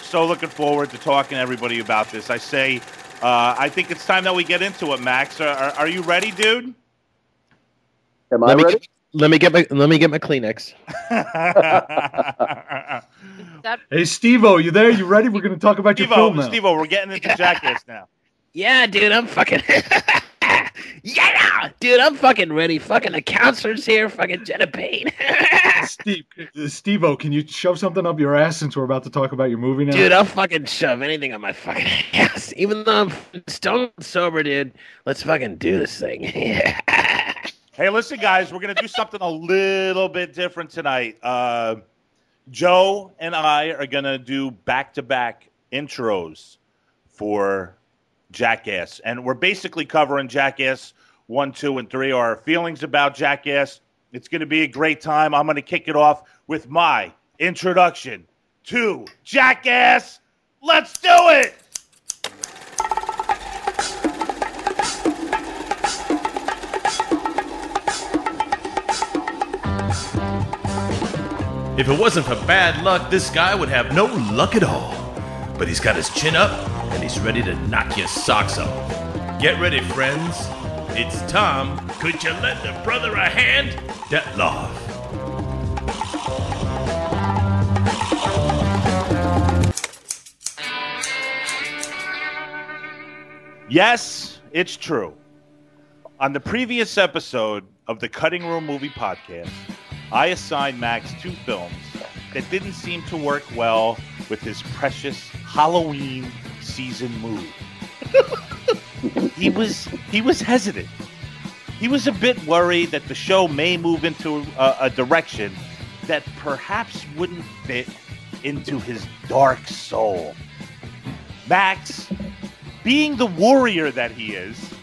so looking forward to talking to everybody about this. I say, I think it's time that we get into it, Max. Are you ready, dude? Am I ready? Let me get my Kleenex. Hey, Steve-O, you there? You ready? We're going to talk about Steve-O, your film now. Steve-O, we're getting into Jackass now. Yeah, dude, I'm fucking... yeah, dude, I'm fucking ready. Fucking the counselor's here. Fucking Jenna Payne. Steve-O, can you shove something up your ass since we're about to talk about your movie now? Dude, I'll fucking shove anything on my fucking ass. Even though I'm stone sober, dude. Let's fucking do this thing. Hey, listen, guys, we're going to do something a little bit different tonight. Joe and I are going to do back-to-back intros for Jackass. And we're basically covering Jackass 1, 2, and 3, our feelings about Jackass. It's going to be a great time. I'm going to kick it off with my introduction to Jackass. Let's do it! If it wasn't for bad luck, this guy would have no luck at all. But he's got his chin up, and he's ready to knock your socks off. Get ready, friends. It's Tom. Could you lend a brother a hand? Detlov. Yes, it's true. On the previous episode of the Cutting Room Movie Podcast, I assigned Max 2 films that didn't seem to work well with his precious Halloween season mood. He was hesitant. He was a bit worried that the show may move into a direction that perhaps wouldn't fit into his dark soul. Max, being the warrior that he is,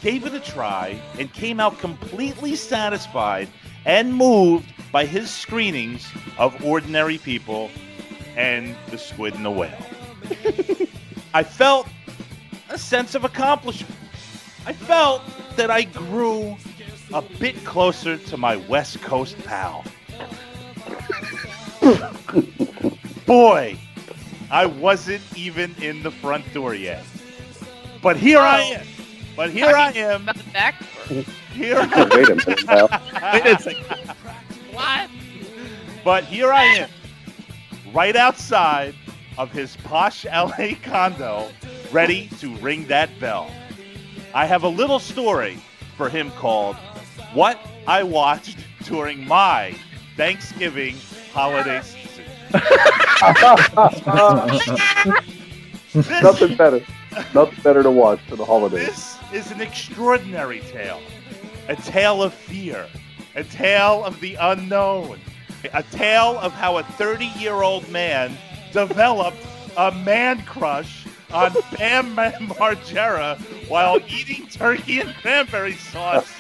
gave it a try and came out completely satisfied and moved by his screenings of Ordinary People and The Squid and the Whale. I felt a sense of accomplishment. I felt that I grew a bit closer to my West Coast pal. Boy, I wasn't even in the front door yet. But here I am. But here I am. About the back? Here Wait a minute now. Wait a second. What? But here I am, right outside of his posh LA condo, ready to ring that bell. I have a little story for him called What I Watched During My Thanksgiving Holiday Season. Nothing better. Nothing better to watch for the holidays. This is an extraordinary tale. A tale of fear. A tale of the unknown. A tale of how a 30-year-old man developed a man crush on Bam Margera while eating turkey and cranberry sauce.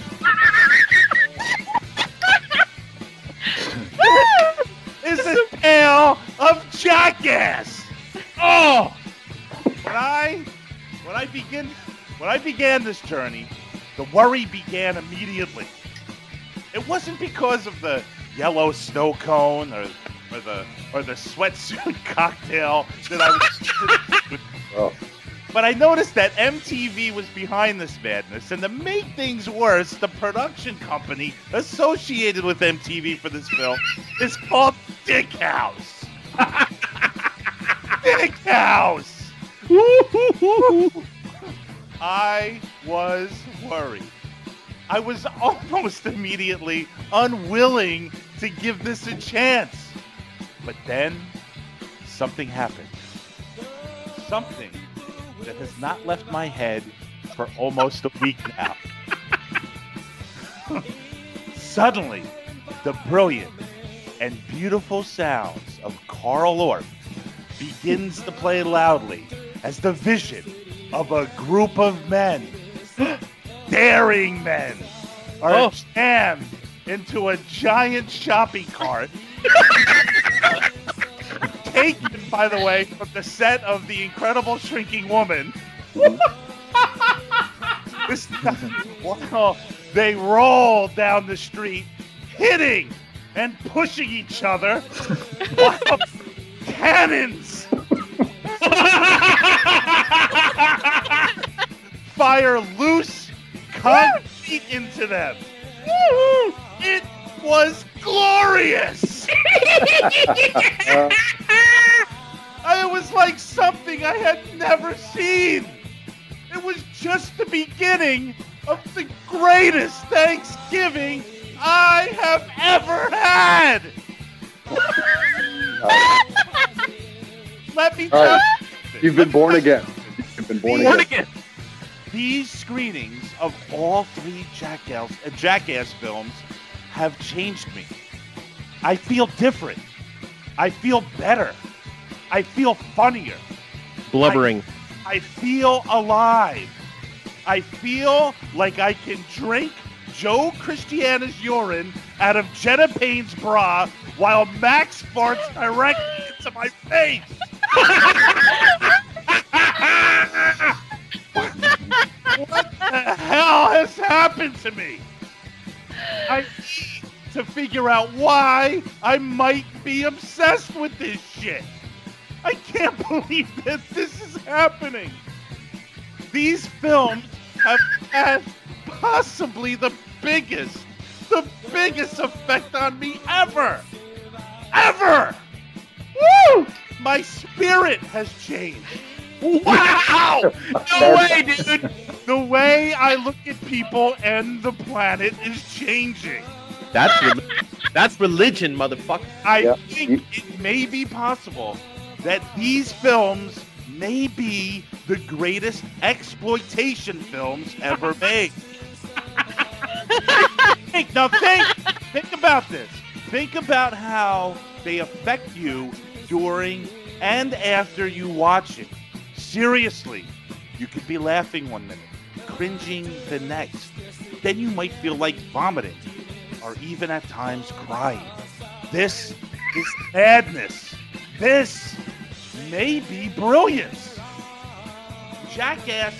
This is a tale of Jackass. Oh! When I began this journey, the worry began immediately. It wasn't because of the yellow snow cone or the sweatsuit cocktail that I was. Oh. But I noticed that MTV was behind this madness, and to make things worse, the production company associated with MTV for this film is called Dick House. Dick House. I was worried. I was almost immediately unwilling to give this a chance. But then something happened. Something that has not left my head for almost a week now. Suddenly, the brilliant and beautiful sounds of Carl Orff begins to play loudly as the vision of a group of men, daring men, are jammed into a giant shopping cart. Taken, by the way, from the set of The Incredible Shrinking Woman. They roll down the street, hitting and pushing each other while cannons fire loose concrete into them. It was glorious. It was like something I had never seen. It was just the beginning of the greatest Thanksgiving I have ever had. Let me tell you. You've been born again. You've been born again. These screenings of all three Jackass films have changed me. I feel different. I feel better. I feel funnier. Blubbering. I feel alive. I feel like I can drink Joe Christiana's urine out of Jenna Payne's bra while Max farts directly into my face. What the hell has happened to me? I need to figure out why I might be obsessed with this shit. I can't believe that this is happening. These films have had possibly the biggest effect on me ever. Ever! Woo! My spirit has changed. Wow! No way, dude! The way I look at people and the planet is changing. That's religion, motherfucker. I think it may be possible that these films may be the greatest exploitation films ever made. Think about this. Think about how they affect you during and after you watch it. Seriously, you could be laughing one minute, cringing the next. Then you might feel like vomiting, or even at times crying. This is madness. This may be brilliance. Jackass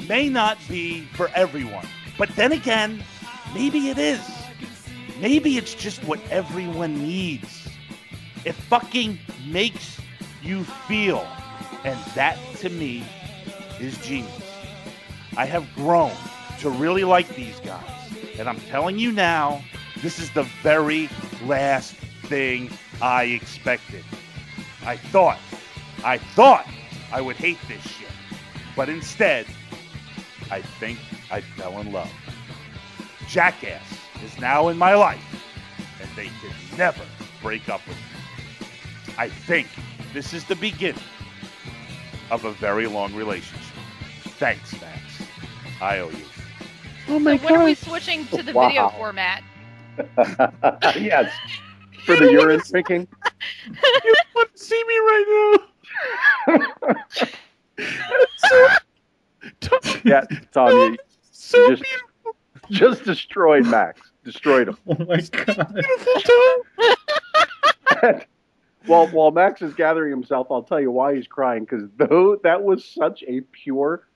may not be for everyone, but then again, maybe it is. Maybe it's just what everyone needs. It fucking makes you feel, and that to me is genius. I have grown to really like these guys, and I'm telling you now, this is the very last thing I expected. I thought I would hate this shit, but instead, I think I fell in love. Jackass is now in my life, and they can never break up with me. I think this is the beginning of a very long relationship. Thanks, Max. I owe you. Oh my God. When are we switching to the video format? Yes. For the urine drinking. You want to see me right now? Yeah, Tom, you just destroyed Max. Destroyed him. Oh my God. While Max is gathering himself, I'll tell you why he's crying. Because that was such a pure,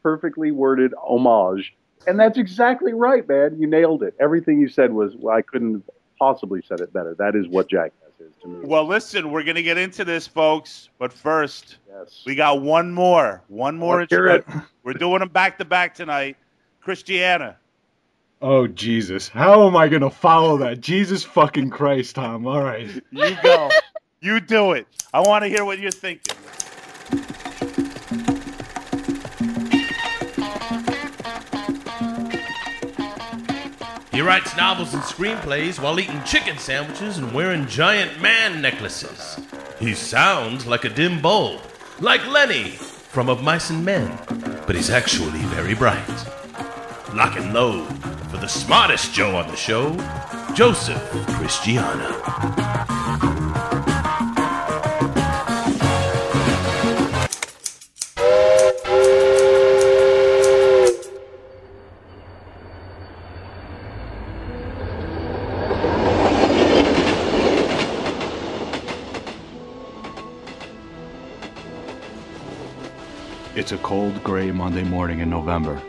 perfectly worded homage. And that's exactly right, man. You nailed it. Everything you said was, well, I couldn't have possibly said it better. That is what Jackass is to me. Well, listen, we're going to get into this, folks. But first, yes, we got one more. We're doing them back-to-back tonight. Christiana. Oh, Jesus. How am I going to follow that? Jesus fucking Christ, Tom. All right. You go. You do it. I want to hear what you're thinking. He writes novels and screenplays while eating chicken sandwiches and wearing giant man necklaces. He sounds like a dim bulb, like Lenny from Of Mice and Men, but he's actually very bright. Lock and load for the smartest Joe on the show, Joseph Christiana. It's a cold, gray Monday morning in November.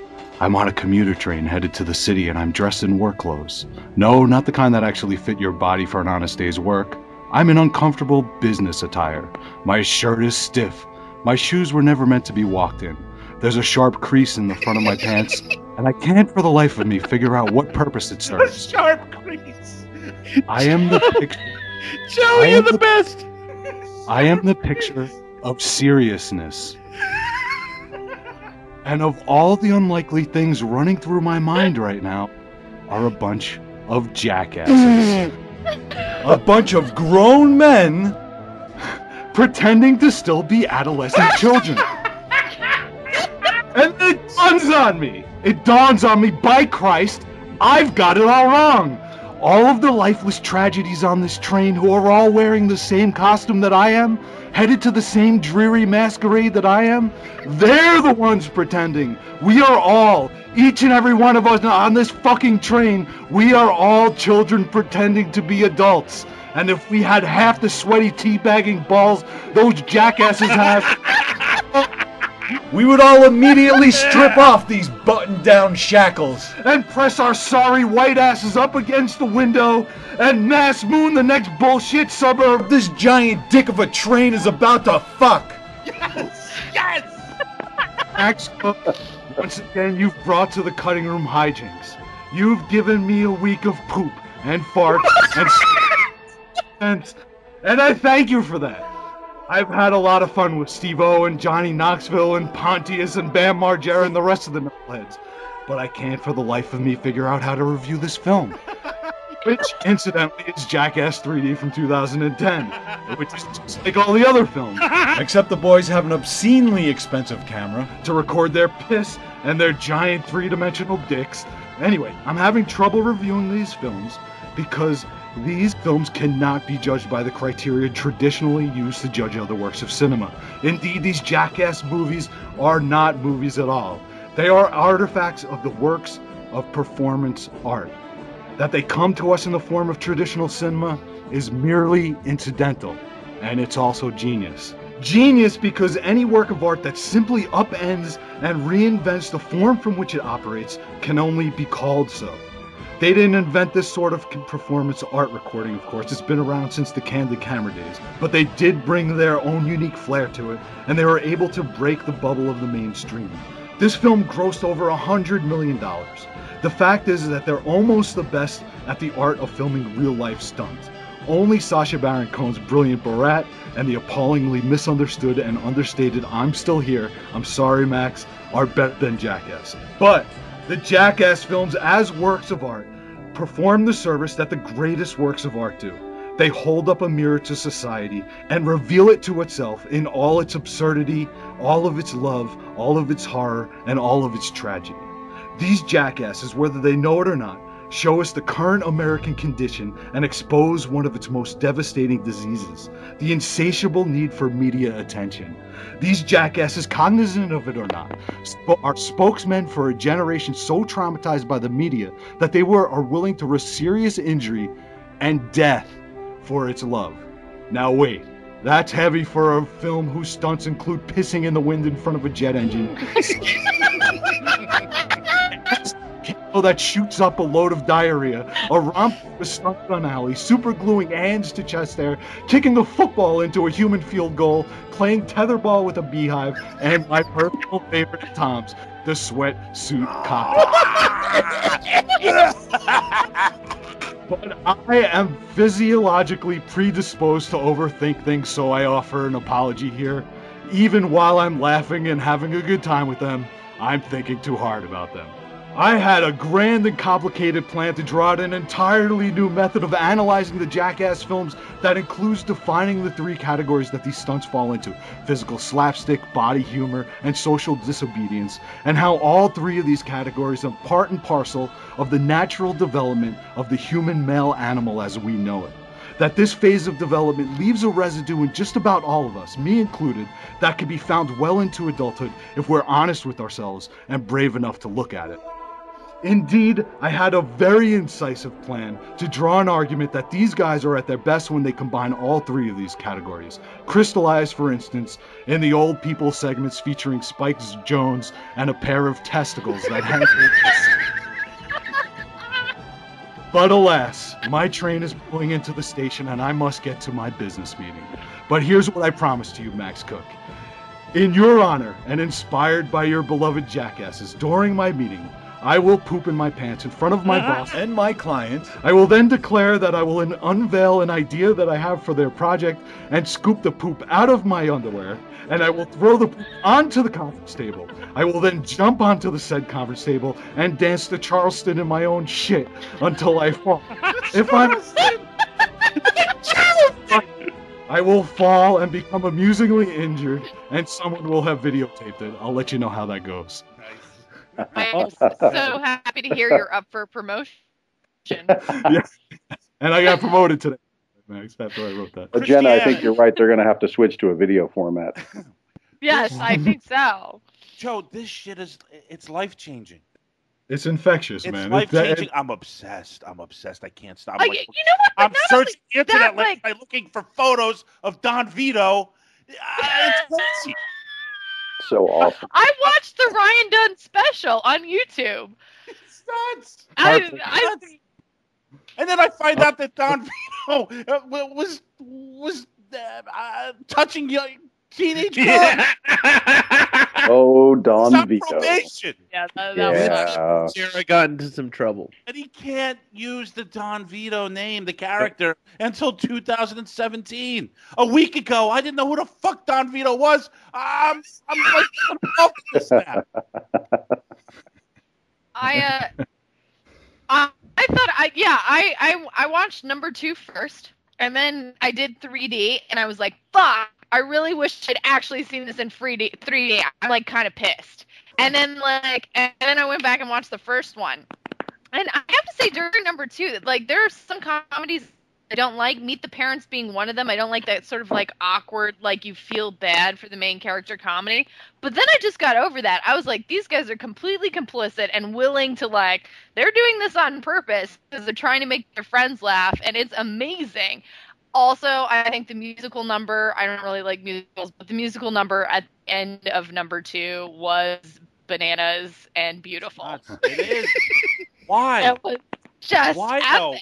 I'm on a commuter train headed to the city and I'm dressed in work clothes. No, not the kind that actually fit your body for an honest day's work. I'm in uncomfortable business attire. My shirt is stiff. My shoes were never meant to be walked in. There's a sharp crease in the front of my pants, and I can't for the life of me figure out what purpose it serves. Sharp crease. I am the picture. Joey, you're the best. I am the picture of seriousness. And of all the unlikely things running through my mind right now are a bunch of jackasses. A bunch of grown men pretending to still be adolescent children. And it dawns on me. It dawns on me, by Christ, I've got it all wrong. All of the lifeless tragedies on this train who are all wearing the same costume that I am, headed to the same dreary masquerade that I am, they're the ones pretending. We are all, each and every one of us on this fucking train, we are all children pretending to be adults. And if we had half the sweaty teabagging balls those jackasses have, we would all immediately strip off these button-down shackles and press our sorry white asses up against the window and mass moon the next bullshit suburb this giant dick of a train is about to fuck. Yes! Yes! Max Cook, once again you've brought to the cutting room hijinks. You've given me a week of poop and farts and I thank you for that. I've had a lot of fun with Steve-O and Johnny Knoxville and Pontius and Bam Margera and the rest of the knuckleheads, but I can't for the life of me figure out how to review this film. Which, incidentally, is Jackass 3D from 2010, which is just like all the other films. Except the boys have an obscenely expensive camera to record their piss and their giant three-dimensional dicks. Anyway, I'm having trouble reviewing these films because these films cannot be judged by the criteria traditionally used to judge other works of cinema. Indeed, these Jackass movies are not movies at all. They are artifacts of the works of performance art. That they come to us in the form of traditional cinema is merely incidental, and it's also genius. Genius because any work of art that simply upends and reinvents the form from which it operates can only be called so. They didn't invent this sort of performance art recording, of course. It's been around since the candid camera days. But they did bring their own unique flair to it, and they were able to break the bubble of the mainstream. This film grossed over $100 million. The fact is that they're almost the best at the art of filming real-life stunts. Only Sacha Baron Cohen's brilliant Borat and the appallingly misunderstood and understated I'm Still Here, I'm Sorry Max, are better than Jackass. But the Jackass films, as works of art, perform the service that the greatest works of art do. They hold up a mirror to society and reveal it to itself in all its absurdity, all of its love, all of its horror, and all of its tragedy. These jackasses, whether they know it or not, show us the current American condition and expose one of its most devastating diseases, the insatiable need for media attention. These jackasses, cognizant of it or not, are spokesmen for a generation so traumatized by the media that they are willing to risk serious injury and death for its love. Now wait, that's heavy for a film whose stunts include pissing in the wind in front of a jet engine. That shoots up a load of diarrhea, a romp with stunt gun alley, super gluing hands to chest hair, kicking a football into a human field goal, playing tetherball with a beehive, and my personal favorite at Tom's, the sweatsuit cocktail. But I am physiologically predisposed to overthink things, so I offer an apology here. Even while I'm laughing and having a good time with them, I'm thinking too hard about them. I had a grand and complicated plan to draw out an entirely new method of analyzing the Jackass films that includes defining the three categories that these stunts fall into: physical slapstick, body humor, and social disobedience, and how all three of these categories are part and parcel of the natural development of the human male animal as we know it. That this phase of development leaves a residue in just about all of us, me included, that can be found well into adulthood if we're honest with ourselves and brave enough to look at it. Indeed, I had a very incisive plan to draw an argument that these guys are at their best when they combine all three of these categories. Crystallized, for instance, in the old people segments featuring Spike Jones and a pair of testicles that hang. But alas, my train is pulling into the station and I must get to my business meeting. But here's what I promise to you, Max Cook. In your honor and inspired by your beloved jackasses, during my meeting, I will poop in my pants in front of my boss and my client. I will then declare that I will unveil an idea that I have for their project and scoop the poop out of my underwear, and I will throw the poop onto the conference table. I will then jump onto the said conference table and dance the Charleston in my own shit until I fall. I will fall and become amusingly injured, and someone will have videotaped it. I'll let you know how that goes. I'm so happy to hear you're up for promotion. Yeah. And I got promoted today, Max, after I wrote that. Jenna, I think you're right. They're going to have to switch to a video format. Yes, I think so. Joe, this shit it's life-changing. It's infectious, It's man. life-changing. I'm obsessed. I can't stop. You know what? I'm searching the internet that, by looking for photos of Don Vito. It's crazy. So awesome. I watched the Ryan Dunn special on YouTube. It's nuts. And then I find out that Don Vito was touching young teenage girls. Oh, Don on Vito. Probation. Yeah, that Yeah. Sarah got into some trouble. And he can't use the Don Vito name, the character, until 2017. A week ago, I didn't know who the fuck Don Vito was. I'm like, I'm this now. I thought I watched number 2 first, and then I did 3D, and I was like, fuck, I really wish I'd actually seen this in 3D. I'm like kind of pissed. And then I went back and watched the first one. And I have to say, during number 2, like, there are some comedies I don't like, Meet the Parents being one of them. I don't like that sort of like awkward, like you feel bad for the main character comedy. But then I just got over that. I was like, these guys are completely complicit and willing to, like, they're doing this on purpose because they're trying to make their friends laugh, and it's amazing. Also, I think the musical number, I don't really like musicals, but the musical number at the end of number 2 was bananas and beautiful. It is. Why? It was just Why though?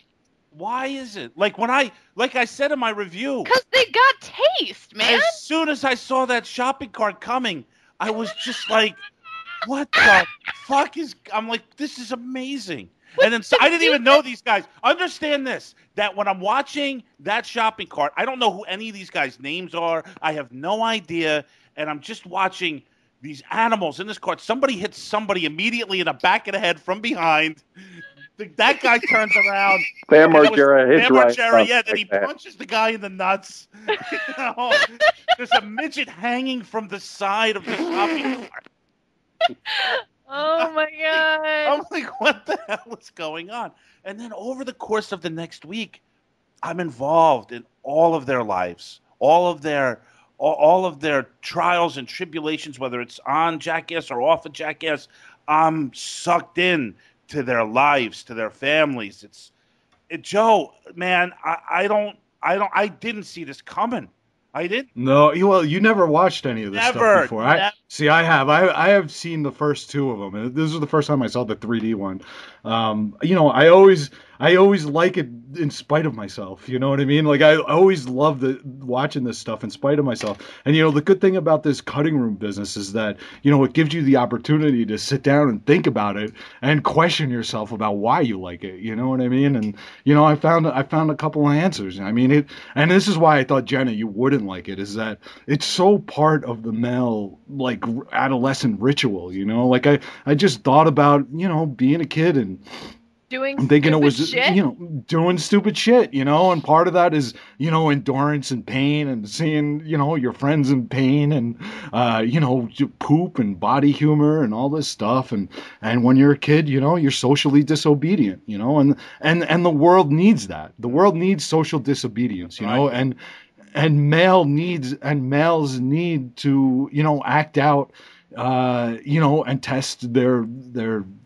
Why is it? Like I said in my review. Because they got taste, man. As soon as I saw that shopping cart coming, I was just like, what the fuck I'm like, this is amazing. And then I didn't even know these guys. Understand this, that when I'm watching that shopping cart, I don't know who any of these guys' names are. I have no idea. And I'm just watching these animals in this cart. Somebody hits somebody immediately in the back of the head from behind. That guy turns around. Bam Margera, yeah, then he punches the guy in the nuts. You know, there's a midget hanging from the side of the shopping cart. Oh my god! I'm like, what the hell is going on? And then over the course of the next week, I'm involved in all of their lives, all of their trials and tribulations, whether it's on Jackass or off of Jackass. I'm sucked in to their lives, to their families. Joe, man, I didn't see this coming. I didn't. No, well, you never watched any of this stuff before. I have. I have seen the first 2 of them, and this was the first time I saw the 3D one. You know, I always like it in spite of myself. You know what I mean? Like, I always love watching this stuff in spite of myself. And you know, the good thing about this cutting room business is that, you know, it gives you the opportunity to sit down and think about it and question yourself about why you like it. You know what I mean? And you know, I found a couple of answers. I mean, and this is why I thought, Jenna, you wouldn't like it, is that it's so part of the male, like, adolescent ritual. You know, like I just thought about, you know, being a kid and thinking it was shit? You know, doing stupid shit, you know, and part of that is, you know, endurance and pain and seeing, you know, your friends in pain and you know, poop and body humor and all this stuff, and when you're a kid, you know, you're socially disobedient, you know, and the world needs that. The world needs social disobedience, you know, and males need to, you know, act out, you know, and test their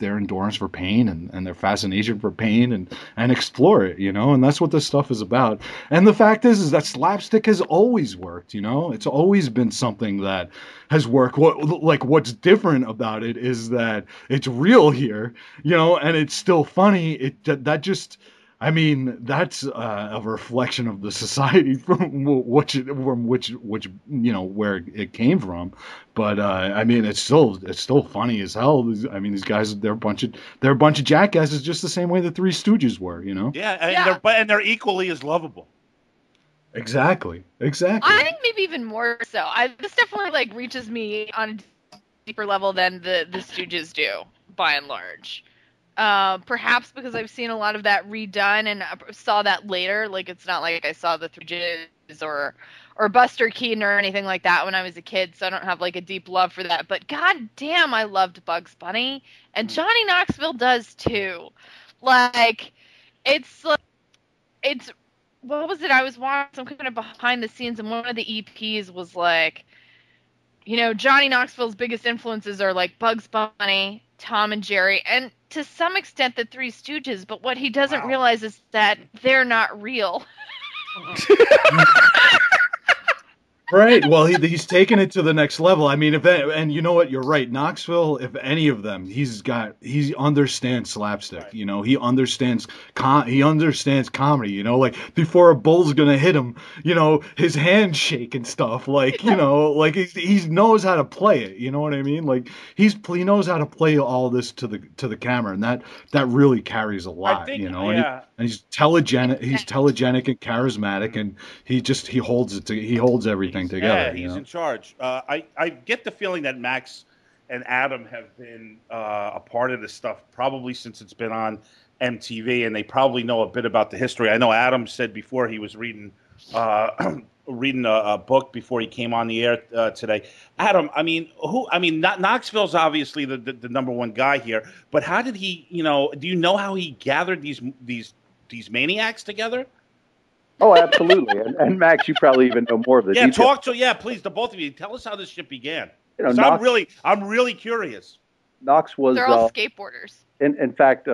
endurance for pain and their fascination for pain and explore it, you know, and that's what this stuff is about. And the fact is that slapstick has always worked, you know, it's always been something that has worked. What's different about it is that it's real here, you know, and it's still funny. I mean, that's a reflection of the society from which where it came from. But I mean, it's still funny as hell. I mean, these guys they're a bunch of jackasses, just the same way the Three Stooges were. Yeah, and they're equally as lovable. Exactly. I think maybe even more so. This definitely like reaches me on a deeper level than the Stooges do, by and large. Perhaps because I've seen a lot of that redone and I saw that later. Like, it's not like I saw the Three Stooges or Buster Keaton or anything like that when I was a kid, so I don't have like a deep love for that. But god damn, I loved Bugs Bunny, and Johnny Knoxville does too. Like, it's what was it? I was watching some kind of behind the scenes, and one of the EPs was like, Johnny Knoxville's biggest influences are like Bugs Bunny, Tom and Jerry, and to some extent the Three Stooges, but what he doesn't realize is that they're not real. Right. Well, he's taken it to the next level. I mean, and you know what? You're right. Knoxville, if any of them, he understands slapstick. Right. He understands comedy. Like before a bull's gonna hit him, his hands shake and stuff. Like like he knows how to play it. You know what I mean? Like he knows how to play all this to the camera, and that really carries a lot. I think, And he's telegenic. He's telegenic and charismatic, and he holds everything together. Yeah, he's in charge. I get the feeling that Max and Adam have been a part of this stuff probably since it's been on MTV, and they probably know a bit about the history. I know Adam said before he was reading a book before he came on the air today. Adam, Knoxville's obviously the number one guy here, but how did he? Do you know how he gathered these maniacs together? Oh, absolutely. And Max, you probably even know more of the details. Please, the both of you, tell us how this shit began. Knox, I'm really curious. Knox was. They're all skateboarders. In fact,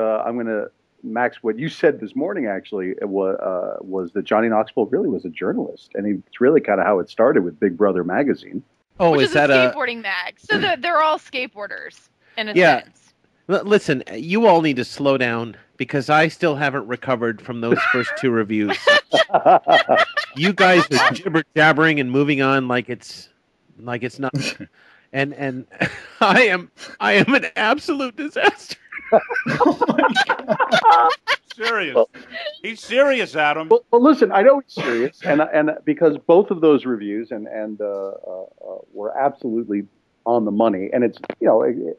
Max, what you said this morning actually was that Johnny Knoxville really was a journalist, and it's really kind of how it started with Big Brother magazine. Oh, which is that a skateboarding mag? So they're all skateboarders in a sense. Listen, you all need to slow down because I still haven't recovered from those first two reviews. You guys are jibber jabbering and moving on like it's not. And I am an absolute disaster. Serious. He's serious, Adam. Well, listen, I know he's serious, and because both of those reviews were absolutely on the money, and it's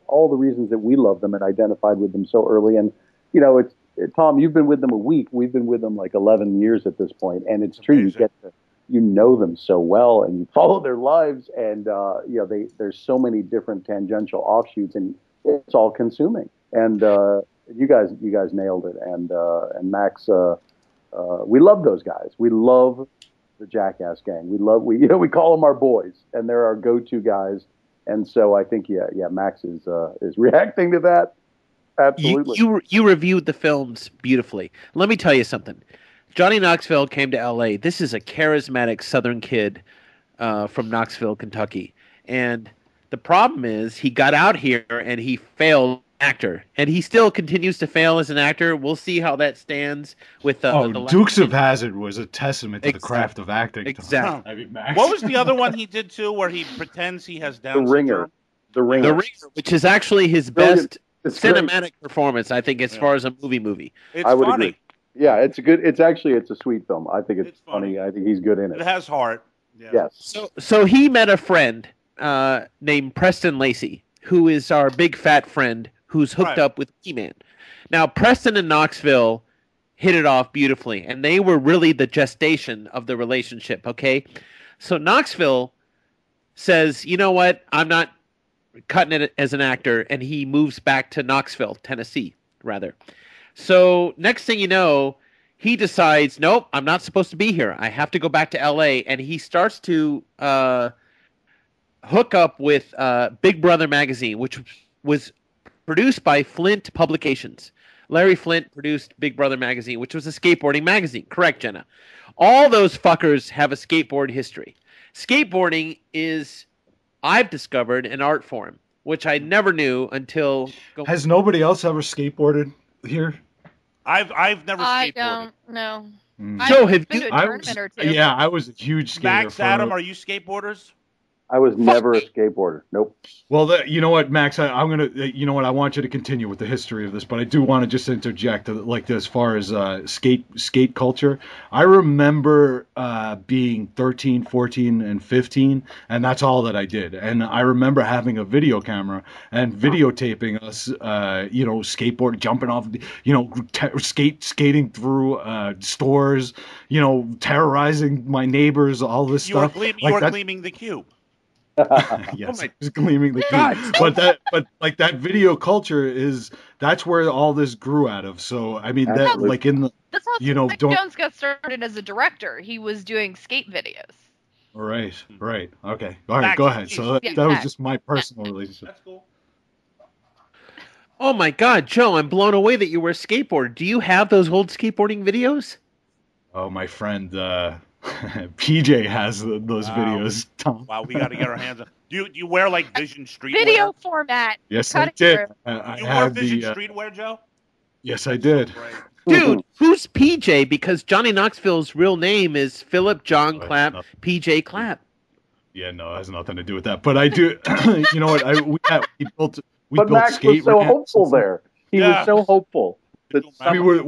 all the reasons that we love them and identified with them so early, and it's Tom, you've been with them a week, we've been with them like 11 years at this point, and it's true. You get to know them so well, and you follow their lives, and there's so many different tangential offshoots, and it's all consuming. And you guys nailed it. And Max, we love those guys. We love the Jackass gang. We call them our boys, and they're our go-to guys. And so I think Max is reacting to that. Absolutely. You reviewed the films beautifully. Let me tell you something. Johnny Knoxville came to L.A. This is a charismatic Southern kid from Knoxville, Kentucky. And the problem is he got out here and he failed as an actor. And he still continues to fail as an actor. We'll see how that stands with the Dukes of Hazzard was a testament to the craft of acting. Exactly. What was the other one he did too where he pretends he has Down syndrome? The Ringer, which is actually his best cinematic performance, I think, as far as a movie. I would agree. Yeah, it's a good. It's a sweet film. I think it's funny. I think he's good in it. It has heart. Yeah. Yes. So he met a friend named Preston Lacey, who is our big fat friend who's hooked up with He-Man. Now, Preston and Knoxville hit it off beautifully, and they were really the gestation of the relationship. Okay, so Knoxville says, "You know what? I'm not cutting it as an actor," and he moves back to Knoxville, Tennessee, rather. So next thing you know, he decides, nope, I'm not supposed to be here. I have to go back to L.A. And he starts to hook up with Big Brother magazine, which was produced by Flint Publications. Larry Flint produced Big Brother magazine, which was a skateboarding magazine. Correct, Jenna. All those fuckers have a skateboard history. Skateboarding is, I've discovered, an art form, which I never knew until... Has nobody else ever skateboarded here? I've never I skateboarded. don't know. Joe, have I've been you? to a tournament or two. Yeah, I was a huge skater. Max, Adam, are you skateboarders? I was never a skateboarder. Nope. Well, you know what, Max? I'm gonna. You know what? I want you to continue with the history of this, but I do want to just interject, like as far as skate culture. I remember being 13, 14, and 15, and that's all that I did. And I remember having a video camera and videotaping us, skateboard, jumping off, skating through stores, terrorizing my neighbors, all this You were stuff. gleaming the cube. Yes, it's gleaming the key. But that video culture that's where all this grew out of. So I mean Absolutely. that like in the That's how Spike Jones got started as a director. He was doing skate videos. right. Okay. All right, go ahead. So that was just my personal relationship. That's cool. Oh my God, Joe! I'm blown away that you were a skateboarder. Do you have those old skateboarding videos? Oh, my friend PJ has those videos. Tom. Wow, we got to get our hands on. Do you wear like Vision Streetwear? Video format. Yes, Cut I it did. through. I You wore have Vision the. Streetwear, Joe? Yes, I did. Dude, who's PJ? Because Johnny Knoxville's real name is Philip John Oh, Clapp, no. PJ Clapp. Yeah, no, it has nothing to do with that. But I do. You know what? We built But Max was skate so ramps. hopeful there. He was so hopeful. That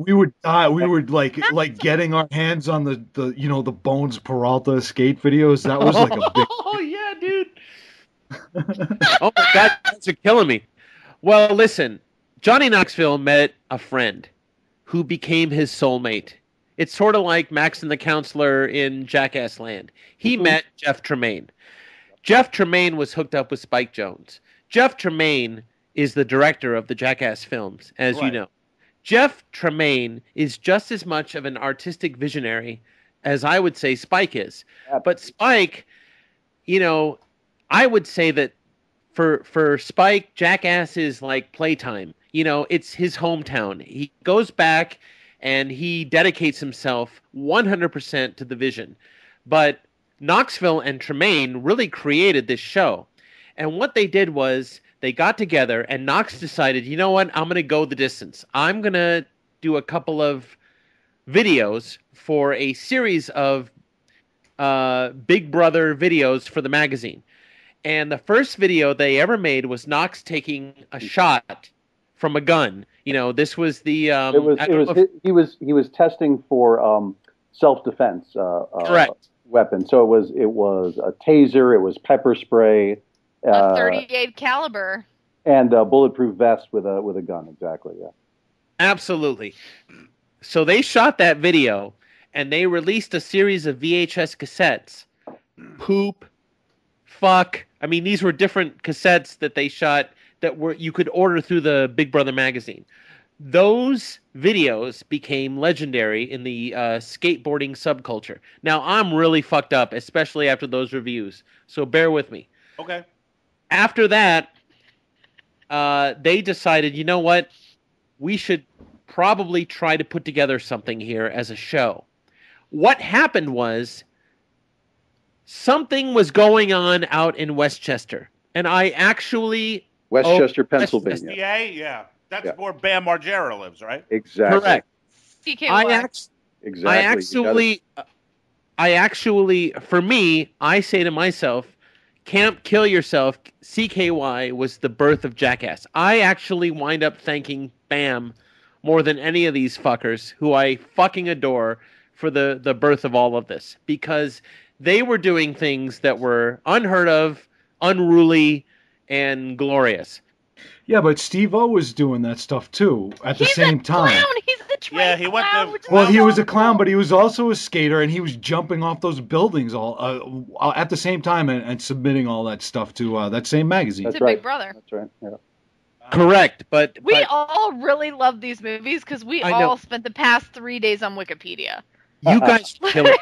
We would die. We would like getting our hands on the the Bones Peralta skate videos. That was like a big. Oh yeah, dude. Oh my God, you guys are killing me. Well, listen, Johnny Knoxville met a friend who became his soulmate. It's sort of like Max and the Counselor in Jackass Land. He met Jeff Tremaine. Jeff Tremaine was hooked up with Spike Jones. Jeff Tremaine is the director of the Jackass films, as you know. Jeff Tremaine is just as much of an artistic visionary as I would say Spike is. But Spike, I would say that for Spike, Jackass is like playtime. It's his hometown. He goes back and he dedicates himself 100% to the vision. But Knoxville and Tremaine really created this show. And what they did was they got together and Knox decided, you know what, I'm going to go the distance. I'm going to do a couple of videos for a series of Big Brother videos for the magazine. And the first video they ever made was Knox taking a shot from a gun. This was the he was testing for self-defense correct weapon. So it was a taser, it was pepper spray, a 38 caliber, and a bulletproof vest with a gun. Exactly. Yeah. Absolutely. So they shot that video and they released a series of VHS cassettes. Poop, fuck. I mean, these were different cassettes that they shot that you could order through the Big Brother magazine. Those videos became legendary in the skateboarding subculture. Now, I'm really fucked up, especially after those reviews. So bear with me. Okay. After that, they decided, you know what? We should probably try to put together something here as a show. What happened was something was going on out in Westchester. And I actually... Westchester, Pennsylvania. PA, yeah. That's where Bam Margera lives, right? Exactly. Correct. CKY. I actually, for me, I say to myself, Camp Kill Yourself, CKY was the birth of Jackass. I actually wind up thanking Bam more than any of these fuckers who I fucking adore for the birth of all of this. Because they were doing things that were unheard of, unruly, and glorious. Yeah, but Steve-O was doing that stuff too at the same time. He's the trained he went clown. to... Well, he was a clown, but he was also a skater, and he was jumping off those buildings all at the same time and submitting all that stuff to that same magazine. That's to right. Big Brother. That's right. Yeah. Correct, but We all really love these movies because we I know. all spent the past 3 days on Wikipedia. you guys kill it.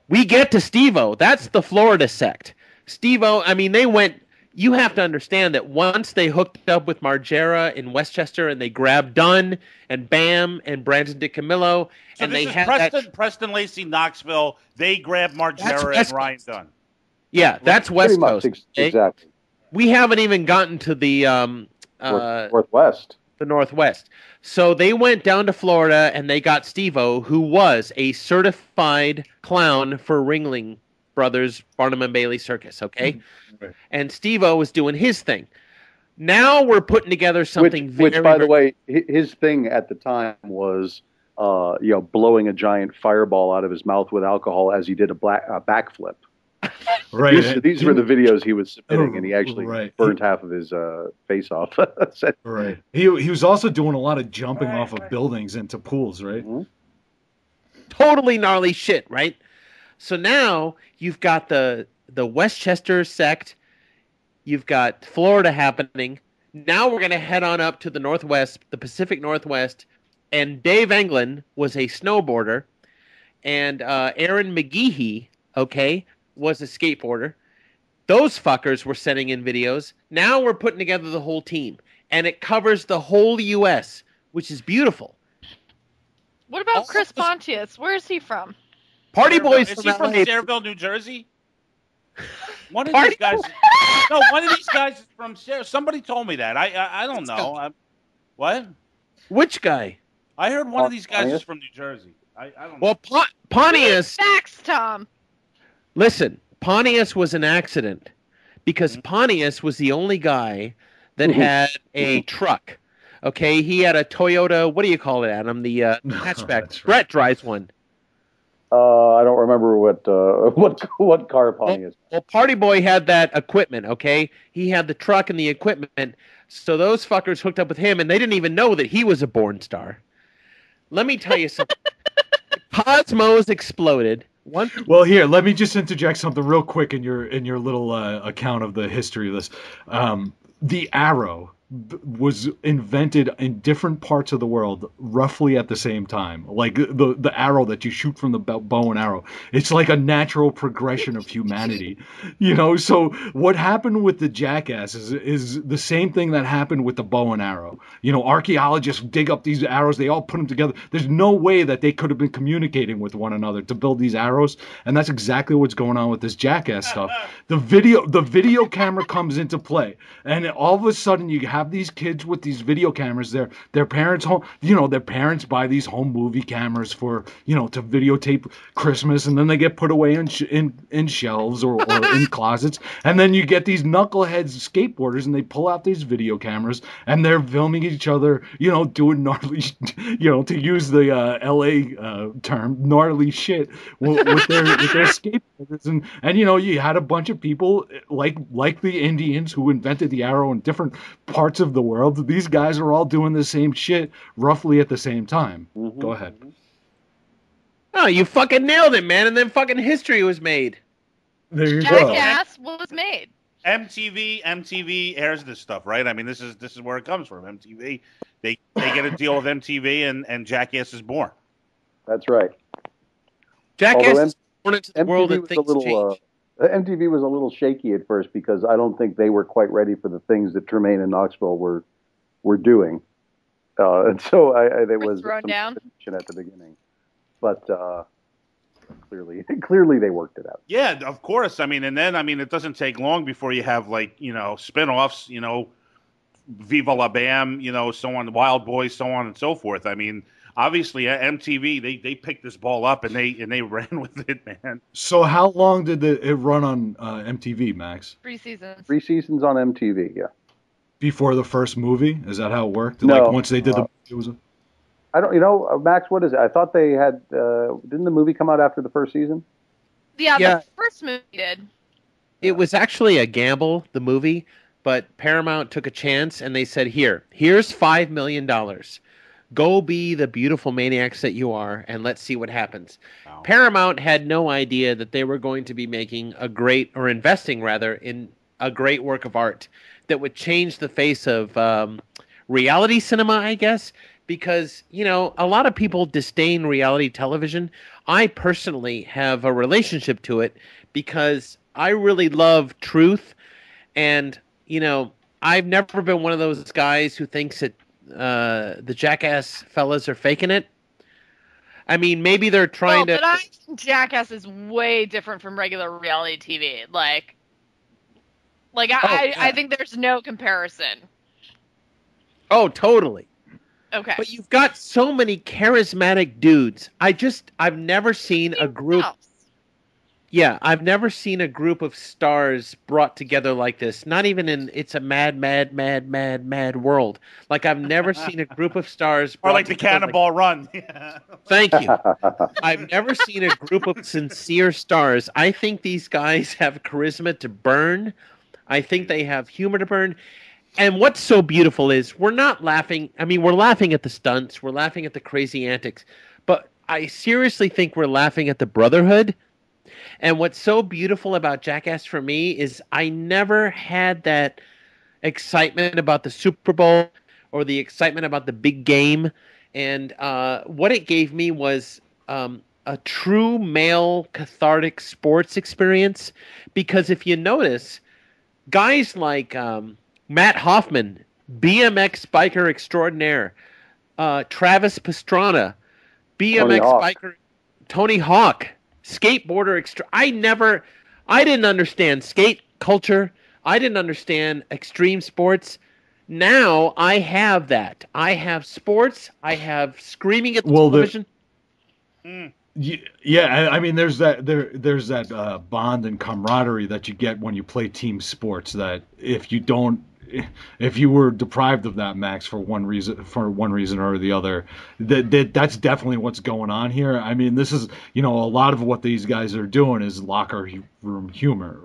We get to Steve-O. That's the Florida sect. Steve-O, I mean, they went... You have to understand that once they hooked up with Margera in Westchester and they grabbed Dunn and Bam and Brandon DiCamillo, So and this they is had Preston Lacey, Knoxville. They grabbed Margera That's and Ryan Dunn. Yeah, that's West Pretty much Coast. Okay? exactly. We haven't even gotten to the Northwest. The Northwest. So they went down to Florida and they got Steve-O, who was a certified clown for Ringling Brothers Barnum and Bailey Circus, okay? Right. And Steve-O was doing his thing. Now we're putting together something which by the way, his thing at the time was blowing a giant fireball out of his mouth with alcohol as he did a backflip. Right. These were the videos he was submitting, and he actually burnt half of his face off. Right. He was also doing a lot of jumping off of buildings into pools, right? Mm-hmm. Totally gnarly shit, right? So now you've got the Westchester sect, you've got Florida happening. Now we're going to head on up to the Northwest, the Pacific Northwest, and Dave Englund was a snowboarder, and Aaron McGeehee, okay, was a skateboarder. Those fuckers were sending in videos. Now we're putting together the whole team, and it covers the whole U.S., which is beautiful. What about Chris Pontius? Where is he from? Party Boys is he from Sayreville, New Jersey? One of these guys. No, one of these guys is from Sayreville. Somebody told me that. I don't know. What? Which guy? I heard one of these guys is from New Jersey. I don't know. Well, Pontius. Facts, Tom. Listen, Pontius was an accident because Pontius was the only guy that had a truck. Okay, he had a Toyota. What do you call it, Adam? The hatchback. Brett drives one. I don't remember what car Pontius. Well, Party Boy had that equipment. Okay, he had the truck and the equipment. So those fuckers hooked up with him, and they didn't even know that he was a porn star. Let me tell you something. Cosmos exploded. Well, here, let me just interject something real quick in your little account of the history of this. The arrow was invented in different parts of the world roughly at the same time. Like the arrow that you shoot from the bow and arrow. It's like a natural progression of humanity. So what happened with the Jackass is the same thing that happened with the bow and arrow. Archaeologists dig up these arrows, they all put them together. There's no way that they could have been communicating with one another to build these arrows, and that's exactly what's going on with this Jackass stuff. The video camera comes into play, and all of a sudden you have these kids with these video cameras. Their parents home, their parents buy these home movie cameras for to videotape Christmas, and then they get put away in shelves or in closets, and then you get these knuckleheads skateboarders, and they pull out these video cameras, and they're filming each other, doing gnarly, to use the LA term, gnarly shit with their skateboarders, and you had a bunch of people like the Indians who invented the arrow in different parts of the world. These guys are all doing the same shit roughly at the same time. Mm-hmm. Go ahead. Oh, you fucking nailed it, man! And then fucking history was made. There you go. Jackass was made. MTV airs this stuff, right? I mean, this is where it comes from. MTV, they get a deal with MTV, and Jackass is born. That's right. Jackass is born into the world, and things change. MTV was a little shaky at first because I don't think they were quite ready for the things that Tremaine and Knoxville were doing, and so there was thrown down at the beginning, but clearly they worked it out. Yeah, of course. I mean, it doesn't take long before you have spin-offs, Viva La Bam, so on, Wild Boys, so on and so forth. I mean, obviously, MTV they picked this ball up and they ran with it, man. So how long did it run on MTV, Max? 3 seasons. 3 seasons on MTV, yeah. Before the first movie, is that how it worked? No, like once they did I don't. Max, what is it? I thought they had. Didn't the movie come out after the first season? Yeah, the first movie did. It was actually a gamble, the movie, but Paramount took a chance and they said, here's $5 million. Go be the beautiful maniacs that you are, and let's see what happens. Wow. Paramount had no idea that they were going to be making investing rather, in a great work of art that would change the face of reality cinema, I guess, because, a lot of people disdain reality television. I personally have a relationship to it because I really love truth, and, I've never been one of those guys who thinks that the Jackass fellas are faking it. I mean, maybe they're trying to. But I think Jackass is way different from regular reality TV. I think there's no comparison. Oh, totally. Okay. But you've got so many charismatic dudes. I've never seen a group. Yeah, I've never seen a group of stars brought together like this. Not even in It's a Mad, Mad, Mad, Mad, Mad World. Like, I've never seen a group of stars Or like the together Cannonball Run. Thank you. I've never seen a group of sincere stars. I think these guys have charisma to burn. I think they have humor to burn. And what's so beautiful is we're not laughing. I mean, we're laughing at the stunts. We're laughing at the crazy antics. But I seriously think we're laughing at the Brotherhood. And what's so beautiful about Jackass for me is I never had that excitement about the Super Bowl or the excitement about the big game. And what it gave me was a true male cathartic sports experience. Because if you notice, guys like Matt Hoffman, BMX biker extraordinaire, Travis Pastrana, BMX biker, Tony Hawk, skateboarder I didn't understand skate culture. I didn't understand extreme sports. Now I have that. I have sports. I have screaming at the television. Yeah, I mean, there's that bond and camaraderie that you get when you play team sports. That if you were deprived of that, Max, for one reason or the other, that's definitely what's going on here. I mean, this is, a lot of what these guys are doing is locker room humor.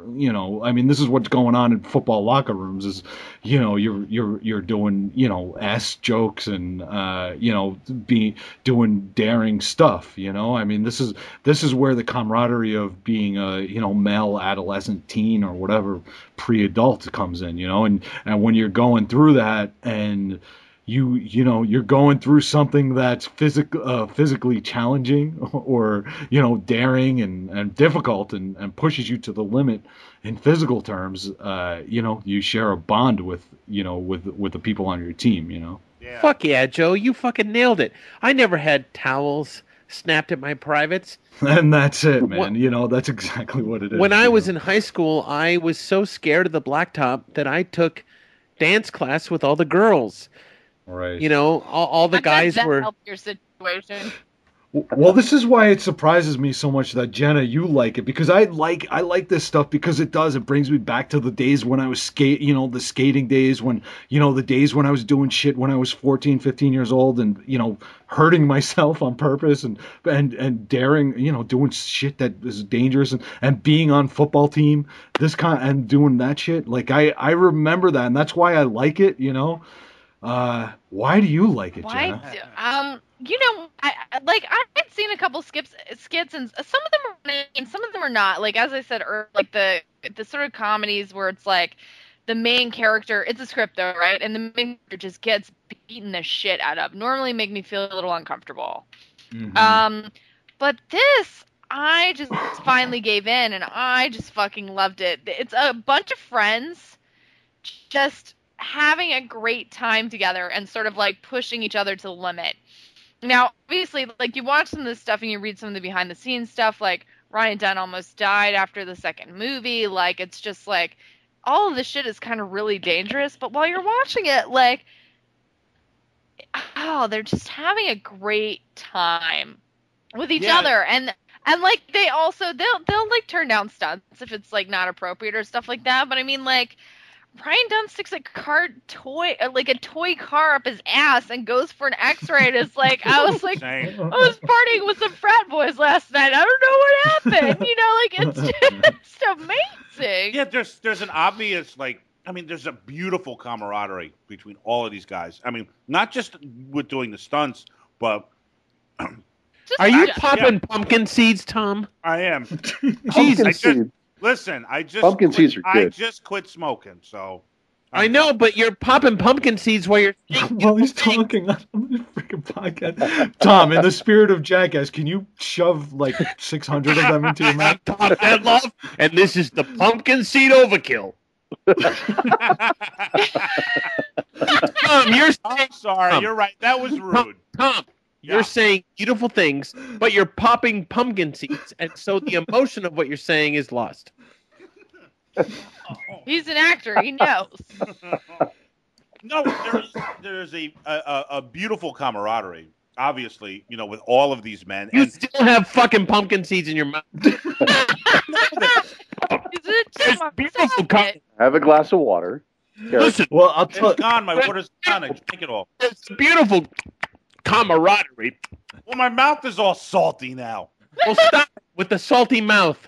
I mean, this is what's going on in football locker rooms. Is you're doing ass jokes and doing daring stuff. I mean, this is where the camaraderie of being a male adolescent teen or whatever pre-adult comes in. And when you're going through that and you're going through something that's physically challenging or daring and difficult and pushes you to the limit in physical terms, you share a bond with the people on your team. Yeah. Fuck yeah, Joe, you fucking nailed it. I never had towels snapped at my privates. And that's it, man. That's exactly what it is. When I was in high school, I was so scared of the blacktop that I took dance class with all the girls. Right. All the guys were. Helped your situation. Well, this is why it surprises me so much that Jenna, you like it, because I like this stuff because it brings me back to the days when I was the skating days when, the days when I was doing shit when I was 14, 15 years old and, hurting myself on purpose and daring, doing shit that is dangerous and being on football team, and doing that shit. Like I remember that, and that's why I like it, Why do you like it, Jenna? I've seen a couple skits, and some of them are funny, and some of them are not. Like as I said earlier, like the sort of comedies where it's like the main character, it's a script though, right? And the main character just gets beaten the shit out of. Normally make me feel a little uncomfortable. Mm-hmm. But this, I just finally gave in, and I just fucking loved it. It's a bunch of friends just having a great time together and sort of like pushing each other to the limit. Now, obviously, like you watch some of this stuff and you read some of the behind the scenes stuff, like Ryan Dunn almost died after the second movie. Like, it's just like all of this shit is kind of really dangerous. But while you're watching it, like, they're just having a great time with each other. And like they also they'll like turn down stunts if it's like not appropriate or stuff like that. But I mean, like, Ryan Dunn sticks a toy car up his ass and goes for an X-ray. And it's like, I was partying with some frat boys last night. I don't know what happened. It's just amazing. Yeah, there's an obvious, there's a beautiful camaraderie between all of these guys. I mean, not just with doing the stunts, but... Are you popping pumpkin seeds, Tom? I am. Jesus. Listen, pumpkin seeds are good. I just quit smoking, so. I know, but you're popping pumpkin seeds while you're while he's talking on the freaking podcast. Tom, in the spirit of Jackass, can you shove like 600 of them into your mouth? And this is the pumpkin seed overkill. Tom, I'm sorry. You're right. That was rude. Tom. You're saying beautiful things, but you're popping pumpkin seeds, and so the emotion of what you're saying is lost. He's an actor. He knows. No, there's a beautiful camaraderie. Obviously, with all of these men. You And still have fucking pumpkin seeds in your mouth. It's beautiful Have a glass of water. Listen, Well, I'll it's tell. gone. My water's gone. I drank it all. it's beautiful camaraderie. Well, my mouth is all salty now. Well, stop with the salty mouth.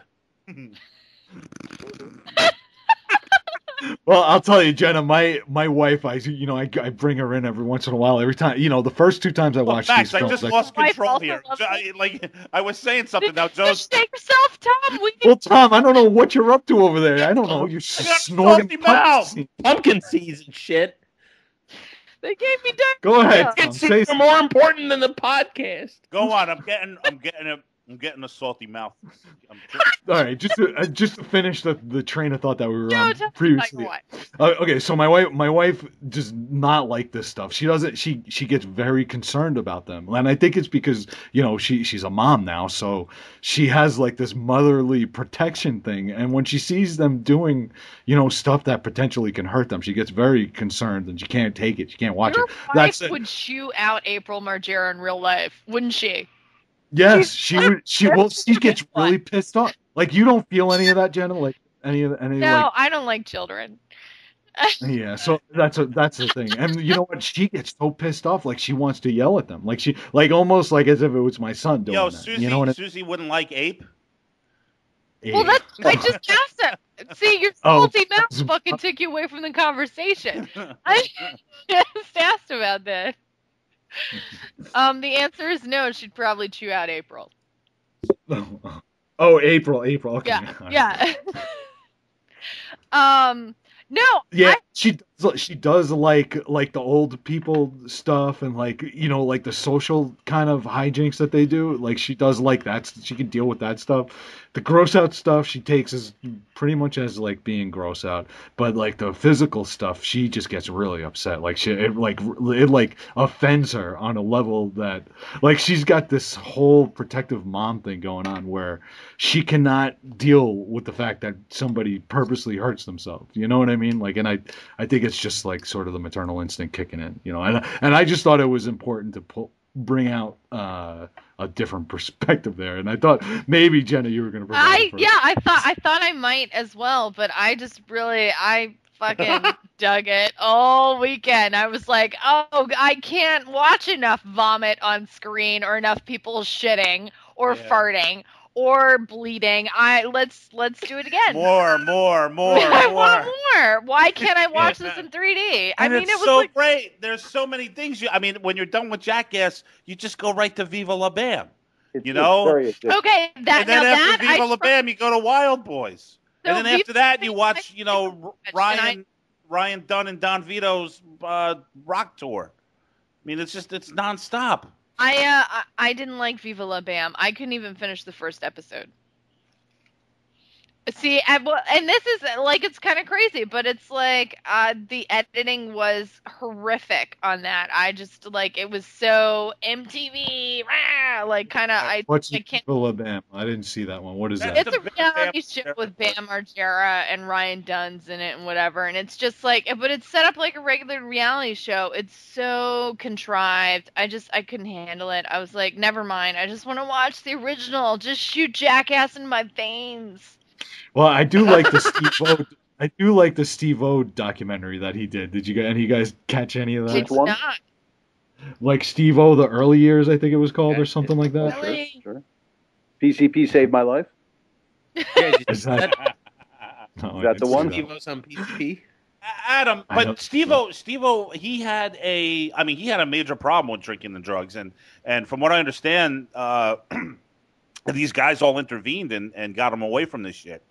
Well, I'll tell you, Jenna. My wife, I bring her in every once in a while. Every time, the first 2 times I watched Max, these I films, just lost My wife control also here. loves I was saying something now. Joe's Just take yourself, Tom. well, Tom, I don't know what you're up to over there. I don't know. You're I got snorting salty mouth. Pumpkin seeds and shit. They gave me dirt. Go ahead, Yeah. Tom. Pumpkin Say seeds are more important than the podcast. go on. I'm getting a salty mouth. All right, just to finish the train of thought that we were No, on tell me previously. about your wife. Okay, so my wife does not like this stuff. She doesn't. She gets very concerned about them, and I think it's because she's a mom now, so she has like this motherly protection thing. And when she sees them doing stuff that potentially can hurt them, she gets very concerned and she can't take it. She can't watch Your it. wife would chew out April Margera in real life, wouldn't she? Yes, she would. She gets really pissed off. Like, you don't feel any of that, Jenna? Like any No, I don't like children. Yeah, so that's the thing. And you know what? She gets so pissed off, like she wants to yell at them. Like almost like as if it was my son doing that. Susie, You know what Susie wouldn't like ape. Well, I just asked him. See, your salty mouth fucking took you away from the conversation. I just asked about that. The answer is no. She'd probably chew out April. Oh, April. Okay. Yeah. No. Yeah, she does like the old people stuff and like the social kind of hijinks that they do. Like, she does like that. She can deal with that stuff. The gross out stuff she takes as pretty much as like being gross out, but like the physical stuff, she just gets really upset. Like it offends her on a level that like she's got this whole protective mom thing going on where she cannot deal with the fact that somebody purposely hurts themselves. You know what I mean? Like, and I think it's just like sort of the maternal instinct kicking in, and I just thought it was important to bring out a different perspective there, and I thought maybe Jenna, you were going to. I thought I might as well, but I fucking dug it all weekend. I was like, oh, I can't watch enough vomit on screen or enough people shitting or farting or bleeding. Let's do it again. More. I want more. Why can't I watch this in 3D? And it was so great. There's so many things. When you're done with Jackass, you just go right to Viva La Bam. It's very addictive. Okay, And then after Viva La Bam, you go to Wild Boys. No, And then after that, you watch, Ryan Dunn and Don Vito's rock tour. It's nonstop. I didn't like Viva La Bam. I couldn't even finish the first episode. See, and this is like, it's kind of crazy, but it's like the editing was horrific on that. I just it was so MTV, like kind of. What's I can't. Viva La Bam? I didn't see that one. What is that? It's a reality show with Bam Margera and Ryan Dunn's in it and whatever, and it's just but it's set up like a regular reality show. It's so contrived. I couldn't handle it. I was like, never mind. I just want to watch the original. Just shoot Jackass in my veins. Well, I do like the Steve O. I do like the Steve O documentary that he did. Did any guys catch any of that? It's not. Like Steve O, the early years, I think it was called, or something like that. Really? Sure. PCP saved my life. Yeah, Is that Is that the one? Steve O's on PCP. Adam, but Steve-O, he had a major problem with drinking and drugs, and from what I understand, these guys all intervened and got him away from this shit.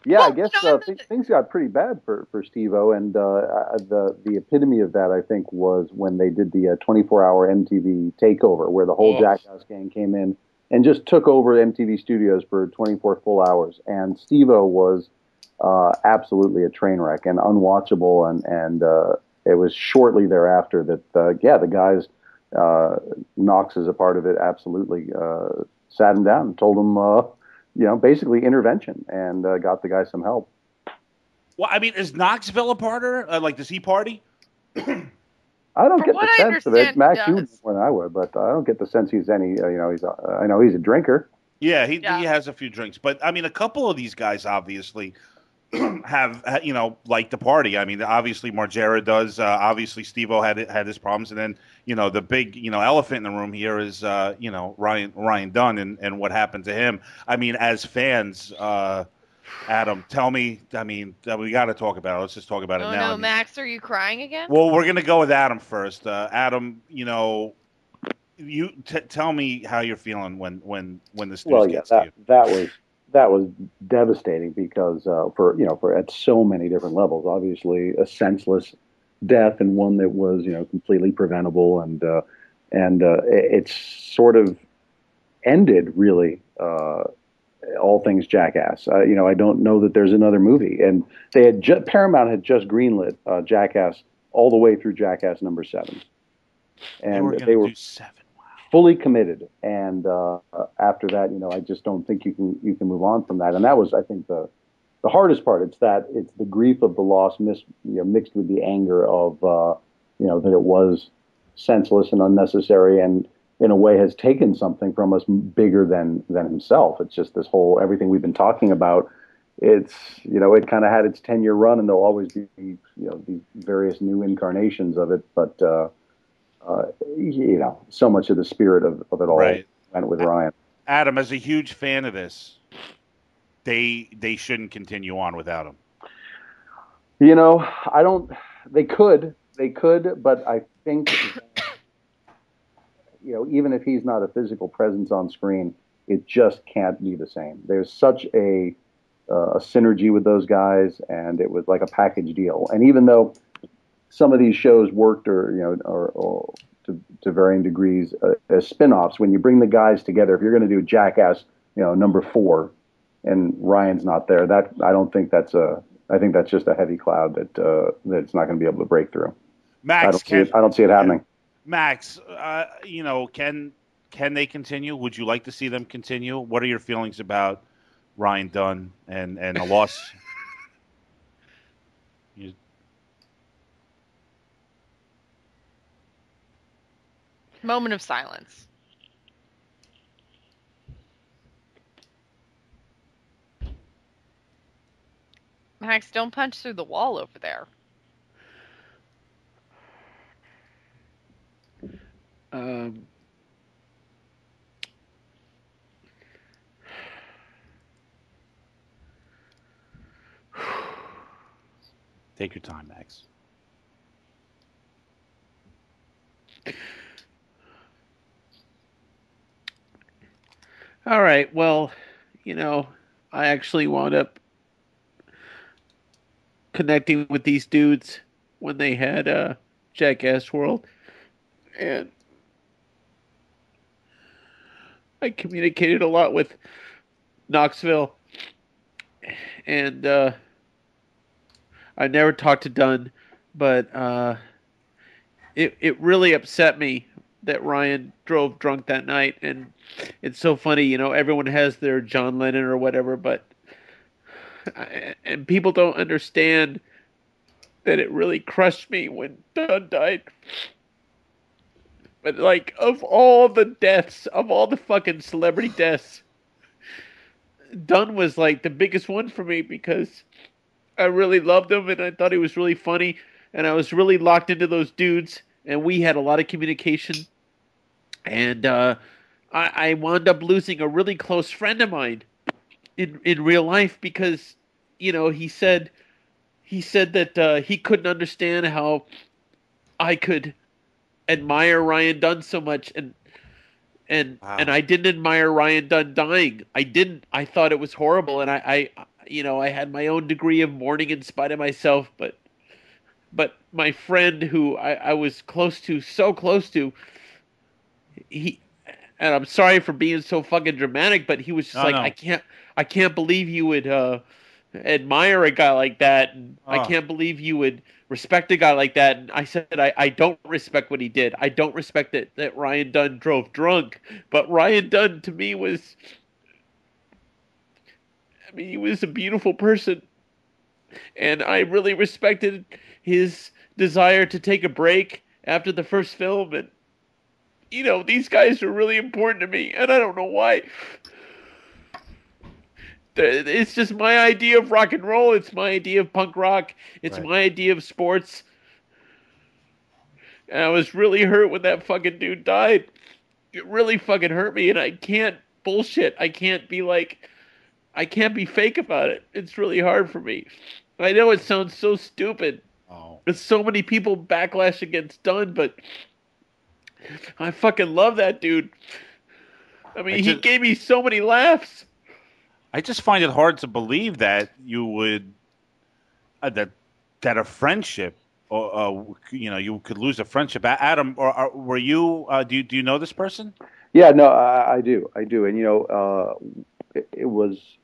Yeah, Well, I guess no, things got pretty bad for Steve-O, and the epitome of that, I think, was when they did the 24-hour MTV takeover, where the whole Jackass gang came in and just took over MTV Studios for 24 full hours, and Steve-O was absolutely a train wreck and unwatchable, and it was shortly thereafter that the guys, Knox is a part of it, absolutely sat him down and told him basically intervention, and got the guy some help. Well, is Knoxville a parter? Does he party? I don't From get what the I sense of it. understand, Max, he you does. more than I would, but I don't get the sense he's any. I know he's a drinker. Yeah, he Yeah. has a few drinks, but I mean, a couple of these guys obviously have like the party. I mean, obviously Margera does. Obviously Steve-O had his problems, and then the big elephant in the room here is Ryan Dunn and what happened to him. I mean, as fans, Adam, tell me. I mean, we got to talk about it. Let's just talk about it Oh now. no, Max, are you crying again? Well, we're gonna go with Adam first. Adam, you tell me how you're feeling when this news Well, yeah, gets to you. that was devastating because for at so many different levels. Obviously, a senseless death and one that was completely preventable, and it's sort of ended really all things Jackass. I don't know that there's another movie, and they had Paramount had just greenlit Jackass all the way through Jackass #7, and They were going to do 7. fully committed. And after that, I just don't think you can move on from that. And that was, I think, the hardest part. It's the grief of the loss mixed with the anger of that it was senseless and unnecessary, and in a way has taken something from us bigger than himself. It's just this whole everything we've been talking about. It's it kind of had its 10-year run, and there'll always be these various new incarnations of it, but. So much of the spirit of it all went with Ryan. Adam, as a huge fan of this, they shouldn't continue on without him. I don't. They could, but I think even if he's not a physical presence on screen, it just can't be the same. There's such a synergy with those guys, and it was like a package deal. And even though some of these shows worked, or to varying degrees as spin-offs, when you bring the guys together, if you're going to do Jackass, #4, and Ryan's not there, that I don't think that's I think that's just a heavy cloud that's not going to be able to break through. Max, I don't see it happening. Max, can they continue? Would you like to see them continue? What are your feelings about Ryan Dunn and the loss? Moment of silence. Max, don't punch through the wall over there. Take your time, Max. All right. Well, I actually wound up connecting with these dudes when they had Jackass World, and I communicated a lot with Knoxville, and I never talked to Dunn, but it really upset me that Ryan drove drunk that night. And it's so funny, everyone has their John Lennon or whatever, but and people don't understand that it really crushed me when Dunn died. But like, of all the deaths, of all the fucking celebrity deaths, Dunn was like the biggest one for me, because I really loved him and I thought he was really funny, and I was really locked into those dudes, and we had a lot of communication. And I wound up losing a really close friend of mine in real life, because he said that he couldn't understand how I could admire Ryan Dunn so much, and Wow. and I didn't admire Ryan Dunn dying. I didn't. I thought it was horrible, and I had my own degree of mourning in spite of myself, but my friend who I was close to, so close to, and I'm sorry for being so fucking dramatic, but he was just No. I can't believe you would admire a guy like that, and I can't believe you would respect a guy like that. And I said, I don't respect what he did. I don't respect that Ryan Dunn drove drunk, but Ryan Dunn to me was, he was a beautiful person, and I really respected his desire to take a break after the first film, and these guys are really important to me, and I don't know why. It's just my idea of rock and roll. It's my idea of punk rock. It's my idea of sports. And I was really hurt when that fucking dude died. It really fucking hurt me, and I can't bullshit. I can't be fake about it. It's really hard for me. I know it sounds so stupid. Oh. There's so many people backlash against Dunn, but I fucking love that dude. I mean, he gave me so many laughs. I just find it hard to believe that you would that a friendship, or you could lose a friendship. Adam, or were you? Do you know this person? Yeah, no, I do, and it was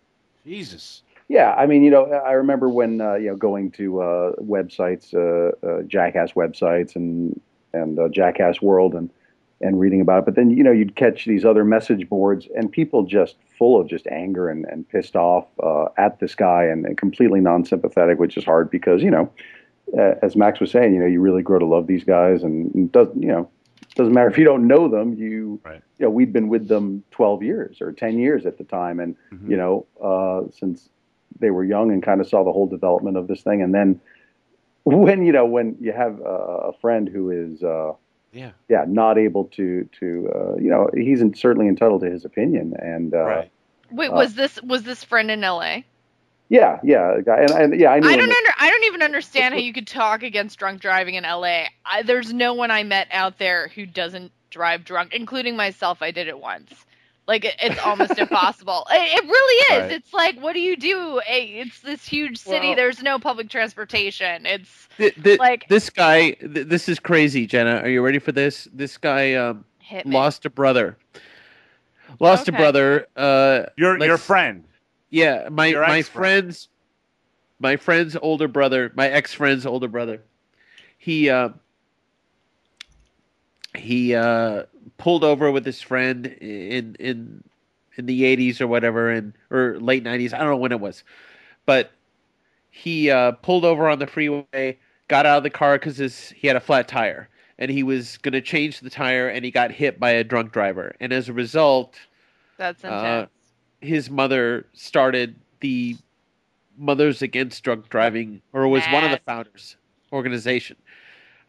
Jesus. Yeah, I mean, I remember when going to websites, Jackass websites, and Jackass World, and reading about it. But then you'd catch these other message boards, and people just full of just anger and pissed off at this guy, and completely non-sympathetic, which is hard because as Max was saying, you really grow to love these guys, and it doesn't matter if you don't know them. We'd been with them 12 years or 10 years at the time, and since they were young, and kind of saw the whole development of this thing. And then when you have a friend who is not able to he's certainly entitled to his opinion. And wait, was this friend in LA? Yeah, guy, and I knew I don't even understand how you could talk against drunk driving in LA. There's no one I met out there who doesn't drive drunk, including myself. I did it once. Like, it's almost impossible. It really is. Right. It's like, what do you do? It's this huge city. Well, there's no public transportation. It's like this guy. This is crazy, Jenna. Are you ready for this? This guy lost a brother. Lost a brother. Your friend. Yeah, my friend's older brother. My ex-friend's older brother. He pulled over with his friend in the 80s or whatever, or late 90s. I don't know when it was, but he pulled over on the freeway, got out of the car because he had a flat tire, and he was going to change the tire, and he got hit by a drunk driver, and as a result, that's intense. His mother started the Mothers Against Drunk Driving, or was one of the founders organization.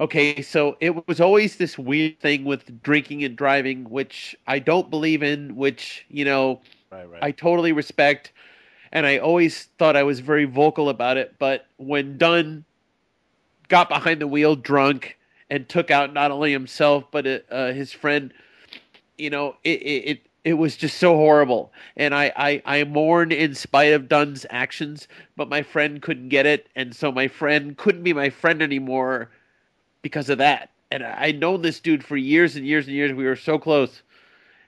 Okay, so it was always this weird thing with drinking and driving, which I don't believe in, which, I totally respect. And I always thought I was very vocal about it. But when Dunn got behind the wheel drunk and took out not only himself, but his friend, it was just so horrible. And I mourned in spite of Dunn's actions, but my friend couldn't get it. And so my friend couldn't be my friend anymore because of that. And I'd known this dude for years and years and years. We were so close.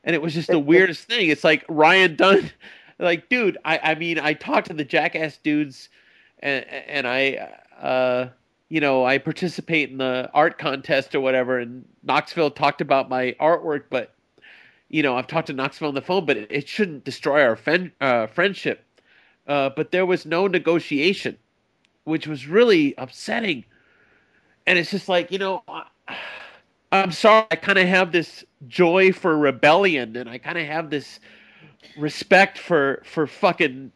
And it was just the weirdest thing. It's like Ryan Dunn, like, dude, I mean, I talked to the Jackass dudes, and I participate in the art contest or whatever, and Knoxville talked about my artwork, but, I've talked to Knoxville on the phone, but it shouldn't destroy our friendship. But there was no negotiation, which was really upsetting. And it's just like, I'm sorry, I kind of have this joy for rebellion, and I kind of have this respect for fucking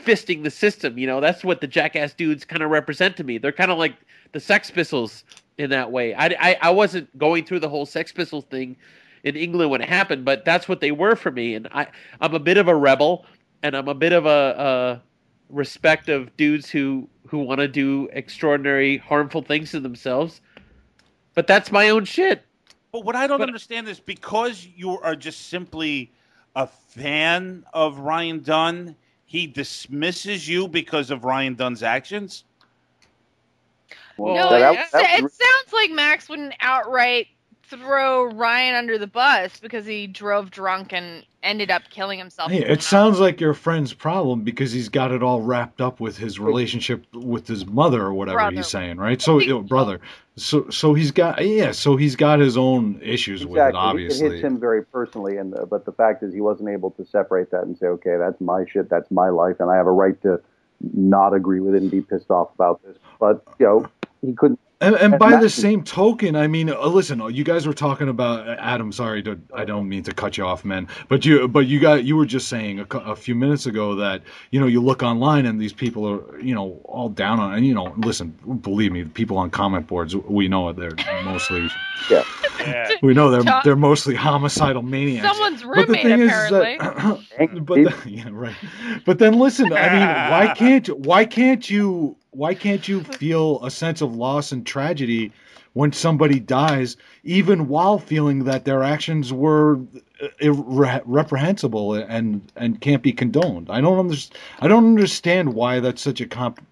fisting the system. That's what the Jackass dudes kind of represent to me. They're kind of like the Sex Pistols in that way. I wasn't going through the whole Sex Pistols thing in England when it happened, but that's what they were for me. And I'm a bit of a rebel, and I'm a bit of a respect of dudes who want to do extraordinary, harmful things to themselves. But that's my own shit. But what I don't understand is, because you are just simply a fan of Ryan Dunn, he dismisses you because of Ryan Dunn's actions? Well, no, it sounds like Max wouldn't outright throw Ryan under the bus because he drove drunk and ended up killing himself. Hey, it sounds like your friend's problem because he's got it all wrapped up with his relationship with his mother or whatever he's saying, right? So, brother. So he's got his own issues with it, obviously. It hits him very personally, but the fact is he wasn't able to separate that and say, okay, that's my shit, that's my life, and I have a right to not agree with it and be pissed off about this. But he couldn't And by the Max is- same token, I mean, listen, you guys were talking about Adam. Sorry, I don't mean to cut you off, man. But you were just saying a few minutes ago that you look online and these people are all down on, and listen, believe me, the people on comment boards, we know they're mostly Yeah. Yeah. we know they're mostly homocidal maniacs. Someone's But the roommate, thing apparently. is that, yeah, right. But then listen, I mean, why can't you feel a sense of loss and tragedy when somebody dies, even while feeling that their actions were reprehensible and can't be condoned? I don't understand why that's such a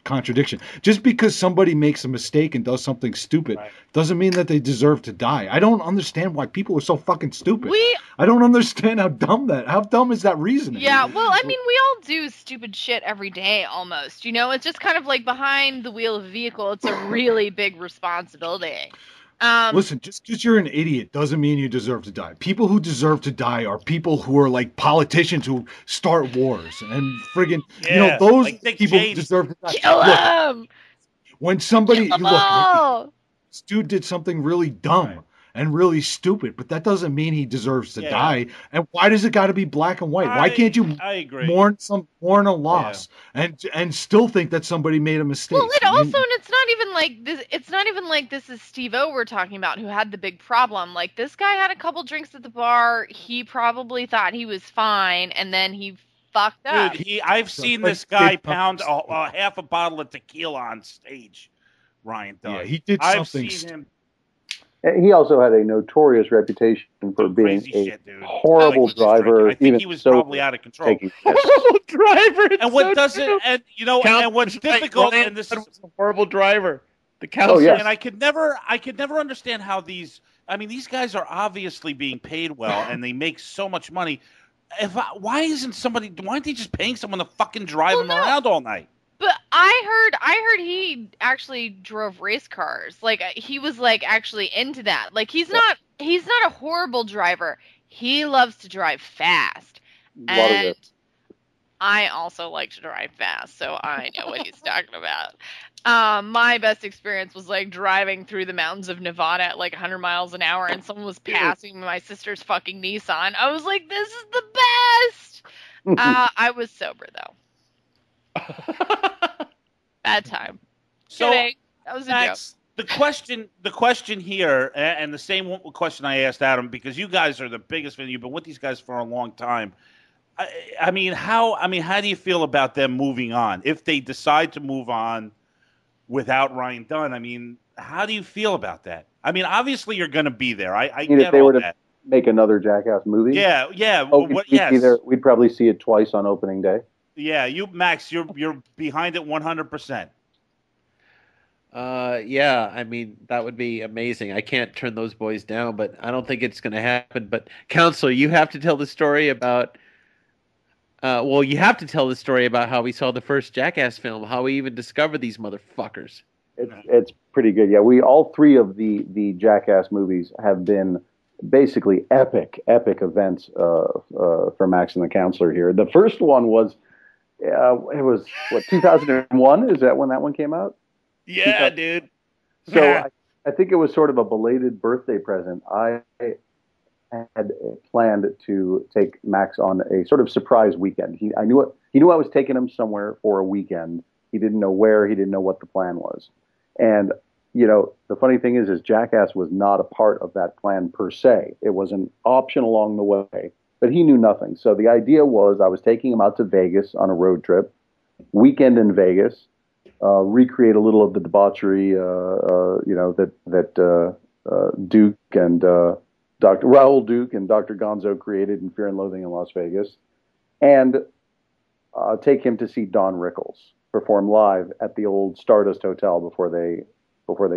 contradiction. Just because somebody makes a mistake and does something stupid doesn't mean that they deserve to die. I don't understand why people are so fucking stupid. I don't understand how dumb is that reasoning? Yeah, well, I mean, we all do stupid shit every day almost. It's just kind of like behind the wheel of a vehicle, it's a really big responsibility. Listen, just because you're an idiot doesn't mean you deserve to die. People who deserve to die are people who are like politicians who start wars and friggin', those like Dick people Cheney. deserve to die. Kill him! When somebody, Kill them all! this dude did something really dumb and really stupid, but that doesn't mean he deserves to die. And why does it got to be black and white? Why can't you I agree. mourn a loss and still think that somebody made a mistake? Well, and it's not even like this. It's not even like this is Steve-O we're talking about who had the big problem. Like, this guy had a couple drinks at the bar. He probably thought he was fine, and then he fucked up. Dude, I've seen this guy pound a half a bottle of tequila on stage. Ryan Dunn. Yeah, he did I've something. seen him. He also had a notorious reputation for being a horrible driver. I think he was probably out of control. Horrible driver. And what doesn't, and and what's difficult, and this is a horrible driver. The counselor. Oh, yes. And I could never understand how these guys are obviously being paid well, and they make so much money. Why aren't they just paying someone to fucking drive them around all night? But I heard he actually drove race cars. Like, he was like actually into that. Like, he's not a horrible driver. He loves to drive fast. And I also like to drive fast, so I know what he's talking about. My best experience was like driving through the mountains of Nevada at like 100 miles an hour, and someone was passing my sister's fucking Nissan. I was like, this is the best. I was sober though. Bad time. So Kidding. That was a joke. The question here, and the same question I asked Adam, because you guys are the biggest fan. You've been with these guys for a long time. I mean, how do you feel about them moving on? If they decide to move on without Ryan Dunn, I mean, how do you feel about that? I mean, obviously you're going to be there. I get if they all were that. to make another Jackass movie, yeah. Yes. We'd probably see it twice on opening day. Yeah, Max, you're behind it 100%. Yeah, I mean, that would be amazing. I can't turn those boys down, but I don't think it's going to happen. But, Counselor, you have to tell the story about... you have to tell the story about how we saw the first Jackass film, how we even discovered these motherfuckers. It's pretty good. Yeah, all three of the Jackass movies have been basically epic events for Max and the Counselor here. The first one was... it was, 2001? Is that when that one came out? Yeah, dude. So I think it was sort of a belated birthday present. I had planned to take Max on a sort of surprise weekend. He knew I was taking him somewhere for a weekend. He didn't know where. He didn't know what the plan was. And, the funny thing is Jackass was not a part of that plan per se. It was an option along the way. But he knew nothing. So the idea was I was taking him out to Vegas on a road trip, weekend in Vegas, recreate a little of the debauchery, that Duke and Dr. Raoul Duke and Dr. Gonzo created in Fear and Loathing in Las Vegas, and take him to see Don Rickles perform live at the old Stardust Hotel before they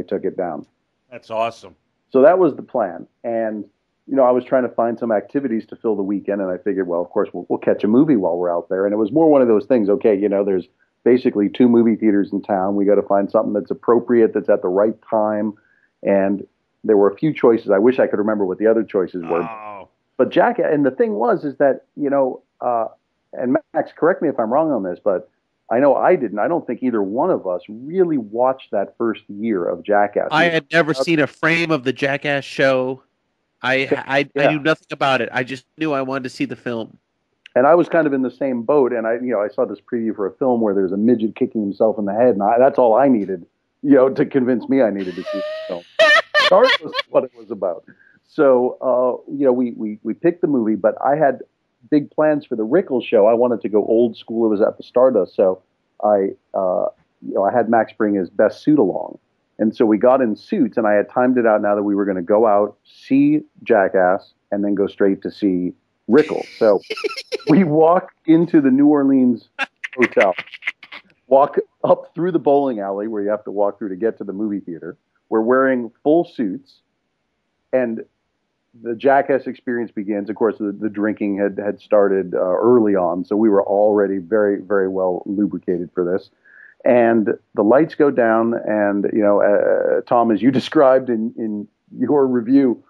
took it down. That's awesome. So that was the plan, and I was trying to find some activities to fill the weekend, and I figured, well, of course, we'll catch a movie while we're out there. And it was more one of those things, okay, there's basically 2 movie theaters in town. We got to find something that's appropriate, that's at the right time. And there were a few choices. I wish I could remember what the other choices were. Oh. But and the thing is that, and Max, correct me if I'm wrong on this, but I know I didn't. I don't think either one of us really watched that first year of Jackass. I had never seen a frame of the Jackass show. I knew nothing about it. I just knew I wanted to see the film. And I was kind of in the same boat, and I saw this preview for a film where there's a midget kicking himself in the head, and that's all I needed, to convince me I needed to see the film. Regardless of what it was about. So, we picked the movie, but I had big plans for the Rickles show. I wanted to go old school. It was at the Stardust, so I had Max bring his best suit along, and so we got in suits, and I had timed it out now that we were going to go out, see Jackass, and then go straight to see Rickles. So we walk into the New Orleans hotel, walk up through the bowling alley where you have to walk through to get to the movie theater. We're wearing full suits, and the Jackass experience begins. Of course, the drinking had started early on, so we were already very, very well lubricated for this. And the lights go down, and Tom, as you described in your review,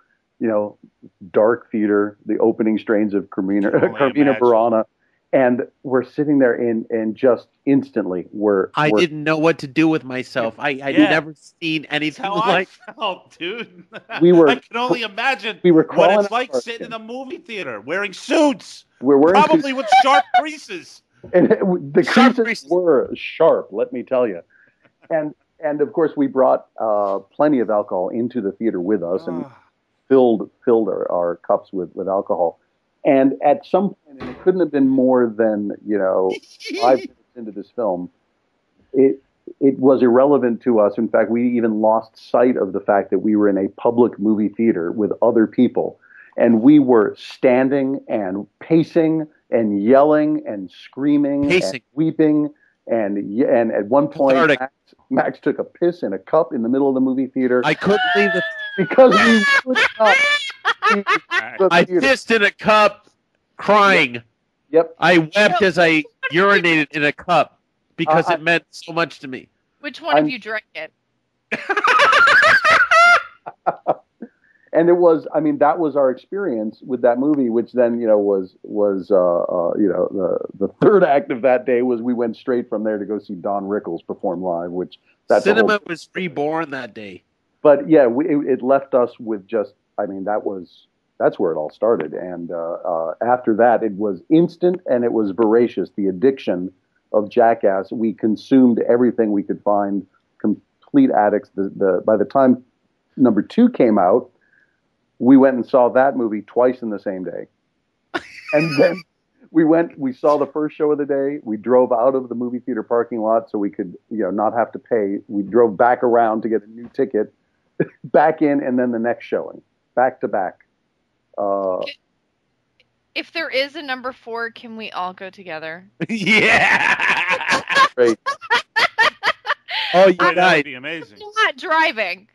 dark theater, the opening strains of Carmina Burana. And we're sitting there and just instantly I didn't know what to do with myself. I'd never seen anything like I felt, dude. I can only imagine what it's like sitting in a movie theater wearing suits. We're wearing probably with sharp creases. And the creases were sharp, let me tell you. And of course we brought plenty of alcohol into the theater with us and filled our cups with alcohol. And at some point, and it couldn't have been more than 5 minutes into this film, it was irrelevant to us. In fact, we even lost sight of the fact that we were in a public movie theater with other people, and we were standing and pacing and yelling and screaming and weeping, and at one point, Max took a piss in a cup in the middle of the movie theater. I couldn't leave it because we would not. I pissed in a cup, crying. Yep. I wept as I urinated in a cup because it meant so much to me. Which one of you drank it? And it was, that was our experience with that movie, which then, was the third act of that day was we went straight from there to go see Don Rickles perform live, which cinema was reborn that day. But yeah, it left us with just, that's where it all started. And after that, it was instant and it was voracious. The addiction of Jackass, we consumed everything we could find, complete addicts. By the time number 2 came out, we went and saw that movie twice in the same day. And then we saw the first show of the day. We drove out of the movie theater parking lot so we could, not have to pay. We drove back around to get a new ticket, back in, and then the next showing, back to back. If there is a number 4, can we all go together? Yeah. Great. Oh, you that guys, would be amazing. I'm not driving.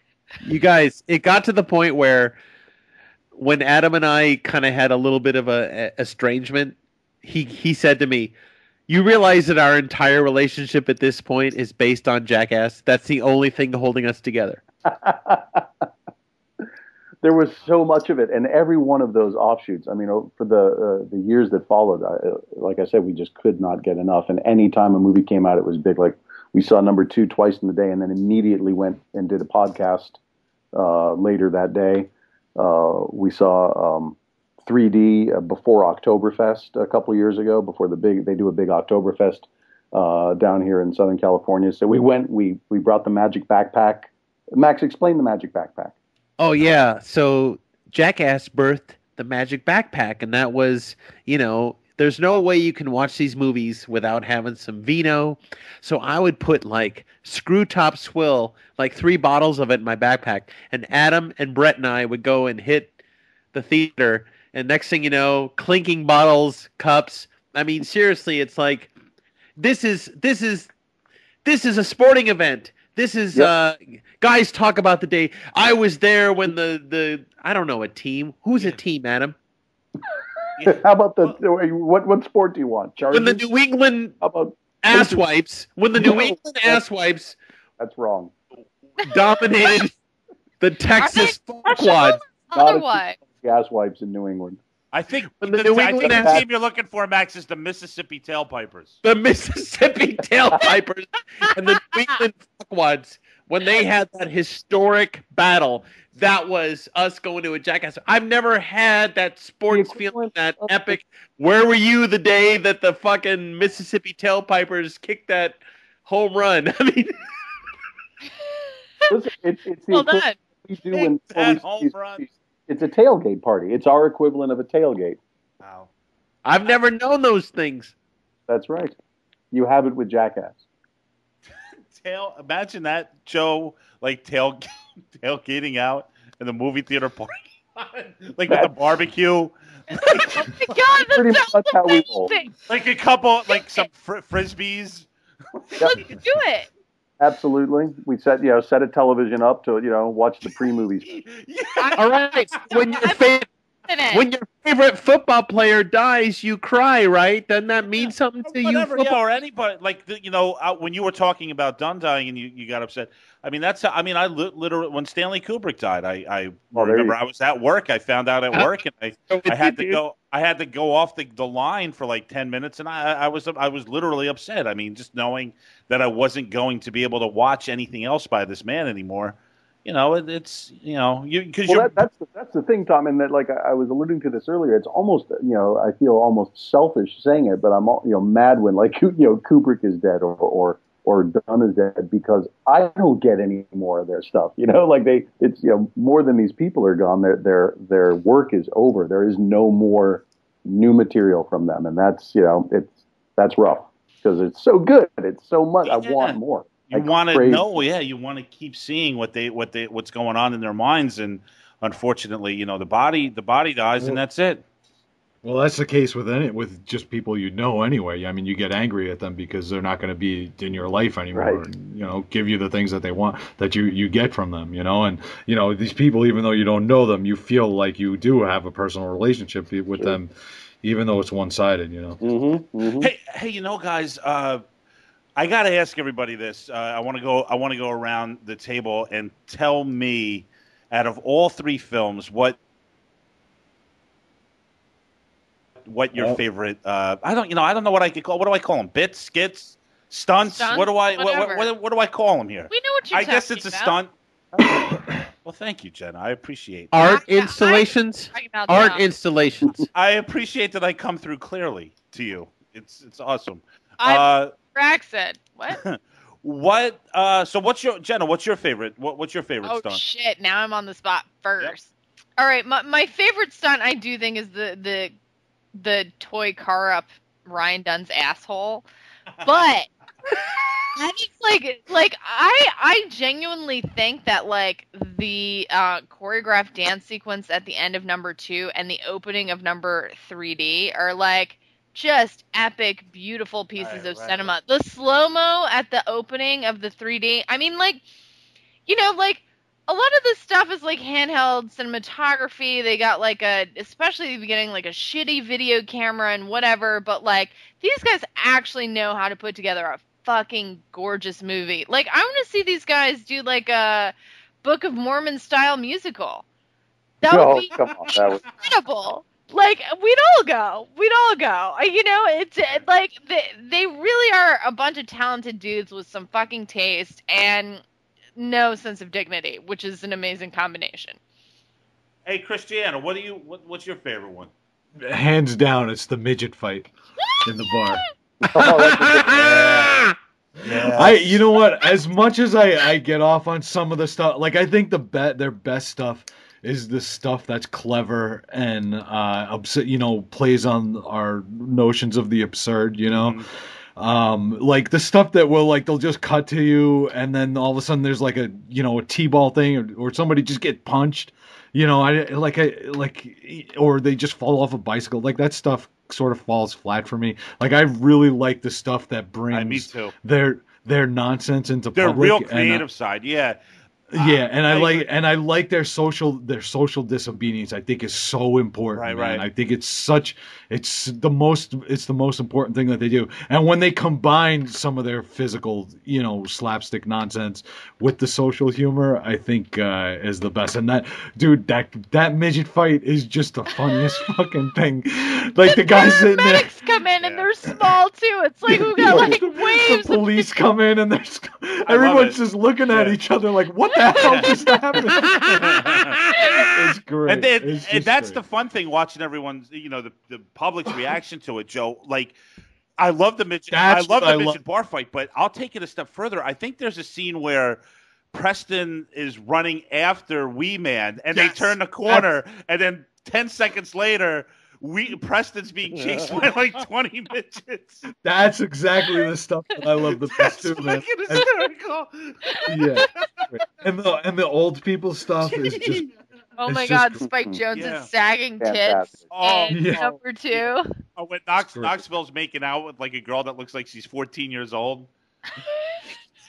You guys, it got to the point where when Adam and I kind of had a little bit of a estrangement, he said to me, "You realize that our entire relationship at this point is based on Jackass? That's the only thing holding us together." There was so much of it, and every one of those offshoots. For the years that followed, like I said, we just could not get enough. And any time a movie came out, it was big. Like we saw number 2 twice in the day, and then immediately went and did a podcast later that day. We saw 3D before Oktoberfest a couple years ago. Before they do a big Oktoberfest down here in Southern California. So we went. We brought the magic backpack. Max, explain the magic backpack. Oh, yeah. So Jackass birthed the magic backpack, and that was, there's no way you can watch these movies without having some vino. So I would put, Screw Top Swill, 3 bottles of it in my backpack, and Adam and Brett and I would go and hit the theater, and next thing you know, clinking bottles, cups. Seriously, it's like, this is a sporting event. This is guys talk about the day. I was there when the I don't know, a team. Who's a team, Adam? How about what sport do you want? Chargers? When the New England asswipes. When the New England asswipes. That's wrong. Dominated the Texas Quad. Not what? Gas wipes in New England. I think When the, the New I think England the has- team you're looking for, Max, is the Mississippi Tailpipers. The Mississippi Tailpipers and the New England Fuckwads, when they had that historic battle, that was us going to a Jackass. I've never had that sports feeling, that epic. Where were you the day that the fucking Mississippi Tailpipers kicked that home run? I mean, Listen, it's the Well equivalent done. we do when That we home see- run. It's a tailgate party. It's our equivalent of a tailgate. Wow. I've never known those things. That's right. You have it with Jackass. Imagine that, Joe, like tailgating out in the movie theater parking lot, like with the barbecue, Oh my god, Pretty that much sounds how we roll. amazing. like a couple, like some frisbees. Let's do it. Absolutely. We set a television up to watch the pre-movies. All right. When your favorite football player dies, you cry, right? Doesn't that mean something to you? Whatever, yeah, Football? or anybody, like when you were talking about Dunn dying and you got upset. I mean, I literally, when Stanley Kubrick died, I remember I was at work. I found out at work, and I had to go. I had to go off the line for like 10 minutes, and I was literally upset. I mean, just knowing that I wasn't going to be able to watch anything else by this man anymore. It's that's the thing, Tom, and that like I was alluding to this earlier. It's almost I feel almost selfish saying it, but I'm mad when like Kubrick is dead or Dunn is dead, because I don't get any more of their stuff. Like it's more than these people are gone. Their work is over. There is no more new material from them, and that's that's rough because it's so good. It's so much. I want more. You want to know, you want to keep seeing what's going on in their minds, and unfortunately, the body dies, and that's it. Well, that's the case with just people anyway. I mean, you get angry at them because they're not going to be in your life anymore, right. And, give you the things that they want, that you get from them, and these people, even though you don't know them, you feel like you do have a personal relationship with them, even though it's one-sided, Mm-hmm, mm-hmm. Hey, guys. I got to ask everybody this. I want to go around the table and tell me, out of all three films, what your favorite. I don't know what I could call. What do I call them? Bits, skits, stunts. What do I what do I call them here? We know what you're I guess it's a stunt. about. Well, thank you, Jenna. I appreciate it. Art installations. Art installations. I appreciate that I come through clearly to you. It's awesome. Accent. What? So what's your favorite? What's your favorite Oh stunt? shit! Now I'm on the spot first. Yep. All right, my favorite stunt I do think is the toy car up Ryan Dunn's asshole, but it's like I genuinely think that like the choreographed dance sequence at the end of number 2 and the opening of number 3D are like just epic, beautiful pieces of cinema. The slow-mo at the opening of the 3D, I mean, like, like, a lot of this stuff is, like, handheld cinematography. They got, like, especially at the beginning, like, a shitty video camera and whatever, but, like, these guys actually know how to put together a fucking gorgeous movie. Like, I want to see these guys do, like, a Book of Mormon-style musical. That would be incredible. Like, we'd all go. It's like they really are a bunch of talented dudes with some fucking taste and no sense of dignity, which is an amazing combination. Hey, Christiana, what's your favorite one? Hands down, it's the midget fight in the bar. Yeah. You know what? As much as I get off on some of the stuff, like I think their best stuff is the stuff that's clever and plays on our notions of the absurd, Mm-hmm. like the stuff that they'll just cut to you and then all of a sudden there's like a T-ball thing or somebody just get punched, or they just fall off a bicycle. Like that stuff sort of falls flat for me. Like I really like the stuff that brings me too. their nonsense into their public. Real creative side, yeah. Yeah, and I like their social disobedience. I think is so important, Right, man. right. I think it's the most important thing that they do. And when they combine some of their physical, slapstick nonsense with the social humor, I think is the best. And that midget fight is just the funniest fucking thing. Like the guys sitting there. Paramedics come in and they're small too. It's like we got like waves. The police come in and everyone's just looking at each other like, what the hell just happened? It's great. And that's the fun thing watching everyone's, the public's reaction to it, Joe. Like, I love the midget. Midget bar fight, but I'll take it a step further. I think there's a scene where Preston is running after Wee Man, and they turn the corner, and then 10 seconds later, Preston's being chased by like 20 midgets. That's exactly the stuff that I love the best too, man. Hysterical. Yeah, and the old people stuff is just. Oh my God, Spike Jonze's sagging tits. Number 2. Oh, when Knoxville's making out with like a girl that looks like she's 14 years old.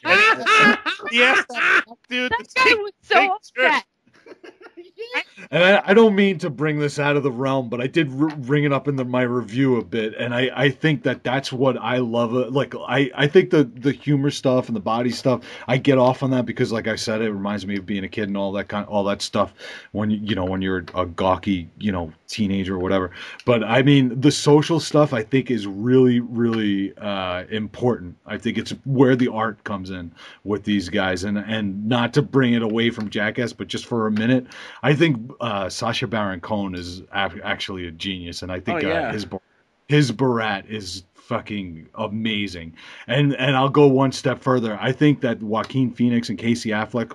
Yeah, dude. That guy was so upset. And I don't mean to bring this out of the realm, but I did bring it up in my review a bit, and I think that's what I love. Like I think the humor stuff and the body stuff, I get off on that because, like I said, it reminds me of being a kid and all that stuff when when you're a gawky teenager or whatever. But I mean, the social stuff I think is really really important. I think it's where the art comes in with these guys, and not to bring it away from Jackass, but just for a minute, I think Sacha Baron Cohen is actually a genius, and I think his Borat is fucking amazing. And I'll go one step further. I think that Joaquin Phoenix and Casey Affleck,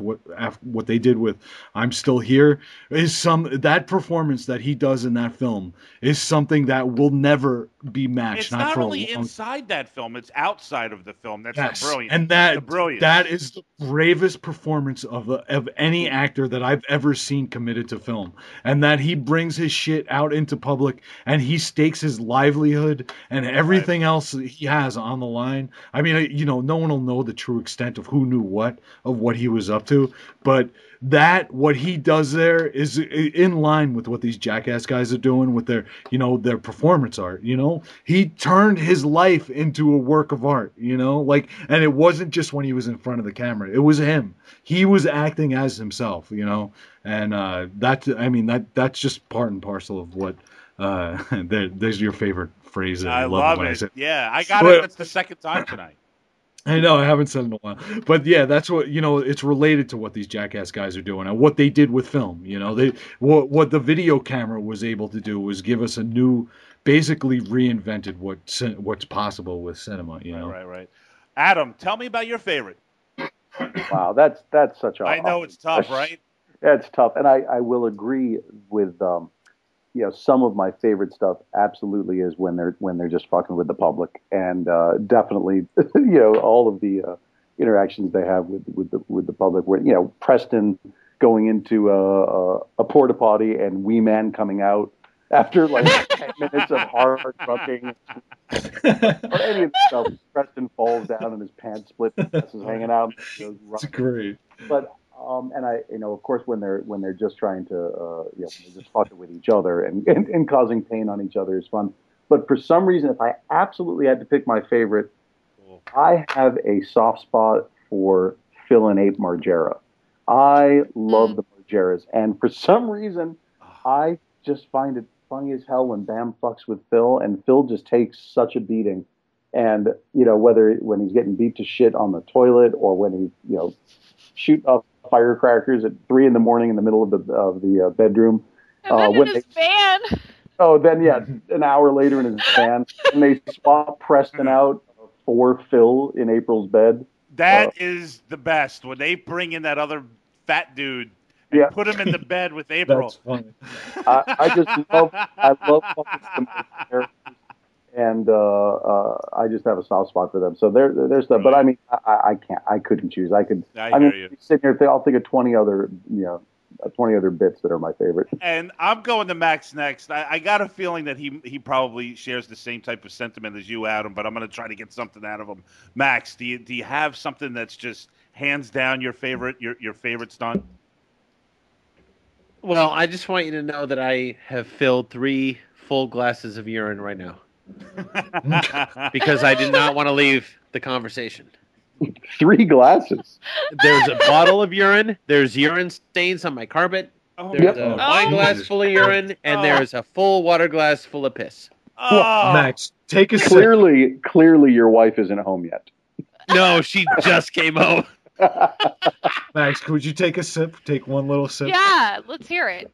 what they did with I'm Still Here, is that performance that he does in that film is something that will never be matched. It's not only inside that film; it's outside of the film. That's the brilliance. And that is the bravest performance of any actor that I've ever seen committed to film. And that he brings his shit out into public and he stakes his livelihood and everything else he has on the line. I mean, no one will know the true extent of who knew what he was up to, but what he does there is in line with what these Jackass guys are doing with their performance art. He turned his life into a work of art, and it wasn't just when he was in front of the camera. It was him. He was acting as himself, and that's just part and parcel of what there's your favorite phrase. I love it. Yeah, I got it. That's the second time tonight. I know, I haven't said it in a while. But yeah, that's what, it's related to what these Jackass guys are doing and what they did with film. What the video camera was able to do was give us basically reinvented what's possible with cinema, Right. Adam, tell me about your favorite. Wow, that's such a... I know it's tough, right? Yeah, it's tough. And I will agree with... some of my favorite stuff absolutely is when they're just fucking with the public, and definitely, all of the interactions they have with the public. Where Preston going into a porta potty and Wee Man coming out after like 10 minutes of hard trucking, or any of the stuff. Preston falls down and his pants split, and is hanging out. It's great, but. And I, of course, when they're just trying to, they're just fucking with each other and causing pain on each other is fun. But for some reason, if I absolutely had to pick my favorite, I have a soft spot for Phil and Ape Margera. I love the Margeras, and for some reason, I just find it funny as hell when Bam fucks with Phil, and Phil just takes such a beating. And whether when he's getting beat to shit on the toilet or when he shoot up firecrackers at 3 a.m. in the middle of the bedroom. And then in his van. Oh, then an hour later in his van, and they swap Preston out for Phil in April's bed. That is the best when they bring in that other fat dude and put him in the bed with April. That's funny. I love fucking characters. And I just have a soft spot for them. So there's stuff, but I mean, I couldn't choose. I hear you. Sitting here, I'll think of 20 other bits that are my favorite. And I'm going to Max next. I got a feeling that he probably shares the same type of sentiment as you, Adam. But I'm going to try to get something out of him. Max, do you have something that's just hands down your favorite stunt? Well, I just want you to know that I have filled 3 full glasses of urine right now because I did not want to leave the conversation. 3 glasses. There's a bottle of urine. There's urine stains on my carpet. There's a wine glass full of urine, and there's a full water glass full of piss. Max, take a sip. Clearly, your wife isn't home yet. No, she just came home. Max, could you take a sip? Take one little sip. Yeah, let's hear it.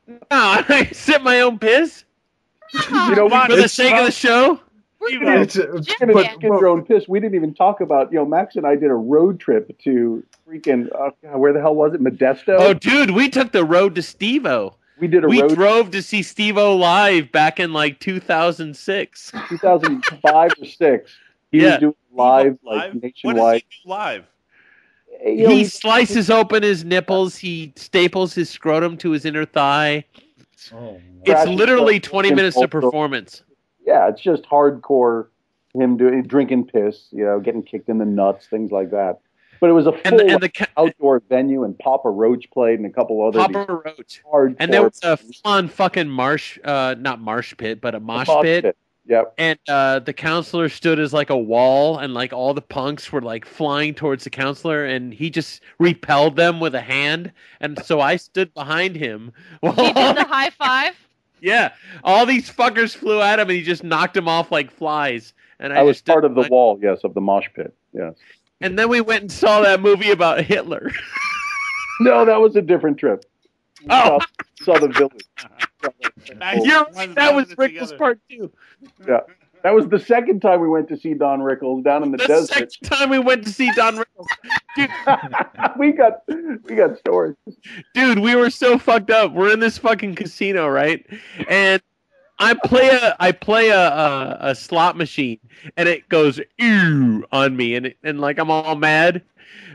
No, I sip my own piss You know, for the sake of the show. Get your own piss. We didn't even talk about, Max and I did a road trip to freaking, where the hell was it? Modesto? Oh, dude, we took the road to Steve-O. We drove to see Steve-O live back in like 2006. 2005 or 6. He was doing live, nationwide. What does he do live? He slices open his nipples. He staples his scrotum to his inner thigh. Oh, It's literally 20 minutes of performance. Yeah, it's just hardcore him drinking piss, getting kicked in the nuts, things like that. But it was a full outdoor venue, and Papa Roach played, and a couple other Papa Roach. And there was a fun fucking not marsh pit, but a mosh pit. Yep. And the counselor stood as like a wall, and like all the punks were like flying towards the counselor, and he just repelled them with a hand. And so I stood behind him. He did the high five? Yeah. All these fuckers flew at him, and he just knocked them off like flies. And I was part of the wall, yes, of the mosh pit, yes. And then we went and saw that movie about Hitler. No, that was a different trip. Saw the village. That was Rickles Part 2. Yeah. That was the second time we went to see Don Rickles down in the desert. The second time we went to see Don Rickles. Dude. we got stories. Dude, we were so fucked up. We're in this fucking casino, right? And I play a slot machine, and it goes ew on me, and like I'm all mad.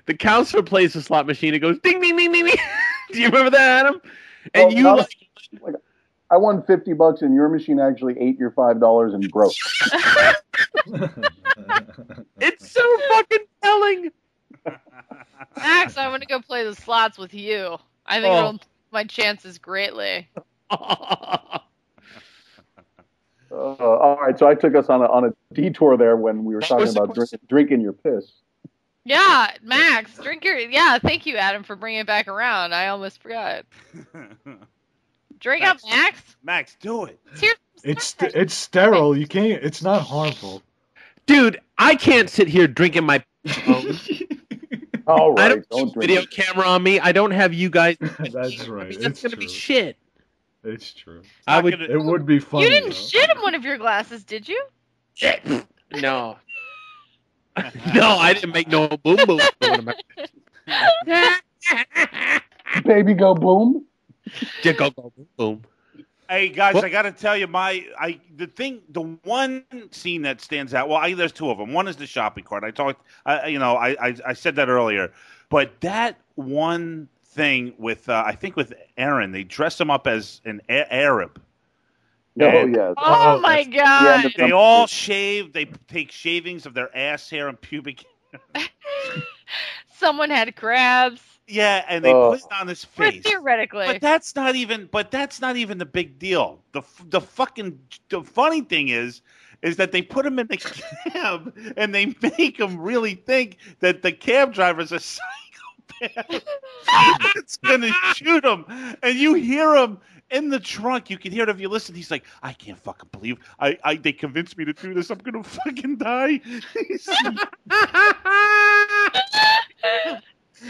The counselor plays the slot machine. It goes ding ding ding ding ding. Do you remember that, Adam? And I won $50, and your machine actually ate your $5 and broke. It's so fucking telling. Max, I want to go play the slots with you. I think it'll improve my chances greatly. All right, so I took us on a detour there when we were talking about drinking your piss. Yeah, Max, drink your... Yeah, thank you, Adam, for bringing it back around. I almost forgot. Drink up, Max. Max, do it. It's sterile. You can't... It's not harmful. Dude, I can't sit here drinking my... All right, I don't have video camera on me. I don't have you guys... That's right. That's going to be shit. It's true. It would be fun. You didn't shit in one of your glasses, did you? No. No, I didn't make no boom boom. Baby go boom. Go boom boom. Hey guys, I got to tell you, the one scene that stands out. Well, there's 2 of them. One is the shopping cart. I said that earlier, but that one thing with I think with Aaron, they dress him up as an Arab. Yes. Oh my God! They all shave. They take shavings of their ass hair and pubic hair. Someone had crabs. Yeah, and they put it on his face. Theoretically, but that's not even the big deal. The funny thing is that they put him in the cab and they make him really think that the cab driver's a psychopath. It's gonna shoot him, and you hear him. In the trunk, you can hear it if you listen. He's like, I can't fucking believe they convinced me to do this. I'm gonna fucking die.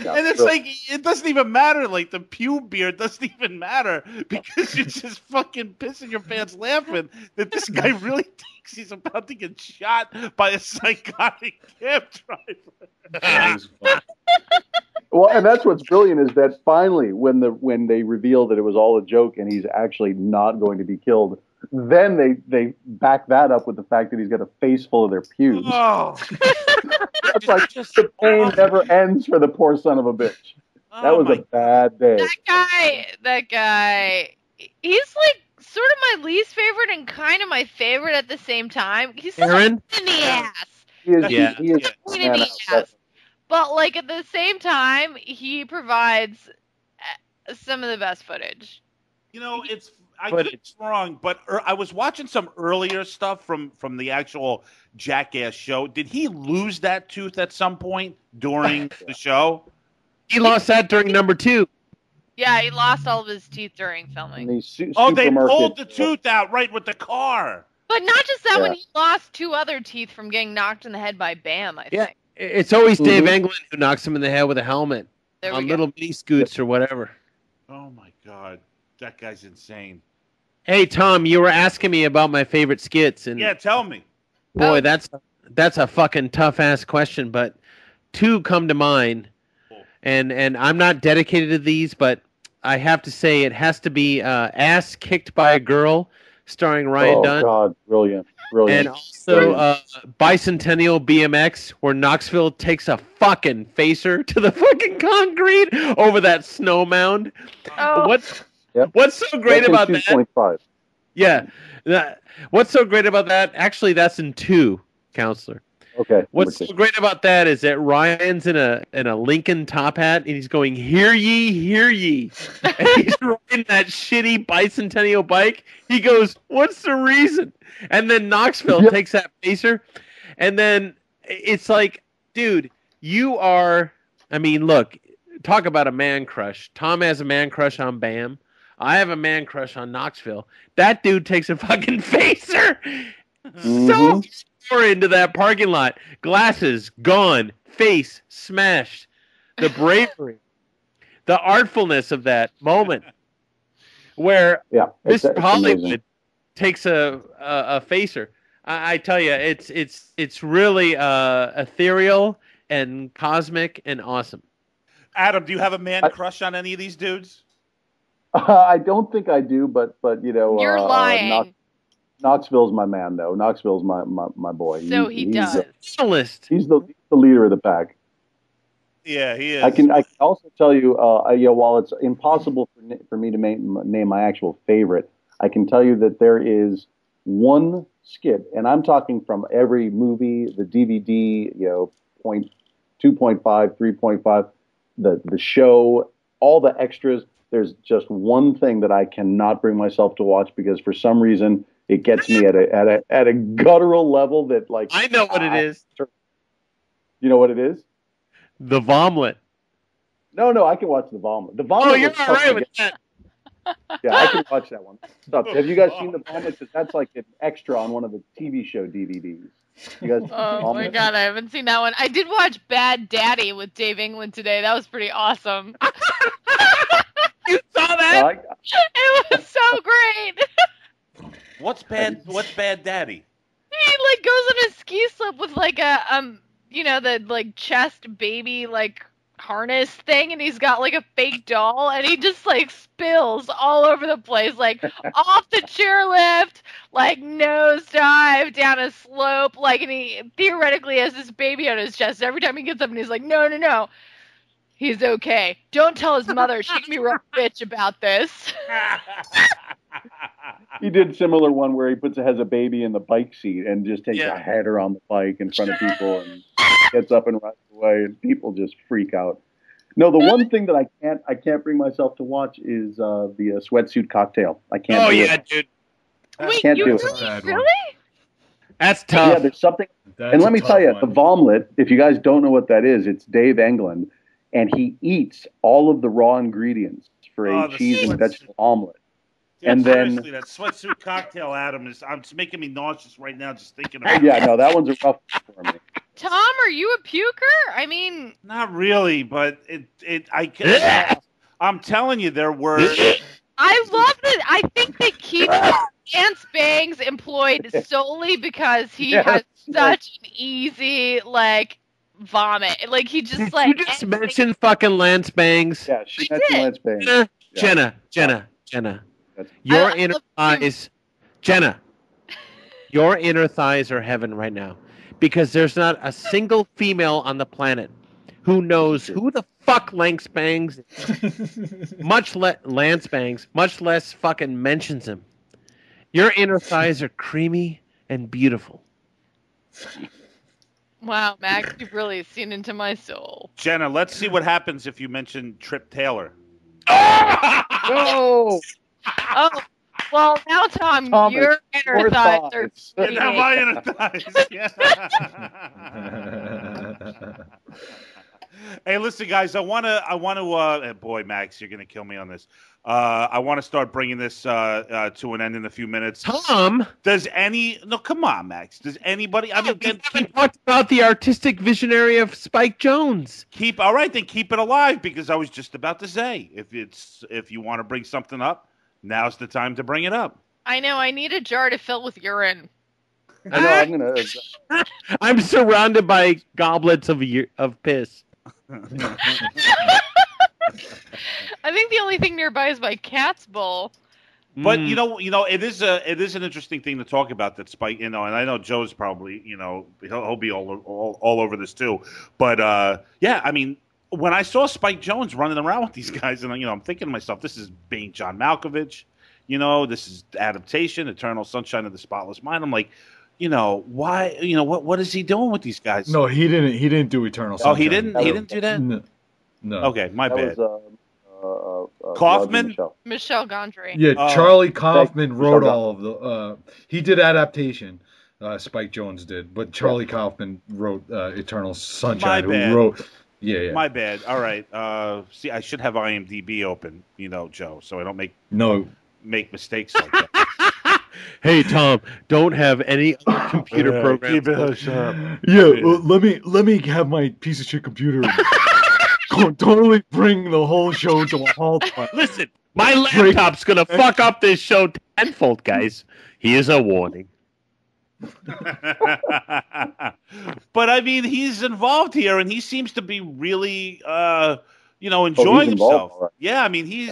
And it's like, it doesn't even matter. Like, the pube beard doesn't even matter because you're just fucking pissing your pants laughing that this guy really thinks he's about to get shot by a psychotic cab driver. Well, and that's what's brilliant is that finally, when they reveal that it was all a joke and he's actually not going to be killed, then they back that up with the fact that he's got a face full of their pubes. Oh. It's like the pain never ends for the poor son of a bitch. That was a bad day. That guy, he's like sort of my least favorite and kind of my favorite at the same time. He's such a pain in the ass. He is. Pain in the ass. But like at the same time, he provides some of the best footage. You know, I could be wrong, but I was watching some earlier stuff from the actual Jackass show. Did he lose that tooth at some point during the show? He lost that during number 2. Yeah, he lost all of his teeth during filming. They pulled the tooth out right with the car. But not just that, when he lost 2 other teeth from getting knocked in the head by Bam, I think. It's always Dave Englund who knocks him in the head with a helmet on little mini scoots or whatever. Oh my God, that guy's insane. Hey Tom, you were asking me about my favorite skits, and yeah, tell me. Boy, that's a fucking tough ass question, but 2 come to mind, and I'm not dedicated to these, but I have to say it has to be Ass Kicked by a Girl, starring Ryan Dunn. Oh God, brilliant. And also Bicentennial BMX, where Knoxville takes a fucking facer to the fucking concrete over that snow mound. Oh. What's so great about that? 2.5. Yeah. What's so great about that? Actually, that's in 2, Counselor. Okay. What's so great about that is that Ryan's in a Lincoln top hat, and he's going, "Hear ye, hear ye." And he's riding that shitty Bicentennial bike. He goes, "What's the reason?" And then Knoxville takes that pacer, and then it's like, dude, you are. I mean, look, talk about a man crush. Tom has a man crush on Bam. I have a man crush on Knoxville. That dude takes a fucking facer. So far into that parking lot. Glasses gone. Face smashed. The bravery. The artfulness of that moment. Where Mr. Hollywood takes a facer. I tell you, it's really ethereal and cosmic and awesome. Adam, do you have a man crush on any of these dudes? I don't think I do, but you know, you're lying. Knoxville's my man, though. Knoxville's my boy. So he does. He's the leader of the pack. Yeah, he is. I can also tell you, while it's impossible for me to name my actual favorite, I can tell you that there is one skit, and I'm talking from every movie, the DVD, 2.5, 3.5, the show, all the extras. There's just one thing that I cannot bring myself to watch because for some reason it gets me at a guttural level that, like, I know what it is. You know what it is? The Vomlet. No, I can watch the Vomlet. The Vomlet. Oh, you're all right with that. Yeah, I can watch that one. Have you guys seen the Vomlet? Because that's like an extra on one of the TV show DVDs. You guys? Oh my God, I haven't seen that one. I did watch Bad Daddy with Dave England today. That was pretty awesome. You saw that? It was so great. What's Bad Daddy? He like goes on a ski slip with like a the like chest baby like harness thing, and he's got like a fake doll, and he just like spills all over the place, like off the chairlift, like nosedive down a slope, like, and he theoretically has this baby on his chest. Every time he gets up, and he's like, no. He's okay. Don't tell his mother. She can be real bitch about this. He did a similar one where he has a baby in the bike seat and just takes a header on the bike in front of people and gets up and runs away, and people just freak out. No, the one thing that I can't bring myself to watch is the Sweatsuit Cocktail. I can't. Oh do yeah, it. dude. Wait, can't you do really? That's tough. Yeah, there's something. And let me tell you, the Vomlet. If you guys don't know what that is, it's Dave England. And he eats all of the raw ingredients for a cheese and vegetable omelet. Yeah, and seriously, then that Sweatsuit Cocktail, Adam, it's making me nauseous right now just thinking about it. Yeah, no, that one's a rough one for me. Tom, are you a puker? I mean, not really, but I'm telling you, there were. I love that. I think they keep Lance Bangs employed solely because he has such an easy vomit. Like he just you just mentioned fucking Lance Bangs. Yeah, she mentioned Lance Bangs. Jenna. Your inner thighs, Jenna. Your inner thighs are heaven right now, because there's not a single female on the planet who knows who the fuck Lance Bangs is. Lance Bangs, much less fucking mentions him. Your inner thighs are creamy and beautiful. Wow, Max, you've really seen into my soul. Jenna, let's see what happens if you mention Trip Taylor. No. Oh, well, now, Tom, Thomas, your inner your thoughts are thoughts. Yeah, speaking. now my inner thighs. Yeah. Hey, listen, guys. I want to. Boy, Max, you're gonna kill me on this. I want to start bringing this to an end in a few minutes. Tom, No, come on, Max. Does anybody? I mean, we haven't talked about the artistic visionary of Spike Jonze. all right, then keep it alive, because I was just about to say, if you want to bring something up, now's the time to bring it up. I know. I need a jar to fill with urine. I know, I'm gonna. I'm surrounded by goblets of piss. I think the only thing nearby is my cat's bowl. But you know, it is an interesting thing to talk about, that Spike. And I know Joe's probably, he'll be all over this too. But yeah, I mean, when I saw Spike Jonze running around with these guys, and I'm thinking to myself, this is being John Malkovich. This is adaptation, Eternal Sunshine of the Spotless Mind. I'm like, why? What is he doing with these guys? No, he didn't. He didn't do Eternal Sunshine. Oh, he didn't. He didn't do that. No. Okay, my bad. Kaufman. Michelle Gondry. Yeah, Charlie Kaufman wrote Michelle all of the. He did adaptation. Spike Jonze did, but Charlie Kaufman wrote Eternal Sunshine. My bad. Who wrote? Yeah. My bad. All right. See, I should have IMDb open, Joe, so I don't make mistakes like that. Hey, Tom, don't have any other computer program. Let me have my piece of shit computer. Totally bring the whole show to a halt. Listen, my laptop's gonna fuck up this show tenfold, guys. Here's a warning. But I mean, he's involved here, and he seems to be really, enjoying himself. Right. Yeah, I mean, he's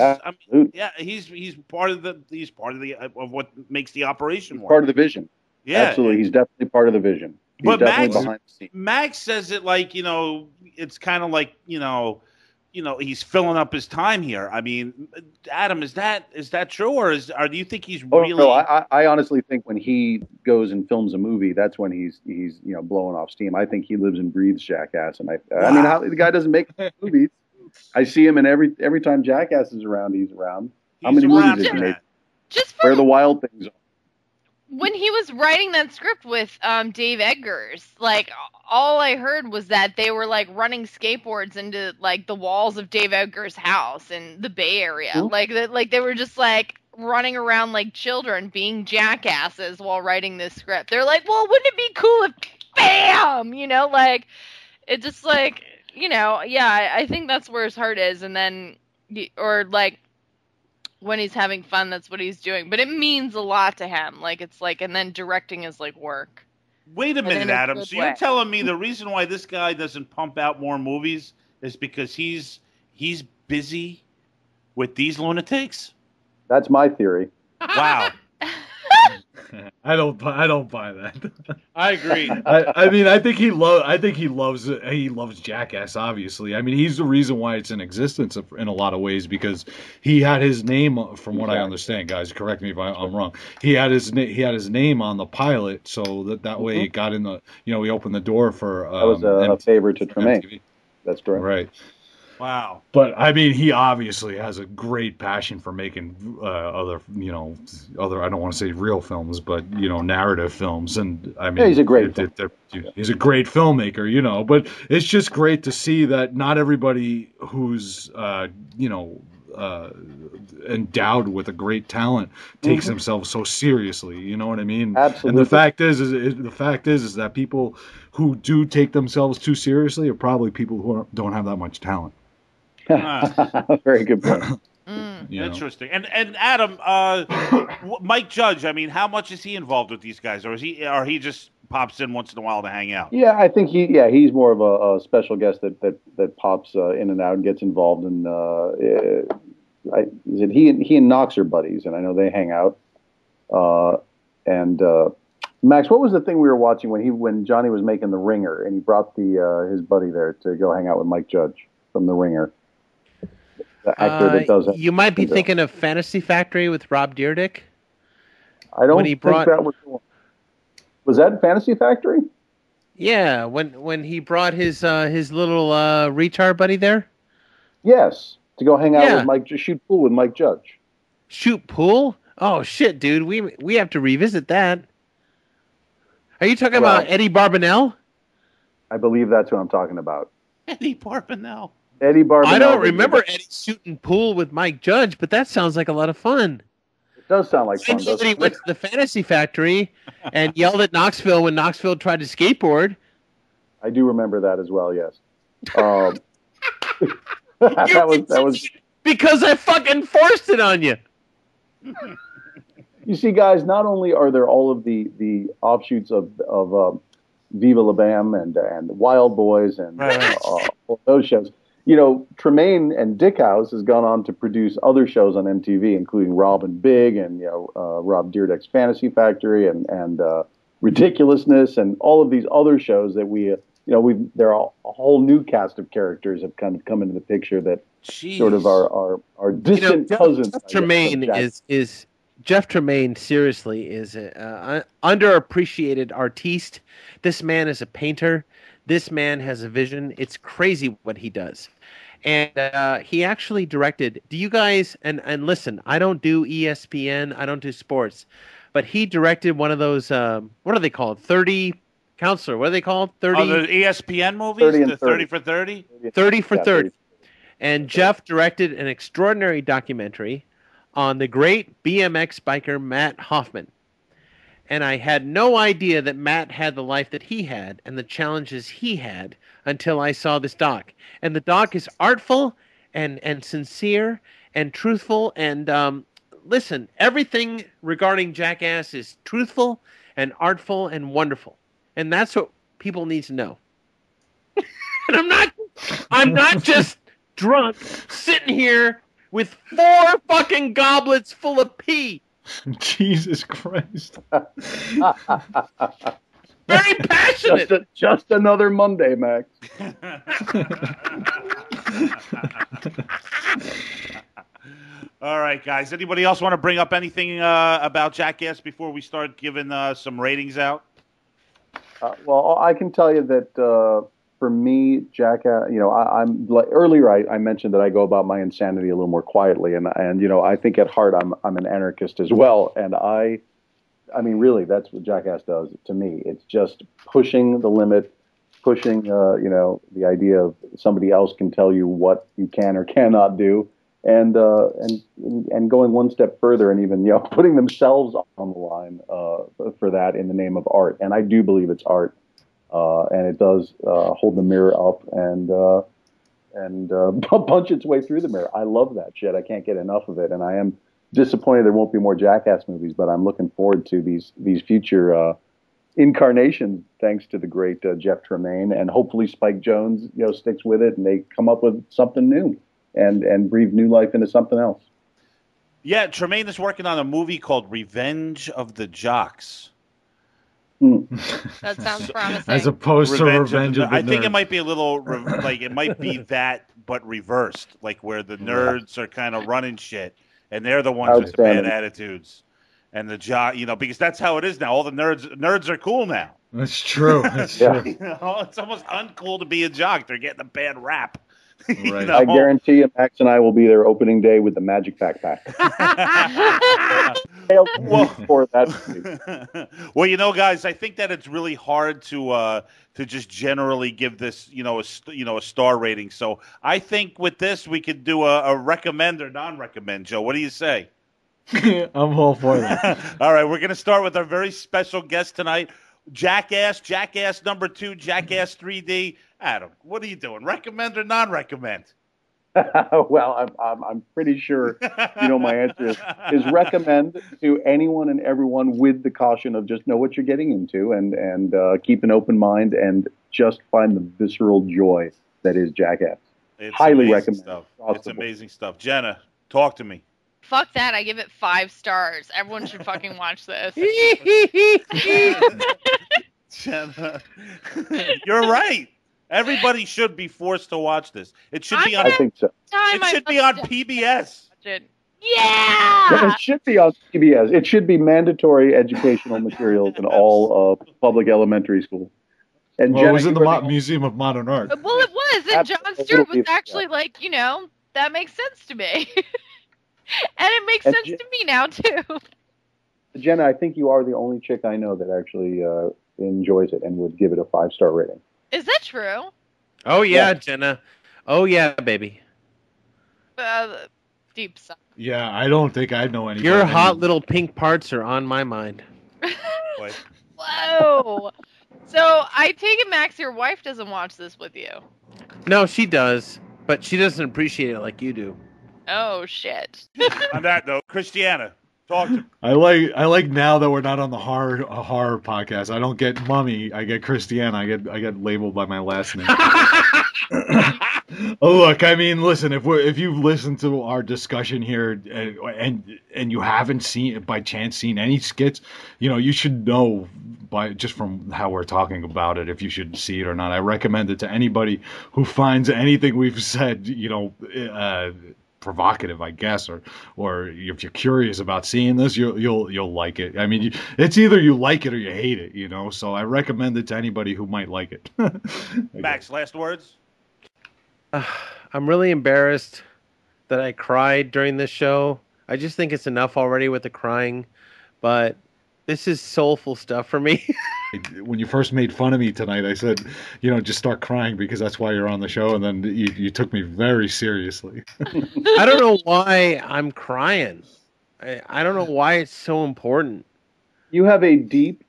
part of of what makes the operation work. Part of the vision. Yeah, absolutely. He's definitely part of the vision. He's but definitely behind the scenes. Max says it like, it's kind of like, he's filling up his time here. I mean, Adam, is that true, or do you think he's really? No, I honestly think when he goes and films a movie, that's when he's blowing off steam. I think he lives and breathes Jackass, and I mean, the guy doesn't make movies. I see him in every time Jackass is around, he's around. How many movies has he made? Just Where the Wild Things Are. When he was writing that script with Dave Eggers, like, all I heard was that they were like running skateboards into like the walls of Dave Eggers' house in the Bay Area. Mm-hmm. Like they were just like running around like children being jackasses while writing this script. They're like, well, wouldn't it be cool if bam, like it just like, I think that's where his heart is. And then, or like, when he's having fun, that's what he's doing. But it means a lot to him. Like, it's like, and then directing is like work. Wait a minute, Adam. So you're telling me the reason why this guy doesn't pump out more movies is because he's busy with these lunatics? That's my theory. Wow. I don't buy that. I agree. I mean, I think he loves Jackass. Obviously, I mean, he's the reason why it's in existence in a lot of ways, because he had his name, from what I understand. Guys, correct me if I'm wrong. He had his name on the pilot, so that way it got in the he opened the door for. That was a favor to Tremaine. That's correct. Right. Wow. But I mean, he obviously has a great passion for making other I don't want to say real films, but narrative films. And I mean, he's a great he's a great filmmaker, but it's just great to see that not everybody who's endowed with a great talent takes themselves so seriously. You know what I mean? Absolutely. And the fact is that people who do take themselves too seriously are probably people who don't have that much talent. Very good point. Interesting. And Adam, Mike Judge, I mean, how much is he involved with these guys, or he just pops in once in a while to hang out? Yeah, I think he's more of a special guest that pops in and out and gets involved in. He and Knox are buddies, and I know they hang out. And Max, what was the thing we were watching when Johnny was making The Ringer, and he brought his buddy there to go hang out with Mike Judge from The Ringer? The actor that does it. You might be thinking of Fantasy Factory with Rob Dyrdek. I don't think that was the one. Was that Fantasy Factory? Yeah, when he brought his little retard buddy there. Yes, to go hang out Yeah. with Mike, just shoot pool with Mike Judge. Shoot pool? Oh shit, dude. We have to revisit that. Are you talking about Eddie Barbanel? I believe that's what I'm talking about. Eddie Barbanel. Eddie Barbanel. I don't remember Eddie shooting pool with Mike Judge, but that sounds like a lot of fun. It does sound like fun. Doesn't he went to the Fantasy Factory and yelled at Knoxville when Knoxville tried to skateboard. I do remember that as well. Yes. That was because I fucking forced it on you. You see, guys, not only are there all of the offshoots of Viva La Bam and Wild Boys and all those shows, you know, Tremaine and Dickhouse has gone on to produce other shows on MTV, including Rob and Big and Rob Dyrdek's Fantasy Factory and Ridiculousness and all of these other shows that there are a whole new cast of characters have kind of come into the picture that sort of are distant cousins. Jeff Tremaine is Jeff Tremaine seriously is an underappreciated artiste. This man is a painter. This man has a vision. It's crazy what he does. And he actually directed, do you guys, and listen, I don't do ESPN, I don't do sports, but he directed one of those, what are they called? 30, Counselor, what are they called? 30? Oh, the ESPN movies? 30 for 30? 30 for 30. And Jeff directed an extraordinary documentary on the great BMX biker Matt Hoffman. And I had no idea that Matt had the life that he had and the challenges he had until I saw this doc. And the doc is artful and sincere and truthful. And listen, everything regarding Jackass is truthful and artful and wonderful. And that's what people need to know. And I'm not just drunk sitting here with 4 fucking goblets full of pee. Jesus Christ. Very passionate. Just another Monday, Max. All right, guys. Anybody else want to bring up anything about Jackass before we start giving some ratings out? Well, I can tell you that for me, Jackass, I'm like earlier. I mentioned that I go about my insanity a little more quietly, and I think at heart I'm an anarchist as well. And I mean, really, that's what Jackass does to me. It's just pushing the limit, pushing the idea of somebody else can tell you what you can or cannot do, and going one step further, and even putting themselves on the line for that in the name of art. And I do believe it's art. And it does hold the mirror up and punch its way through the mirror. I love that shit. I can't get enough of it, and I am disappointed there won't be more Jackass movies. But I'm looking forward to these future incarnations, thanks to the great Jeff Tremaine, and hopefully Spike Jonze sticks with it and they come up with something new and breathe new life into something else. Yeah, Tremaine is working on a movie called Revenge of the Jocks. That sounds promising. As opposed to Revenge of the Nerds. I think it might be a little like it might be that, but reversed, like where the nerds are kind of running shit, and they're the ones with the bad attitudes, and the because that's how it is now. All the nerds are cool now. That's true. That's true. It's almost uncool to be a jock. They're getting a bad rap. Right. I guarantee you, Max and I will be there opening day with the magic backpack. For that. Well, guys, I think that it's really hard to just generally give this, a star rating. So I think with this, we could do a recommend or non-recommend. Joe, what do you say? I'm all for that. All right, we're going to start with our very special guest tonight. Jackass number 2, Jackass 3D. Adam, what are you doing? Recommend or non-recommend? Well, I'm pretty sure my answer is recommend to anyone and everyone, with the caution of just know what you're getting into and keep an open mind and just find the visceral joy that is Jackass. It's highly recommend. Stuff. It's amazing stuff. Jenna, talk to me. Fuck that. I give it 5 stars. Everyone should fucking watch this. Jenna, you're right. Everybody should be forced to watch this. It should be on. I think so. It should be on PBS. Yeah. It should be on PBS. It should be mandatory educational materials in all public elementary schools. And Well, it Jenna, was in you the were the- Museum of Modern Art. Well, it was, and Jon Absolutely, Stewart was yeah. actually like, that makes sense to me. And it makes And sense to me now, too. Jenna, I think you are the only chick I know that actually enjoys it and would give it a 5-star rating. Is that true? Oh yeah, Yeah. Jenna. Oh yeah, baby. Deep sigh. Yeah, I don't think I know any. Your hot little pink parts are on my mind. Boy. Whoa. So I take it, Max, your wife doesn't watch this with you. No, she does, but she doesn't appreciate it like you do. Oh, shit. On that note, Christiana, talk to me. I like now that we're not on the horror podcast. I don't get Mummy. I get Christiana. I get labeled by my last name. Oh, look, I mean, listen. If you've listened to our discussion here and you haven't by chance seen any skits, you should know just from how we're talking about it if you should see it or not. I recommend it to anybody who finds anything we've said, provocative, I guess, or if you're curious about seeing this, you'll like it. I mean, it's either you like it or you hate it, So I recommend it to anybody who might like it. Max, last words? I'm really embarrassed that I cried during this show. I just think it's enough already with the crying, but this is soulful stuff for me. When you first made fun of me tonight, I said, just start crying because that's why you're on the show, and then you took me very seriously. I don't know why I'm crying. I don't know why it's so important. You have a deep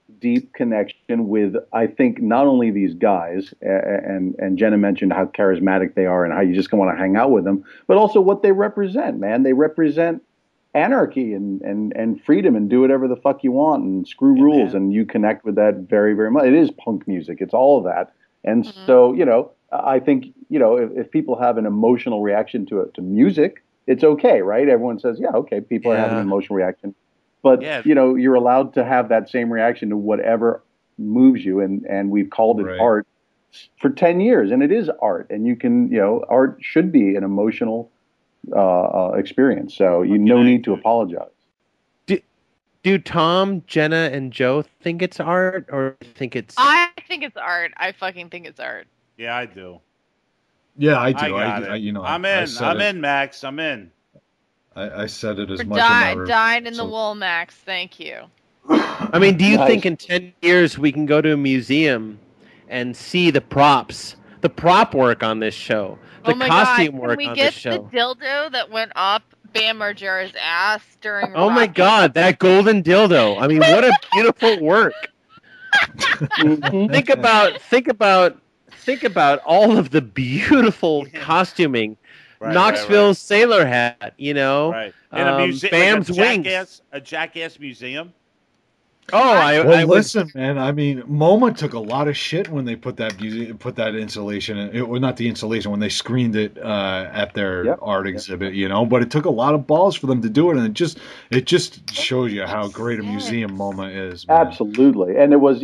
connection with, I think, not only these guys, and Jenna mentioned how charismatic they are and how you just want to hang out with them, but also what they represent, man. They represent anarchy and freedom and do whatever the fuck you want and screw rules, man. and you connect with that very, very much. It is punk music. It's all of that. And so, I think, if people have an emotional reaction to music, it's okay, right? Everyone says, yeah, okay, people are having an emotional reaction. But, you're allowed to have that same reaction to whatever moves you. And we've called it art for 10 years. And it is art. And you can, art should be an emotional experience. So no need to apologize. Do Tom, Jenna, and Joe think it's art or think it's... I think it's art. I fucking think it's art. Yeah, I do. Yeah, I do. I'm in, Max. I'm in. I said it as We're much as dyed in the wool, Max. Thank you. I mean, do you think in 10 years we can go to a museum and see the props, the prop work on this show, the costume work on this show? Can we get the dildo that went up Bam Margera's ass during... Oh my God, that golden dildo. I mean, what a beautiful work. Think about all of the beautiful costuming. Knoxville's sailor hat, Right. And a museum, Bam's wings. A Jackass museum. Oh, listen, man. I mean, MoMA took a lot of shit when they put that installation in, or not the installation, when they screened it at their art exhibit, But it took a lot of balls for them to do it, and it just shows you how great a museum MoMA is. Man. Absolutely, and it was,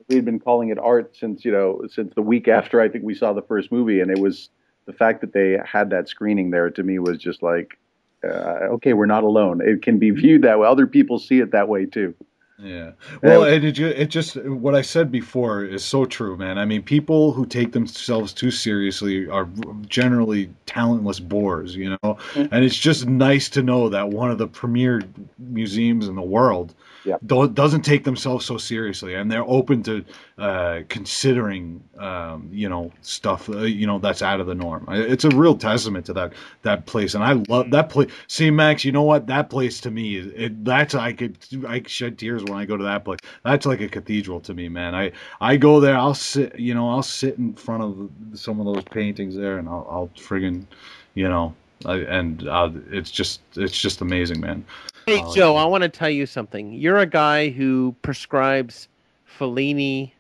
we'd been calling it art since the week after I think we saw the first movie, and it was the fact that they had that screening there to me was just like. Okay, we're not alone. It can be viewed that way. Other people see it that way too. Yeah. Well, it just what I said before is so true, man. I mean, people who take themselves too seriously are generally talentless bores, And it's just nice to know that one of the premier museums in the world doesn't take themselves so seriously, and they're open to considering, stuff, that's out of the norm. It's a real testament to that place, and I love that place. See, Max, you know what? That place to me I shed tears when I go to that place. That's like a cathedral to me, man. I go there. I'll sit in front of some of those paintings there, and I'll friggin', it's just amazing, man. Hey, Joe, I want to tell you something. You're a guy who prescribes Fellini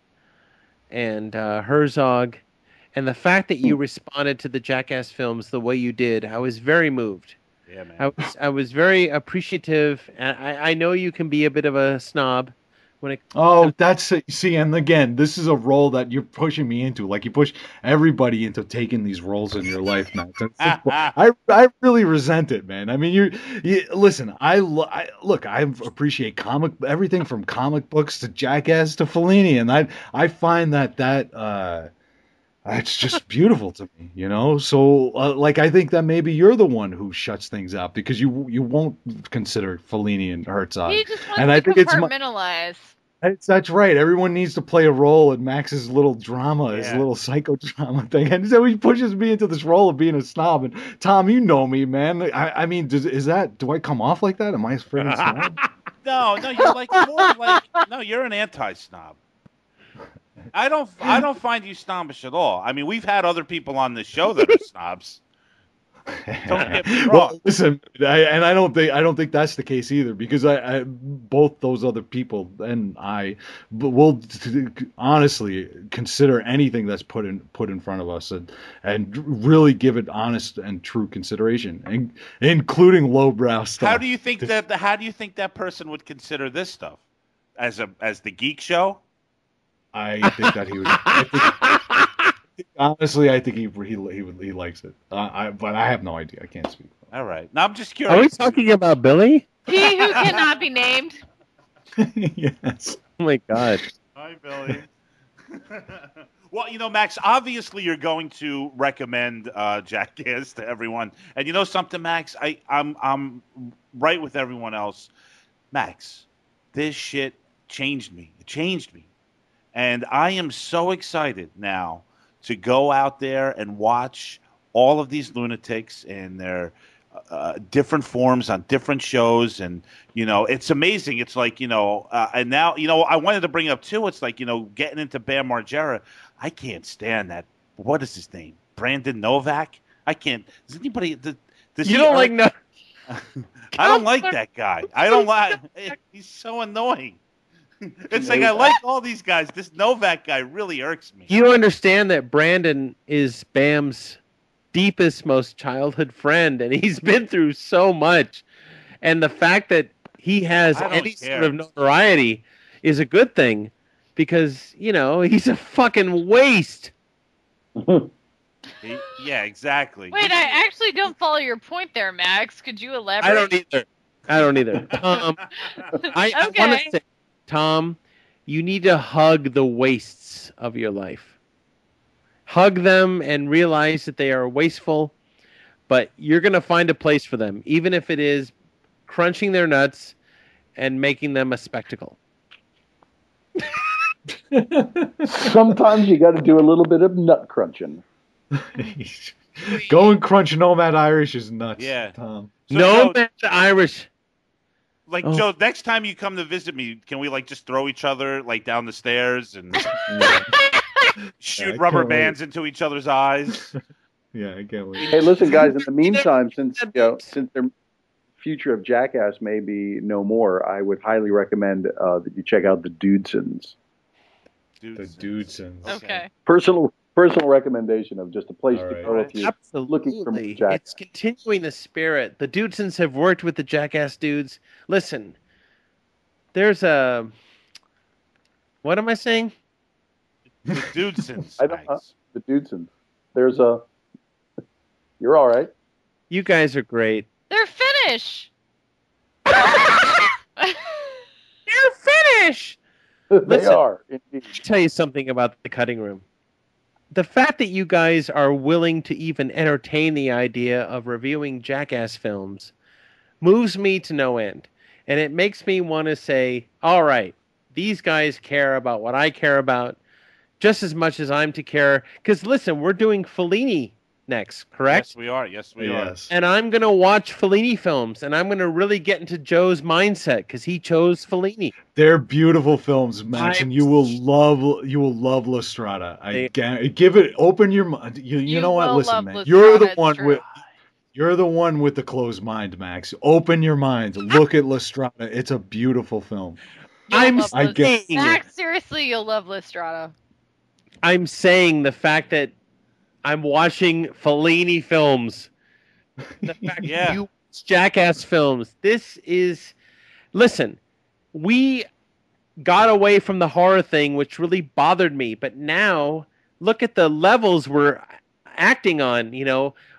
and Herzog, and the fact that you responded to the Jackass films the way you did, I was very moved. Yeah, man. I was very appreciative, and I know you can be a bit of a snob That's see, and again, this is a role that you're pushing me into. Like you push everybody into taking these roles in your life, man. I really resent it, man. I mean, you listen. Look. I appreciate everything from comic books to Jackass to Fellini, and I find that it's just beautiful to me, you know. So, like, I think that maybe you're the one who shuts things out because you won't consider Fellini and Herzog. He just wants and to I think compartmentalize. that's right. Everyone needs to play a role in Max's little drama, his little psychodrama thing, and so he pushes me into this role of being a snob. And Tom, you know me, man. I mean, do I come off like that? Am I a friggin' snob? No, you're like more like no, you're an anti-snob. I don't find you snobbish at all. I mean, we've had other people on this show that are snobs. Don't get me wrong. Well, listen, I don't think that's the case either, because I both those other people and I will honestly consider anything that's put in front of us and really give it honest and true consideration, including lowbrow stuff. How do you think that person would consider this stuff as the geek show? I think that he would. Honestly, I think he likes it. But I have no idea. I can't speak. All right. Now I'm just curious. Are we talking about Billy? He who cannot be named. Yes. Oh my God. Hi, Billy. Well, you know, Max, obviously you're going to recommend Jackass to everyone. And you know something, Max? I'm right with everyone else. Max, this shit changed me. It changed me. And I am so excited now to go out there and watch all of these lunatics in their different forms on different shows. And, you know, it's amazing. It's like, you know, and now, you know, I wanted to bring up too, it's like, you know, getting into Bam Margera. I can't stand that. What is his name? Brandon Novak? I can't. Does anybody. You don't like no. I don't like that guy. I don't like. He's so annoying. It's like I like all these guys. This Novak guy really irks me. You understand that Brandon is Bam's deepest, most childhood friend, and he's been through so much. And the fact that he has any sort of notoriety is a good thing, because, you know, he's a fucking waste. Yeah, exactly. Wait, I actually don't follow your point there, Max. Could you elaborate? I don't either. I want to say, Tom, you need to hug the wastes of your life. Hug them and realize that they are wasteful, but you're going to find a place for them, even if it is crunching their nuts and making them a spectacle. Sometimes you got to do a little bit of nut crunching. Go and crunch Nomad Irish is nuts. Yeah. Tom. So, Nomad Irish. Like, Joe, next time you come to visit me, can we, like, just throw each other, like, down the stairs and shoot rubber bands into each other's eyes? Yeah, I can't wait. Hey, listen, guys. In the meantime, since their future of Jackass may be no more, I would highly recommend that you check out the Dudesons. The Dudesons. Okay. Personal recommendation of just a place to go if you're looking for Jackass. It's continuing the spirit. The Dudesons have worked with the Jackass dudes. Listen, there's a... What am I saying? The Dudesons. I don't know. The Dudesons. There's a... You're all right. You guys are great. They're Finnish. You're Finnish! They are, indeed. Let me tell you something about the cutting room. The fact that you guys are willing to even entertain the idea of reviewing Jackass films moves me to no end. And it makes me want to say, all right, these guys care about what I care about just as much as I'm to care. Because listen, we're doing Fellini next, correct? Yes, we are. And I'm going to watch Fellini films, and I'm going to really get into Joe's mindset because he chose Fellini. They're beautiful films, Max, and you will love La Strada. Open your mind. You know what? Listen, man, you're the one with the closed mind, Max. Open your mind. Look at La Strada. It's a beautiful film. Max, seriously, you'll love La Strada. I'm saying the fact that I'm watching Fellini films. The fact that you watch Jackass films. This is... Listen, we got away from the horror thing, which really bothered me. But now, look at the levels we're acting on.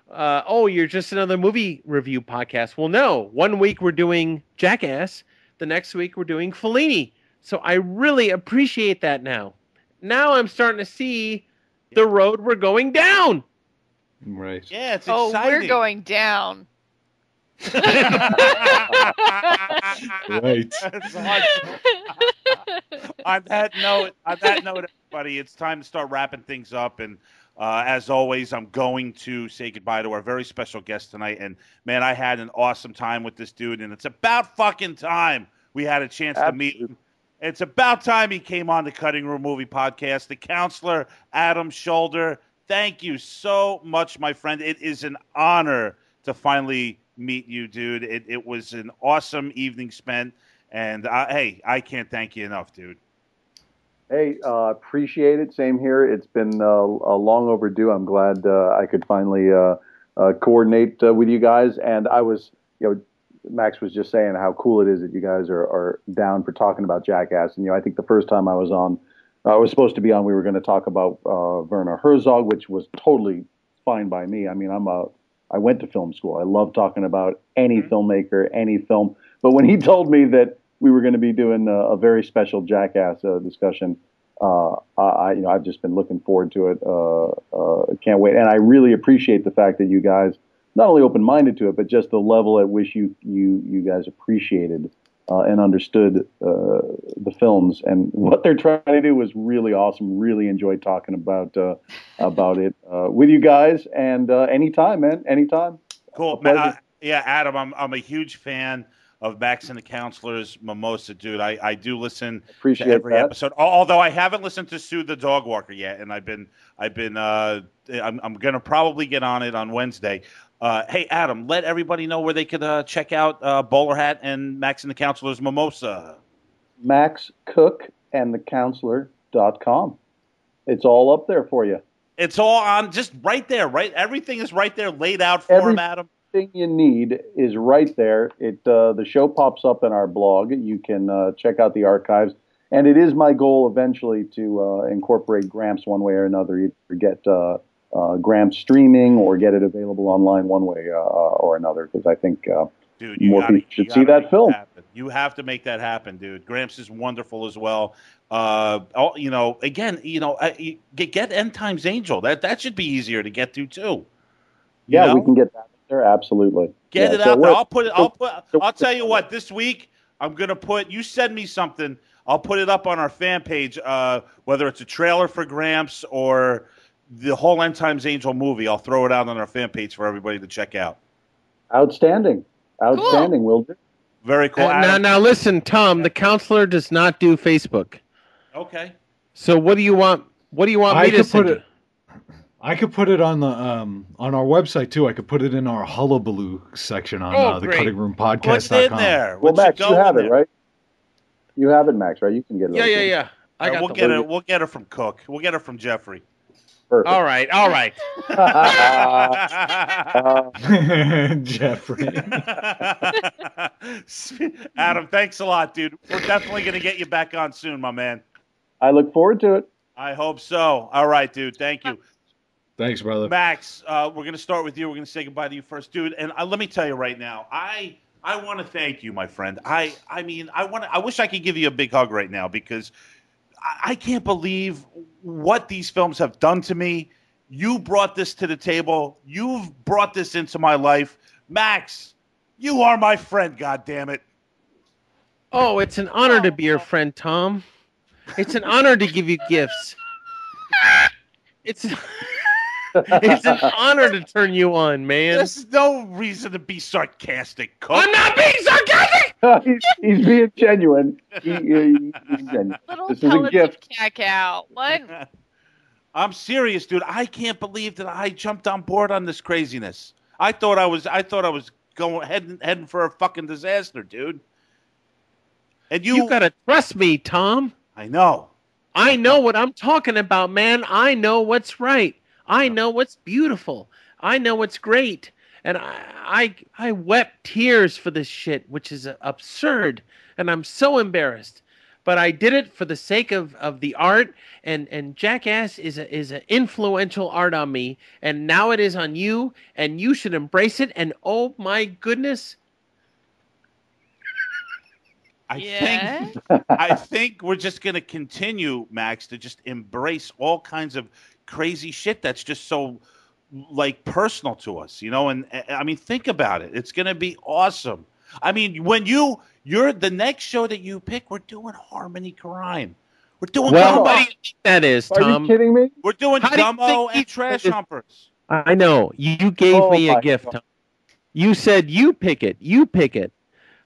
Oh, you're just another movie review podcast. Well, no. 1 week we're doing Jackass. The next week we're doing Fellini. So I really appreciate that now. Now I'm starting to see the road we're going down. Right. Yeah, it's Oh, exciting. we're going down. Right. That's awesome. On that note, everybody, it's time to start wrapping things up. And as always, I'm going to say goodbye to our very special guest tonight. And man, I had an awesome time with this dude. And it's about fucking time we had a chance to meet him. It's about time he came on the Cutting Room Movie Podcast. The counselor, Adam Shoulder. Thank you so much, my friend. It is an honor to finally meet you, dude. It was an awesome evening spent. And hey, I can't thank you enough, dude. Hey, appreciate it. Same here. It's been a long overdue. I'm glad I could finally coordinate with you guys. And I was, Max was just saying how cool it is that you guys are down for talking about Jackass. And I think the first time I was on, I was supposed to be on, we were going to talk about Werner Herzog, which was totally fine by me. I mean, I went to film school. I love talking about any filmmaker, any film. But when he told me that we were going to be doing a very special Jackass discussion, I've just been looking forward to it. Can't wait. And I really appreciate the fact that you guys not only open-minded to it, but just the level at which you guys appreciated and understood the films, and what they're trying to do was really awesome. Really enjoyed talking about it with you guys. And anytime, man, anytime. Cool. Yeah, Adam, I'm a huge fan of Max and the Counselor's Mimosa, dude. I do listen to every episode. Although I haven't listened to Sue the Dog Walker yet, and I'm gonna probably get on it on Wednesday. Hey, Adam, let everybody know where they could check out Bowler Hat and Max and the Counselor's Mimosa. Max Cook and thecounselor.com. It's all up there for you. It's all on, just right there, right? Everything is right there, laid out for him, Adam. Everything you need is right there. The show pops up in our blog. You can check out the archives. And it is my goal eventually to incorporate Gramps one way or another, either get Gramps streaming or get it available online one way or another, because I think dude, more people should see that film. You have to make that happen, dude. Gramps is wonderful as well. Get End Times Angel. That should be easier to get to too. We can get that there. Absolutely. Get it out there. I'll tell you what, this week I'm going to put, you send me something, I'll put it up on our fan page, whether it's a trailer for Gramps or the whole End Times Angel movie. I'll throw it out on our fan page for everybody to check out. Outstanding. Cool. Will do. Very cool. Now listen, Tom, the counselor does not do Facebook. Okay. So what do you want? What do you want me to send you? I could put it on the on our website too. I could put it in our hullabaloo section on the Cutting Room Podcast. Put it in there. Well, Max, you have it, right? You have it, Max, right? You can get it. Yeah. We'll get her from Cook. We'll get her from Jeffrey. Perfect. All right. Jeffrey. Adam, thanks a lot, dude. We're definitely going to get you back on soon, my man. I look forward to it. I hope so. All right, dude. Thank you. Thanks, brother. Max, we're going to start with you. We're going to say goodbye to you first, dude. And let me tell you right now, I want to thank you, my friend. I wish I could give you a big hug right now, because I can't believe what these films have done to me. You brought this to the table. You've brought this into my life. Max, you are my friend, goddammit. Oh, it's an honor to be your friend, Tom. It's an honor to give you gifts. It's an honor to turn you on, man. There's no reason to be sarcastic, Cook. I'm not being sarcastic! He's being genuine. He's genuine. This is a gift. Cacao. What? I'm serious, dude. I can't believe that I jumped on board on this craziness. I thought I was going heading for a fucking disaster, dude. And you gotta trust me, Tom. I know. I know what I'm talking about, man. I know what's right. I know what's beautiful. I know what's great. And I wept tears for this shit, which is absurd. And I'm so embarrassed. but I did it for the sake of the art, and Jackass is an influential art on me, and now it is on you, and you should embrace it. And oh my goodness, I think we're just gonna continue, Max, to just embrace all kinds of crazy shit that's just so like personal to us, you know. And I mean, think about it. It's gonna be awesome. I mean, when you're the next show that you pick, we're doing Harmony Korine. We're doing well, Gummo. what do you think that is, Tom? Are you kidding me? We're doing How do you Gummo think and Trash Humpers. I know. You gave Oh me a my gift, God. Tom. You said you pick it. You pick it.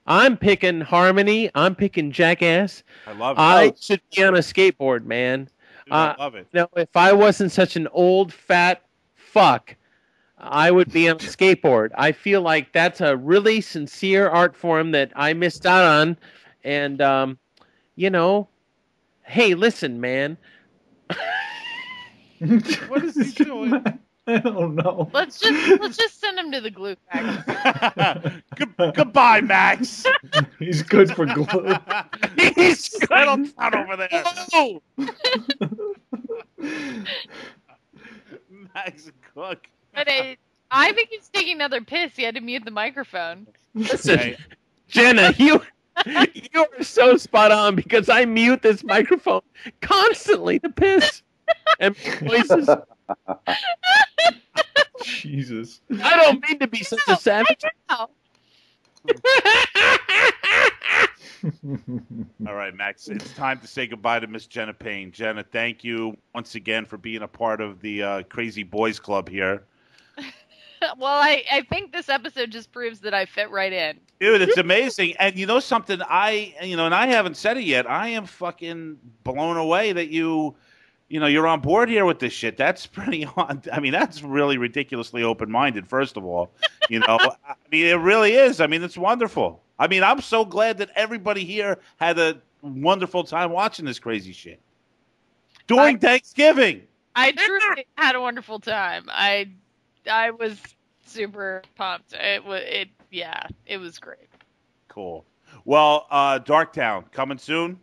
I'm picking Harmony. I'm picking Jackass. I love it. I should be on a skateboard, man. Dude, I love it. You know, if I wasn't such an old fat fuck, I would be on a skateboard. I feel like that's a really sincere art form that I missed out on. And, you know, hey, listen, man. What is he doing? I don't know. Let's just send him to the glue factory. Goodbye, Max. He's good for glue. He's good on front over there. Oh! Max Cook. But I think he's taking another piss. He had to mute the microphone. Listen, Hey, Jenna, you are so spot on because I mute this microphone constantly to piss and make voices. Jesus. I don't mean to be such a savage. Wow. all right, Max. It's time to say goodbye to Miss Jenna Payne. Jenna, thank you once again for being a part of the Crazy Boys Club here. Well, I think this episode just proves that I fit right in. Dude, it's amazing. And you know something, and I haven't said it yet. I am fucking blown away that you're on board here with this shit. That's pretty on. I mean, that's really ridiculously open-minded, first of all. You know, I mean, it really is. I mean, it's wonderful. I mean, I'm so glad that everybody here had a wonderful time watching this crazy shit. During Thanksgiving. I truly had a wonderful time. I was super pumped. It was great. Cool. Well, Darktown, coming soon?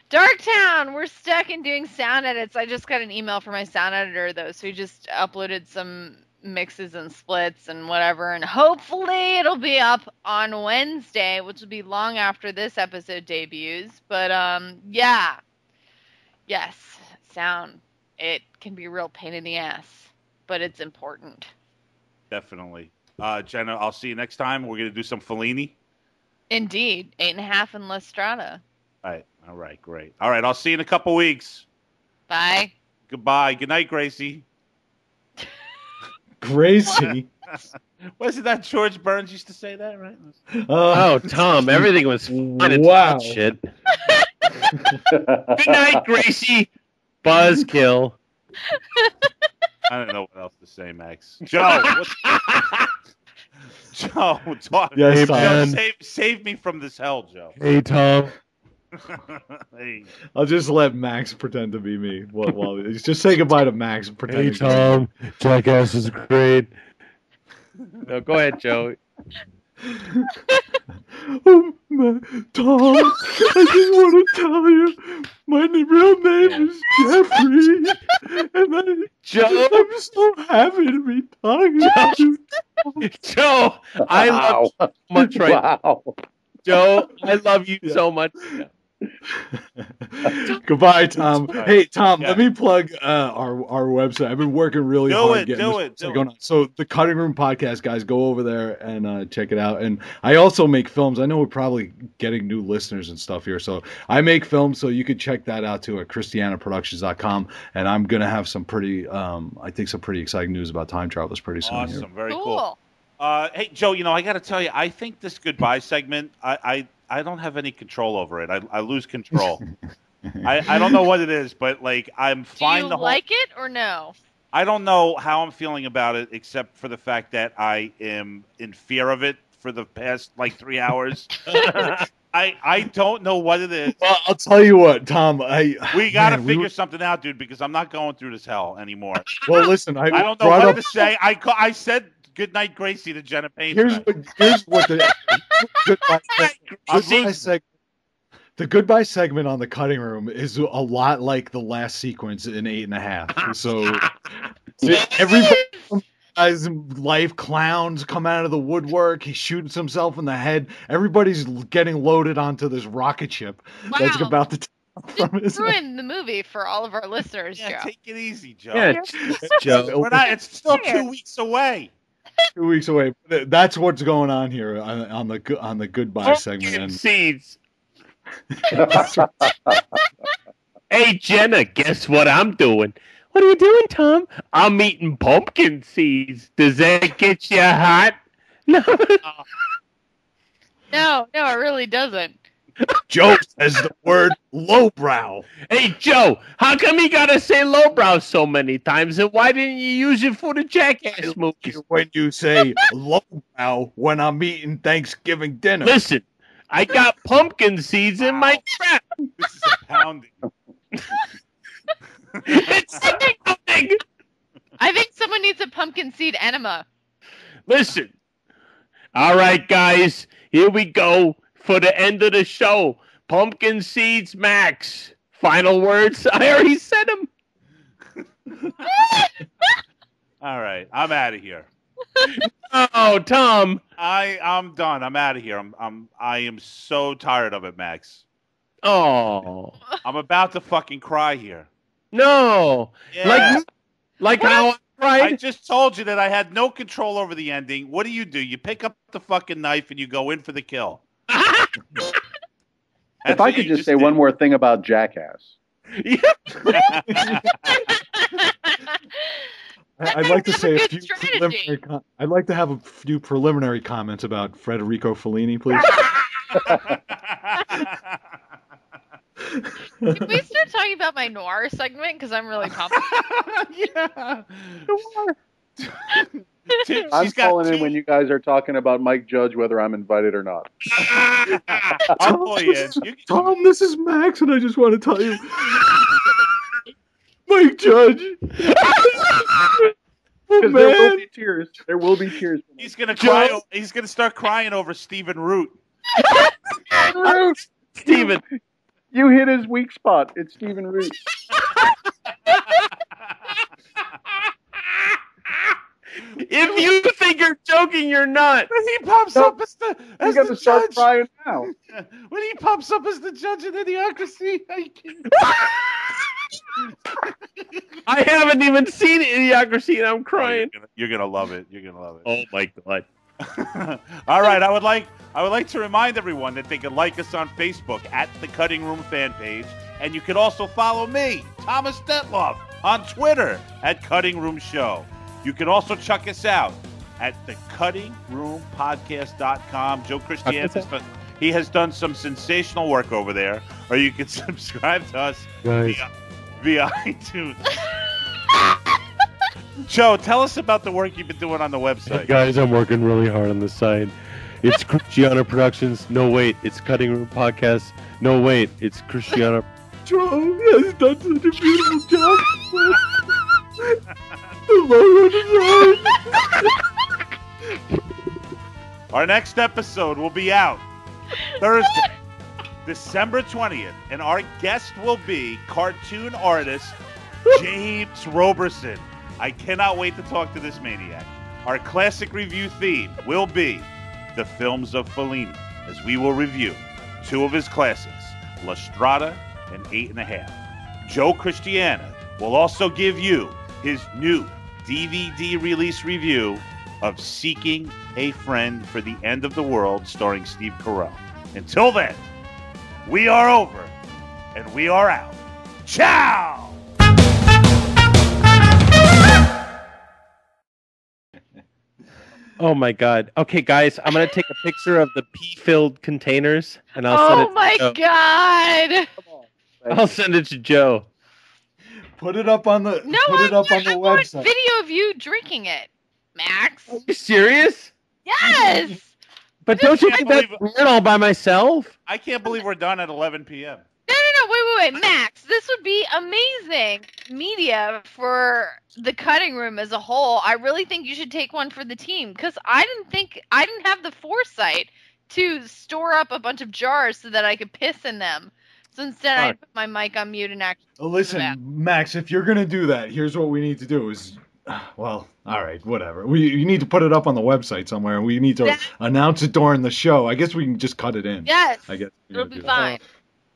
Darktown, we're stuck in doing sound edits. I just got an email from my sound editor, though, so he just uploaded some mixes and splits and whatever, and hopefully it'll be up on Wednesday, which will be long after this episode debuts. But, yeah. Yes, sound. It can be a real pain in the ass, but it's important. Definitely. Jenna, I'll see you next time. We're going to do some Fellini. Indeed. 8.5 in La Strada. All right, great. All right, I'll see you in a couple weeks. Bye. Goodbye. Good night, Gracie. Gracie. Wasn't that George Burns used to say that, right? Oh, Tom, everything was fine. It's Wow. not shit. Good night, Gracie. Buzzkill. I don't know what else to say, Max. Joe, Joe, talk. Yes, Joe, Tom. save me from this hell, Joe. Hey, Tom. Hey. I'll just let Max pretend to be me. Just say goodbye to Max and pretend. Hey, Tom. Jackass is great. No, go ahead, Joe. Oh, Tom, I just want to tell you, my real name is Jeffrey, and Joe, I'm so happy to be talking to you. Joe, I love you so much right now. Joe, I love you so much. Goodbye, Tom. Hey, Tom, Yeah. let me plug our website. I've been working really hard getting this going on. So the Cutting Room Podcast, guys, go over there and check it out. And I also make films. I know we're probably getting new listeners and stuff here. So I make films, so you can check that out too at christianaproductions.com. And I'm going to have some pretty, I think some pretty exciting news about time travelers pretty soon. Awesome, Here. very cool. Hey, Joe, I got to tell you, I think this goodbye segment, I don't have any control over it. I lose control. I don't know what it is, but I'm fine. Do you like it or no? I don't know how I'm feeling about it, except for the fact that I am in fear of it for the past 3 hours. I don't know what it is. Well, I'll tell you what, Tom. We got to figure something out, dude, because I'm not going through this hell anymore. Well, listen, I don't know what to say. I said good night, Gracie, to Jenna Payne. Here's what the goodbye segment. The goodbye segment on the cutting room is a lot like the last sequence in 8.5. So everybody's life, clowns come out of the woodwork. He shoots himself in the head. Everybody's getting loaded onto this rocket ship that's about to ruin the movie for all of our listeners, Yeah, Joe. take it easy, Joe. Yeah, Joe. It's still 2 weeks away. 2 weeks away. That's what's going on here on the goodbye segment. And Seeds. Hey, Jenna, guess what I'm doing? What are you doing, Tom? I'm eating pumpkin seeds. Does that get you hot? No. No, it really doesn't. Joe says the word lowbrow. Hey, Joe, how come you gotta say lowbrow so many times? And why didn't you use it for the Jackass movies? When you say lowbrow when I'm eating Thanksgiving dinner. Listen, I got pumpkin seeds in my trap. This is a pounding. It's something. I think someone needs a pumpkin seed enema. Listen. All right, guys, here we go for the end of the show. Pumpkin seeds, Max. Final words. I already said them. All right, I'm out of here. Oh, Tom. I'm done. I'm out of here. I am so tired of it, Max. Oh. I'm about to fucking cry here. No. Yeah. Like how I cried? I just told you that I had no control over the ending. What do? You pick up the fucking knife and you go in for the kill. If I could just say one more thing about Jackass. I'd like to say a few strategy. I'd like to have a few preliminary comments about Federico Fellini, please. Can we start talking about my noir segment? Because I'm really pumped. Yeah. I'm calling in when you guys are talking about Mike Judge, whether I'm invited or not. I'll call you in. Tom, this is Max, and I just want to tell you, Mike Judge. Because there will be tears. There will be tears. He's gonna cry. He's gonna start crying over Stephen Root. Steven. You hit his weak spot. It's Stephen Root. If you think you're joking, you're not. When he pops up as the You got to start crying now. When he pops up as the judge in Idiocracy, I haven't even seen Idiocracy, and I'm crying. You're gonna love it. You're gonna love it. Oh my god! All right, I would like to remind everyone that they can like us on Facebook at the Cutting Room fan page, and you can also follow me, Thomas Detloff, on Twitter at Cutting Room Show. You can also check us out at thecuttingroompodcast.com. Joe Christian, he has done some sensational work over there, or you can subscribe to us via iTunes. Joe, tell us about the work you've been doing on the website. Hey guys, I'm working really hard on the site. It's Christiana Productions. No, wait, it's Cutting Room Podcast. No, wait, it's Christiana. Joe has done such a beautiful job. Our next episode will be out Thursday, December 20th, and our guest will be cartoon artist James Roberson. I cannot wait to talk to this maniac. Our classic review theme will be the films of Fellini, as we will review two of his classics, La Strada and 8.5. Joe Christiana will also give you his new DVD release review of Seeking a Friend for the End of the World, starring Steve Carell. Until then, we are over, and we are out. Ciao! Oh my god. Okay, guys, I'm gonna take a picture of the pee-filled containers, and I'll send it. Oh my god! I'll send it to Joe. Put it up on the No, put it up on the I want website. video of you drinking it, Max. Are you serious? Yes. But don't you can't think that's believe weird all by myself? I can't believe we're done at 11 p.m. No, wait, Max. This would be amazing media for the cutting room as a whole. I really think you should take one for the team because I didn't have the foresight to store up a bunch of jars so that I could piss in them. So instead, I put my mic on mute and actually. Listen, Max, if you're gonna do that, here's what we need to do: well, all right, whatever. You need to put it up on the website somewhere, and we need to announce it during the show. I guess we can just cut it in. Yes, I guess it'll be fine.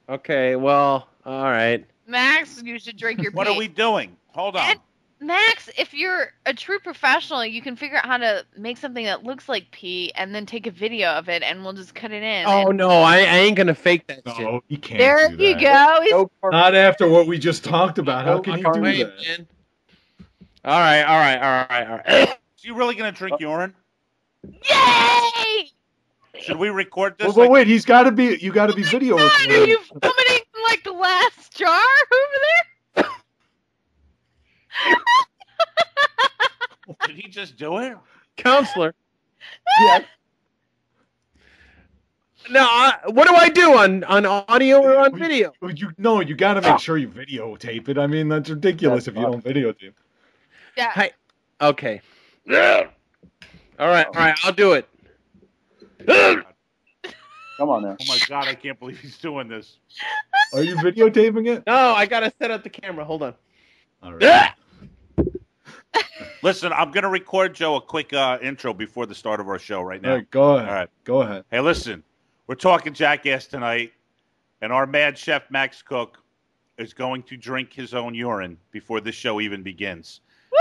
Okay, well, all right. Max, you should drink your pee. What are we doing? Hold on. And Max, if you're a true professional, you can figure out how to make something that looks like pee and then take a video of it, and we'll just cut it in. Oh, no, I ain't going to fake that shit. No, you can't there do you that. go. Not after what we just talked about. How can you do that? Man. All right. So you really going to drink urine? Yay! Should we record this? Well, wait, you got to be video recording. Are you vomiting like the last jar over there? Did he just do it? Counselor. Yes. Now, what do I do on audio or on video? You got to make sure you videotape it. I mean, that's ridiculous if you don't videotape. Yeah. Hi. Okay. All right, I'll do it. Come on now. Oh my God, I can't believe he's doing this. Are you videotaping it? No, I got to set up the camera. Hold on. All right. Listen, I'm going to record Joe a quick intro before the start of our show right now. All right, go ahead. All right. Go ahead. Hey, listen, we're talking Jackass tonight, and our mad chef, Max Cook, is going to drink his own urine before this show even begins. Woo!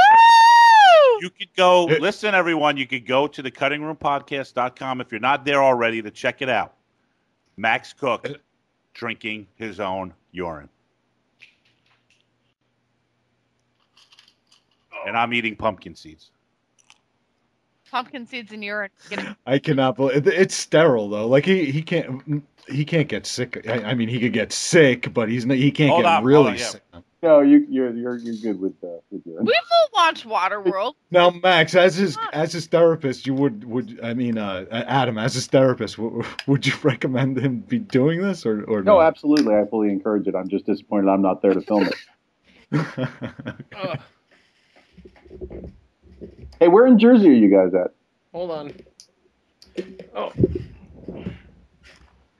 You could go, listen, everyone, you could go to thecuttingroompodcast.com if you're not there already to check it out. Max Cook drinking his own urine. And I'm eating pumpkin seeds. Pumpkin seeds in urine. I cannot believe it's sterile though. Like he can't get sick. I mean, he could get sick, but he can't get really sick. No, you're good with urine. We will watch Waterworld. Now, Max, as his therapist, you would Adam, as his therapist, would you recommend him be doing this or no? No, Absolutely, I fully encourage it. I'm just disappointed I'm not there to film it. Hey, where in Jersey are you guys at? Hold on. Oh.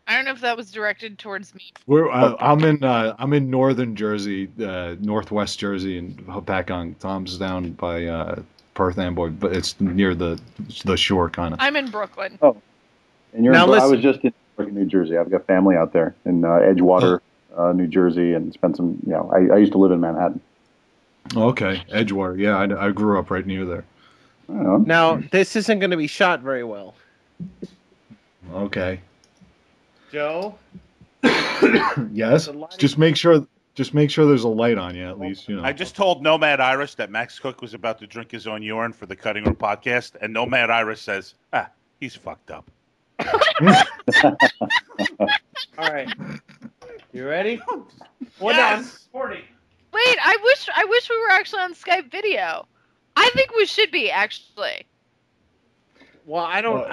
I don't know if that was directed towards me. I'm in northern Jersey, northwest Jersey, and back on Tom's down by Perth Amboy, but it's near the shore kind of. I'm in Brooklyn. Oh, and now I was just in New Jersey. I've got family out there in Edgewater, New Jersey, and spent some. I used to live in Manhattan. Okay, Edgewater. Yeah, I grew up right near there. Now, this isn't going to be shot very well. Okay. Joe? Yes. Just make sure there's a light on you at least. I just told Nomad Iris that Max Cook was about to drink his own urine for the Cutting Room podcast, and Nomad Iris says, he's fucked up. All right. You ready? Yes. 40. Wait, I wish we were actually on Skype video. I think we should be actually. Well, I don't have.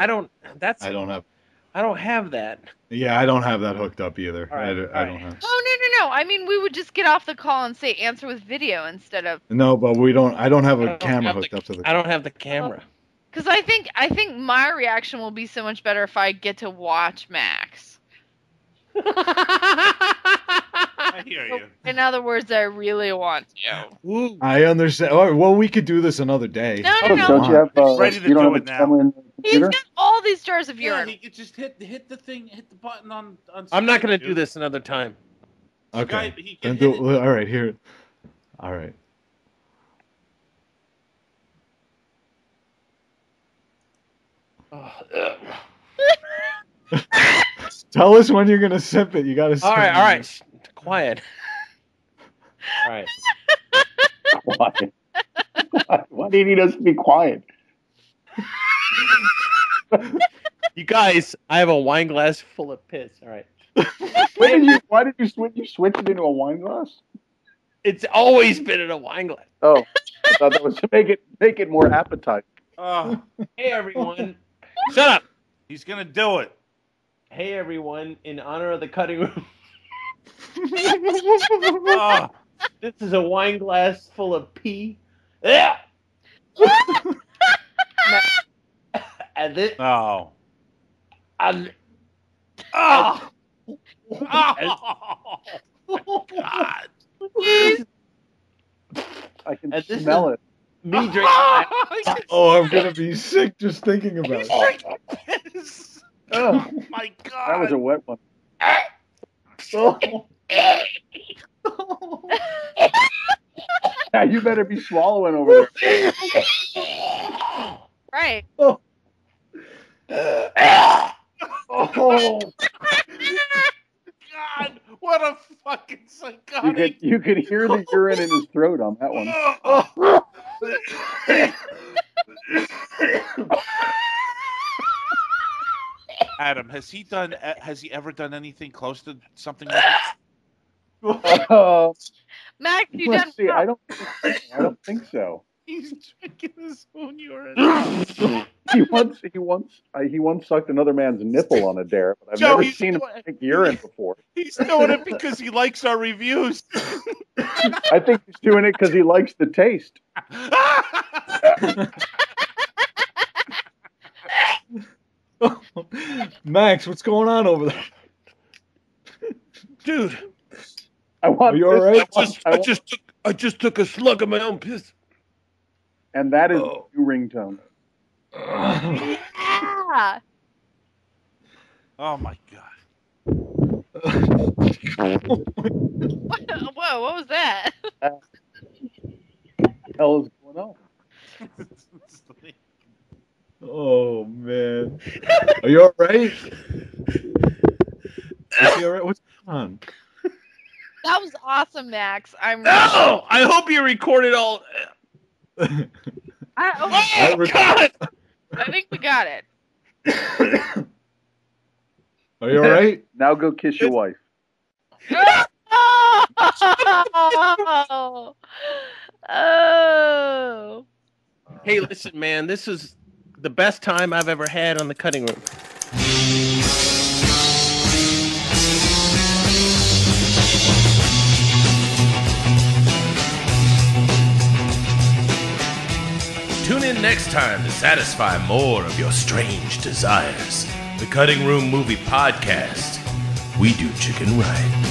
I don't have that. Yeah, I don't have that hooked up either. Right, I don't have. Oh no! I mean, we would just get off the call and say answer with video instead of. No, but we don't. I don't have a camera hooked up to the. I don't have the camera. Because I think my reaction will be so much better if I get to watch Max. I hear you. In other words, I really want to. Ooh. I understand. All right, well, we could do this another day. No. Don't you have? Ready to you don't do have it a now. camera in the He's computer? got all these jars of Yeah, urine. he could just hit the thing, hit the button on I'm not going to Skype, do dude. this another time. Okay. Skype, he can Then hit it. all right, here. All right. Tell us when you're gonna sip it. You gotta. All right. Quiet. All right. Quiet. Why do you need us to be quiet? You guys, I have a wine glass full of piss. All right. Why did you switch? You switched it into a wine glass? It's always been in a wine glass. Oh, I thought that was to make it more appetizing. Oh, Hey, everyone. Shut up. he's gonna do it. Hey, everyone. In honor of the cutting room, Oh, this is a wine glass full of pee. Yeah. And this. no. And Oh, God. I can And this smell it. me drinking. Oh, I'm gonna be sick just thinking about He's it. drinking piss. Oh, Oh, my God. that was a wet one. Oh. Yeah, you better be swallowing over there. Right. Oh. God, what a fucking psychotic. You could hear the urine in his throat on that one. Adam, has he ever done anything close to something like this? Max, you Let's done see. well. I don't think so. He's drinking his own urine. He once sucked another man's nipple on a dare, but I've Joe, never he's seen him doing- drink urine before. He's doing it because he likes our reviews. I think he's doing it because he likes the taste. Max, what's going on over there? Dude, I want. Are you all right? I just took a slug of my own piss. And that is the new ringtone. Yeah. Oh my God. Whoa, what was that? What the hell is going on? Oh man, are you all right? Is he all right? What's going on? That was awesome, Max. I'm. No! I hope you recorded all. I God! I think we got it. Are you all right? Now go kiss your wife. Oh. Hey, listen, man. This is the best time I've ever had on the cutting room. Tune in next time to satisfy more of your strange desires. The Cutting Room Movie Podcast. We do chicken right.